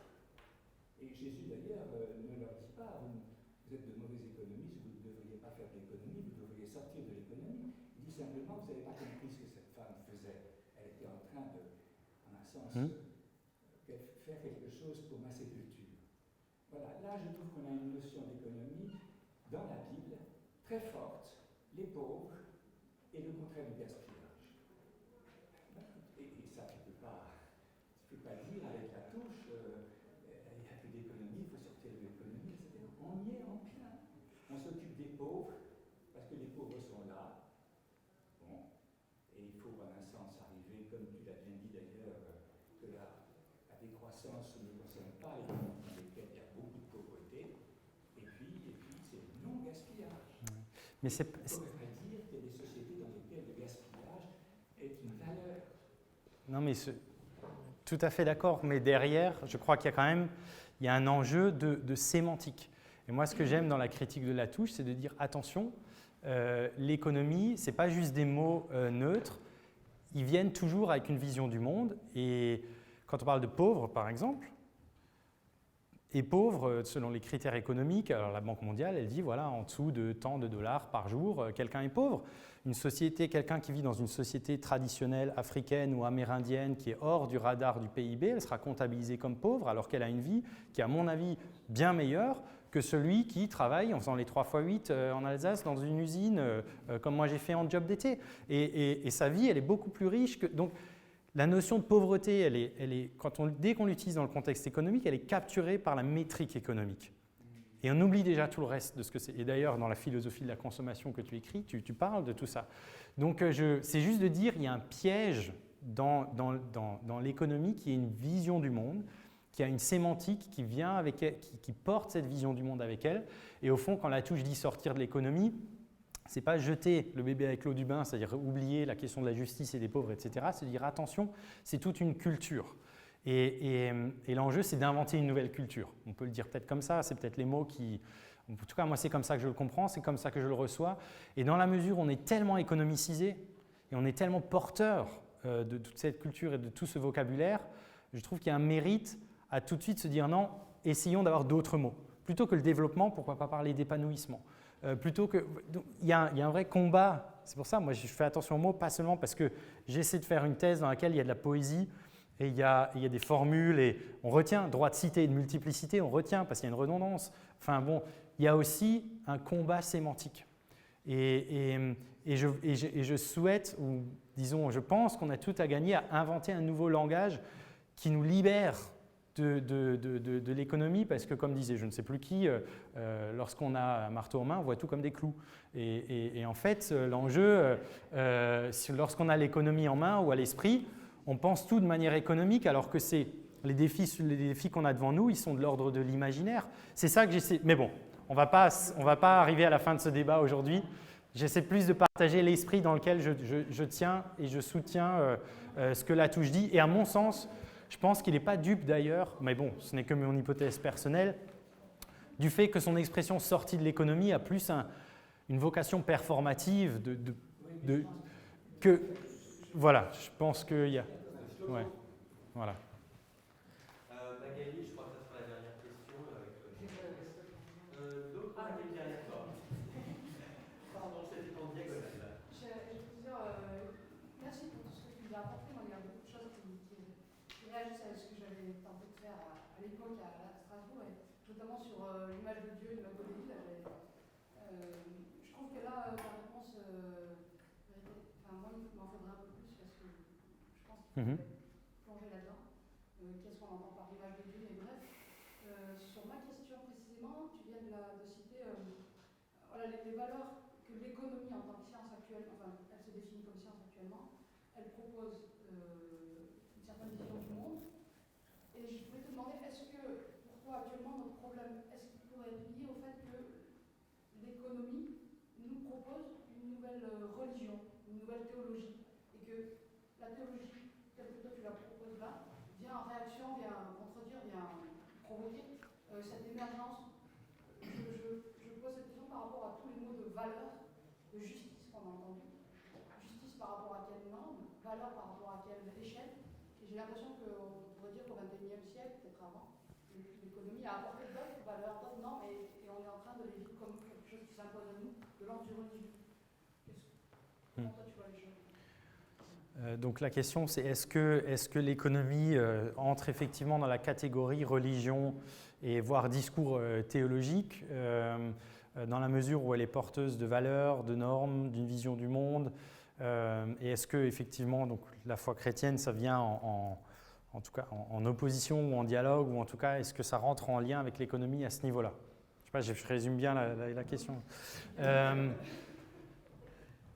Et Jésus, d'ailleurs, ne leur dit pas, vous êtes de mauvais économistes, vous ne devriez pas faire de l'économie, vous devriez sortir de l'économie. Il dit simplement, vous n'avez pas compris ce que cette femme faisait. Elle était en train de, en un sens, faire quelque chose pour ma sépulture. Voilà, là je trouve qu'on a une notion d'économie dans la Bible très forte, les pauvres et le contraire du gaspillage. Et ça, tu ne peux pas dire avec la touche, il n'y a plus d'économie, il faut sortir de l'économie, etc. On y est en plein. On s'occupe des pauvres, parce que les pauvres sont là. Bon, et il faut en un sens arriver, comme tu l'as bien dit d'ailleurs, que la décroissance ne concerne pas les pays dans lesquels il y a beaucoup de pauvreté, et puis c'est non-gaspillage. Mais c'est... On pourrait dire qu'il y a des sociétés dans lesquelles le gaspillage est une valeur. Non, mais tout à fait d'accord, mais derrière, je crois qu'il y a quand même un enjeu de sémantique. Et moi, ce que j'aime dans la critique de Latouche, c'est de dire attention, l'économie, ce n'est pas juste des mots neutres, ils viennent toujours avec une vision du monde. Et quand on parle de pauvres, par exemple, et pauvre, selon les critères économiques, alors la Banque mondiale, elle dit, voilà, en dessous de tant de dollars par jour, quelqu'un est pauvre. Une société, quelqu'un qui vit dans une société traditionnelle africaine ou amérindienne qui est hors du radar du PIB, elle sera comptabilisée comme pauvre alors qu'elle a une vie qui est, à mon avis, bien meilleure que celui qui travaille en faisant les 3x8 en Alsace dans une usine, comme moi j'ai fait en job d'été. Et sa vie, elle est beaucoup plus riche que... Donc, la notion de pauvreté, dès qu'on l'utilise dans le contexte économique, elle est capturée par la métrique économique. Et on oublie déjà tout le reste de ce que c'est. Et d'ailleurs, dans la philosophie de la consommation que tu écris, tu parles de tout ça. Donc, c'est juste de dire qu'il y a un piège dans l'économie qui est une vision du monde, qui a une sémantique qui vient avec elle, qui porte cette vision du monde avec elle. Et au fond, quand Latouche dit sortir de l'économie, ce n'est pas jeter le bébé avec l'eau du bain, c'est-à-dire oublier la question de la justice et des pauvres, etc. C'est dire attention, c'est toute une culture. Et l'enjeu, c'est d'inventer une nouvelle culture. On peut le dire peut-être comme ça, c'est peut-être les mots qui... En tout cas, moi, c'est comme ça que je le comprends, c'est comme ça que je le reçois. Et dans la mesure où on est tellement économicisé et on est tellement porteur de toute cette culture et de tout ce vocabulaire, je trouve qu'il y a un mérite à tout de suite se dire non, essayons d'avoir d'autres mots. Plutôt que le développement, pourquoi pas parler d'épanouissement ? Il y a un vrai combat, c'est pour ça moi je fais attention aux mots, pas seulement parce que j'essaie de faire une thèse dans laquelle il y a de la poésie et il y a des formules et on retient, droit de cité et de multiplicité, on retient parce qu'il y a une redondance. Enfin bon, il y a aussi un combat sémantique. Et je souhaite, ou disons, je pense qu'on a tout à gagner à inventer un nouveau langage qui nous libère de l'économie, parce que comme disait je ne sais plus qui, lorsqu'on a un marteau en main, on voit tout comme des clous. Et en fait, l'enjeu, lorsqu'on a l'économie en main ou à l'esprit, on pense tout de manière économique, alors que les défis qu'on a devant nous, ils sont de l'ordre de l'imaginaire. C'est ça que j'essaie. Mais bon, on va pas arriver à la fin de ce débat aujourd'hui. J'essaie plus de partager l'esprit dans lequel je tiens et je soutiens ce que Latouche dit. Et à mon sens, je pense qu'il n'est pas dupe d'ailleurs, mais bon, ce n'est que mon hypothèse personnelle, du fait que son expression sortie de l'économie a plus une vocation performative voilà, je pense qu'il y a... Ouais, voilà. Magali, je crois que ça sera la dernière question avec toi. Donc, Magali, derrière toi. Pardon, c'était en diagonale là. Je veux dire, merci pour tout ce que tu nous as apporté. Moi, il y a beaucoup de choses qui réagissent à ce que j'avais tenté de faire à l'époque à Strasbourg, et notamment sur l'image de Dieu, l'image de l'Église. Je trouve que là, ta réponse méritait plonger là-dedans. Qu'est-ce qu'on entend par image de Dieu, mais bref. Sur ma question précisément, tu viens de citer voilà, les valeurs que l'économie en tant que science actuelle, enfin, elle se définit comme science actuellement, elle propose une certaine vision du monde. Et je voulais te demander, est-ce que pour toi actuellement notre problème, est-ce qu'il pourrait être lié au fait que l'économie nous propose une nouvelle religion, une nouvelle théologie, et que la théologie, telle que toi tu la proposes là, vient en réaction, vient contredire, vient provoquer cette émergence. Je pose cette question par rapport à tous les mots de valeur, de justice qu'on a entendu. Justice par rapport à quelle norme, valeur par rapport à quelle échelle. Et j'ai l'impression qu'on pourrait dire qu'au XXIe siècle, peut-être avant, l'économie a apporté d'autres valeurs, d'autres normes, et on est en train de les vivre comme quelque chose qui s'impose à nous, de l'ordre du religieux. Comment toi tu vois les choses? Donc la question c'est est-ce que l'économie entre effectivement dans la catégorie religion et voire discours théologique dans la mesure où elle est porteuse de valeurs, de normes, d'une vision du monde et est-ce que effectivement donc la foi chrétienne ça vient en tout cas en opposition ou en dialogue ou en tout cas est-ce que ça rentre en lien avec l'économie à ce niveau-là? Je sais pas, je résume bien la question.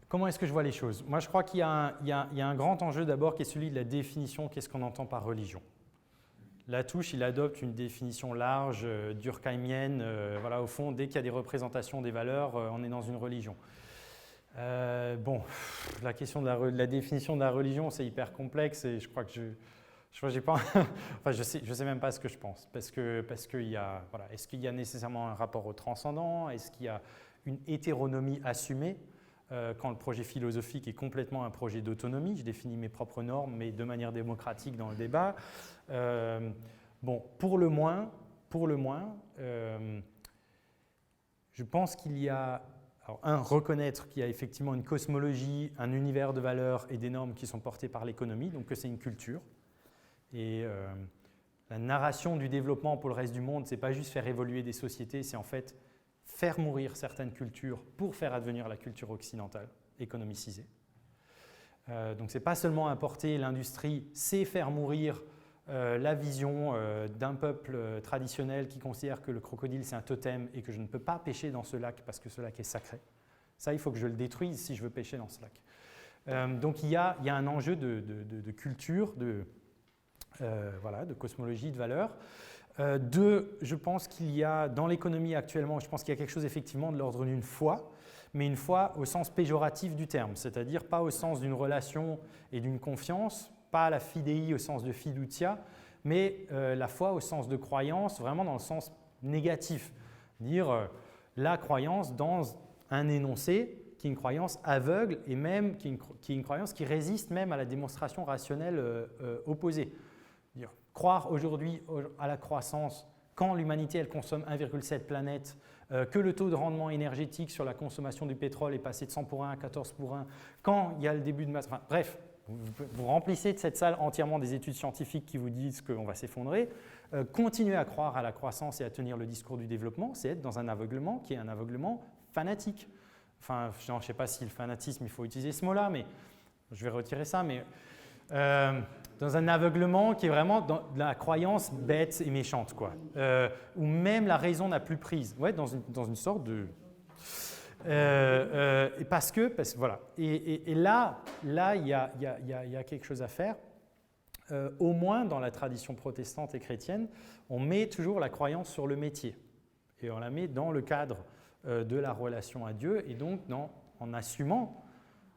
Comment est-ce que je vois les choses? Moi, je crois qu'il y a un grand enjeu d'abord qui est celui de la définition, qu'est-ce qu'on entend par religion. Latouche, il adopte une définition large, durkheimienne, voilà, au fond, dès qu'il y a des représentations des valeurs, on est dans une religion. Bon, la question de la définition de la religion, c'est hyper complexe et je crois que j'ai pas, enfin, je sais même pas ce que je pense, parce qu'il y a, voilà, est-ce qu'il y a nécessairement un rapport au transcendant? Est-ce qu'il y a une hétéronomie assumée? Quand le projet philosophique est complètement un projet d'autonomie, je définis mes propres normes, mais de manière démocratique dans le débat. Bon, pour le moins, je pense qu'il y a, alors, reconnaître qu'il y a effectivement une cosmologie, un univers de valeurs et des normes qui sont portés par l'économie, donc que c'est une culture. Et la narration du développement pour le reste du monde, c'est pas juste faire évoluer des sociétés, c'est en fait faire mourir certaines cultures pour faire advenir la culture occidentale, économicisée. Donc ce n'est pas seulement importer l'industrie, c'est faire mourir la vision d'un peuple traditionnel qui considère que le crocodile c'est un totem et que je ne peux pas pêcher dans ce lac parce que ce lac est sacré. Ça, il faut que je le détruise si je veux pêcher dans ce lac. Donc il y a un enjeu de culture, voilà, de cosmologie, de valeurs. Je pense qu'il y a dans l'économie actuellement, je pense qu'il y a quelque chose effectivement de l'ordre d'une foi, mais une foi au sens péjoratif du terme, c'est-à-dire pas au sens d'une relation et d'une confiance, pas la fidei au sens de fiducia, mais la foi au sens de croyance, vraiment dans le sens négatif. Dire la croyance dans un énoncé qui est une croyance aveugle et même qui est une croyance qui résiste même à la démonstration rationnelle opposée. Croire aujourd'hui à la croissance quand l'humanité elle consomme 1,7 planètes, que le taux de rendement énergétique sur la consommation du pétrole est passé de 100 pour 1 à 14 pour 1, quand il y a le début de masse, enfin, bref, vous remplissez de cette salle entièrement des études scientifiques qui vous disent qu'on va s'effondrer. Continuer à croire à la croissance et à tenir le discours du développement, c'est être dans un aveuglement qui est un aveuglement fanatique. Enfin, je ne sais pas si le fanatisme, il faut utiliser ce mot-là, mais je vais retirer ça, mais dans un aveuglement qui est vraiment dans la croyance bête et méchante, quoi. Où même la raison n'a plus prise. Ouais, dans une sorte de... parce que voilà. Et là, il y a quelque chose à faire. Au moins, dans la tradition protestante et chrétienne, on met toujours la croyance sur le métier. Et on la met dans le cadre de la relation à Dieu, et donc en assumant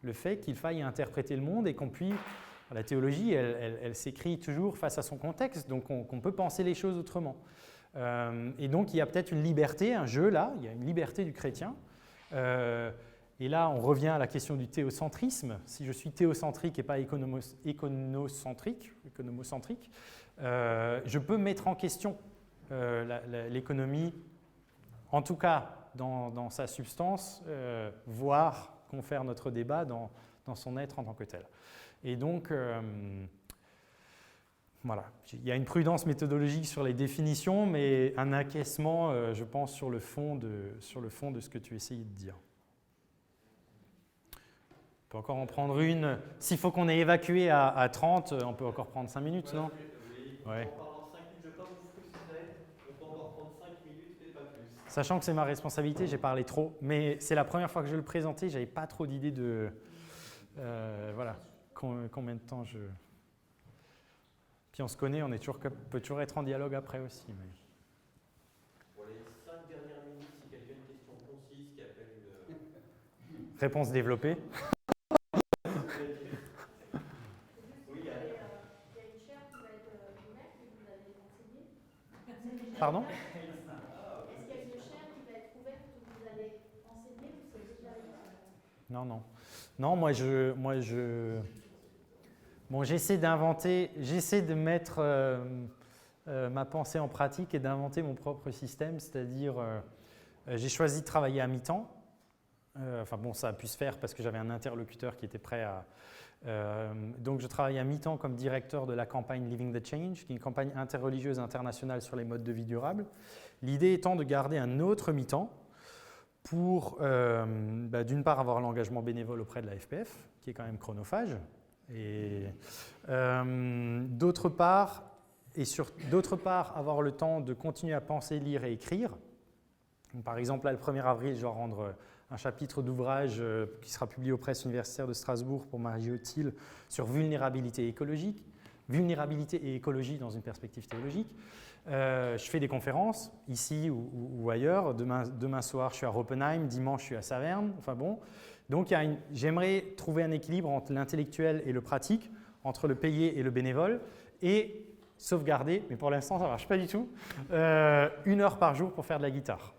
le fait qu'il faille interpréter le monde et qu'on puisse... La théologie, elle s'écrit toujours face à son contexte, donc on peut penser les choses autrement. Et donc il y a peut-être une liberté, un jeu là, il y a une liberté du chrétien. Et là, on revient à la question du théocentrisme. Si je suis théocentrique et pas économocentrique, je peux mettre en question l'économie, en tout cas dans sa substance, voire confère notre débat dans son être en tant que tel. Et donc, voilà, il y a une prudence méthodologique sur les définitions, mais un acquiescement, je pense, sur le fond de ce que tu essayais de dire. peut encore en prendre une. S'il faut qu'on ait évacué à 30, on peut encore prendre 5 minutes, non? Oui, Ouais. on parle en 5 minutes, je ne vais pas vous frustrer, on peut encore prendre 5 minutes, mais pas plus. Sachant que c'est ma responsabilité, j'ai parlé trop, mais c'est la première fois que je le présentais, j'avais pas trop d'idées de voilà, combien de temps je... Puis on se connaît, on peut toujours être en dialogue après aussi. Mais... Pour les 5 dernières minutes, si quelqu'un a une question concise qui appelle une... Réponse développée. Oui, il y a une chaire qui va être ouverte et vous allez enseigner. Pardon? Est-ce qu'il y a une chaire qui va être ouverte où vous allez enseigner ou c'est déjà Non, non. Non, bon, j'essaie de mettre ma pensée en pratique et d'inventer mon propre système, c'est-à-dire j'ai choisi de travailler à mi-temps. Enfin bon, ça a pu se faire parce que j'avais un interlocuteur qui était prêt à... donc je travaille à mi-temps comme directeur de la campagne Living the Change, qui est une campagne interreligieuse internationale sur les modes de vie durables. L'idée étant de garder un autre mi-temps pour, d'une part, avoir l'engagement bénévole auprès de la FPF, qui est quand même chronophage, et d'autre part, avoir le temps de continuer à penser, lire et écrire. Donc, par exemple, là, le 1er avril, je dois rendre un chapitre d'ouvrage qui sera publié aux presses universitaires de Strasbourg pour Marie Othil sur vulnérabilité écologique, vulnérabilité et écologie dans une perspective théologique. Je fais des conférences ici ou ailleurs. Demain soir, je suis à Roppenheim. Dimanche, je suis à Saverne. Enfin bon. Donc, j'aimerais trouver un équilibre entre l'intellectuel et le pratique, entre le payé et le bénévole, et sauvegarder, mais pour l'instant, ça ne marche pas du tout, 1 heure par jour pour faire de la guitare.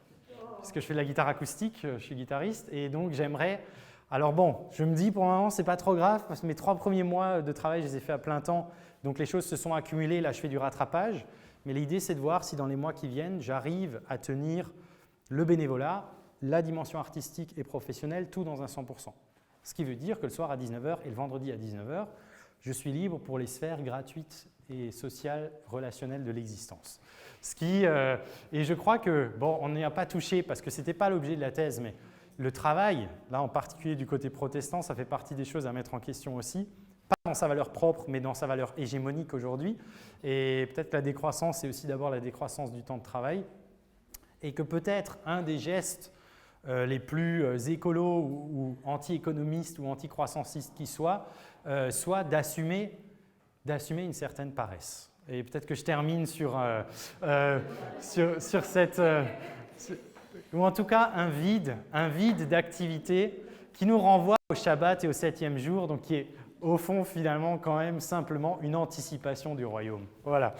Parce que je fais de la guitare acoustique, je suis guitariste, et donc j'aimerais... Alors bon, je me dis pour le moment, ce n'est pas trop grave, parce que mes 3 premiers mois de travail, je les ai fait à plein temps, donc les choses se sont accumulées, là je fais du rattrapage. Mais l'idée, c'est de voir si dans les mois qui viennent, j'arrive à tenir le bénévolat, la dimension artistique et professionnelle, tout dans un 100%. Ce qui veut dire que le soir à 19h et le vendredi à 19h, je suis libre pour les sphères gratuites et sociales, relationnelles de l'existence. Et je crois que, bon, on n'y a pas touché parce que ce n'était pas l'objet de la thèse, mais le travail, là en particulier du côté protestant, ça fait partie des choses à mettre en question aussi. Pas dans sa valeur propre, mais dans sa valeur hégémonique aujourd'hui. Et peut-être que la décroissance, c'est aussi d'abord la décroissance du temps de travail. Et que peut-être un des gestes les plus écolos ou anti-économistes ou anti-croissancistes qui soit d'assumer une certaine paresse. Et peut-être que je termine sur cette... ou en tout cas un vide d'activité qui nous renvoie au Shabbat et au 7e jour, donc qui est au fond, finalement, quand même, simplement une anticipation du royaume. Voilà.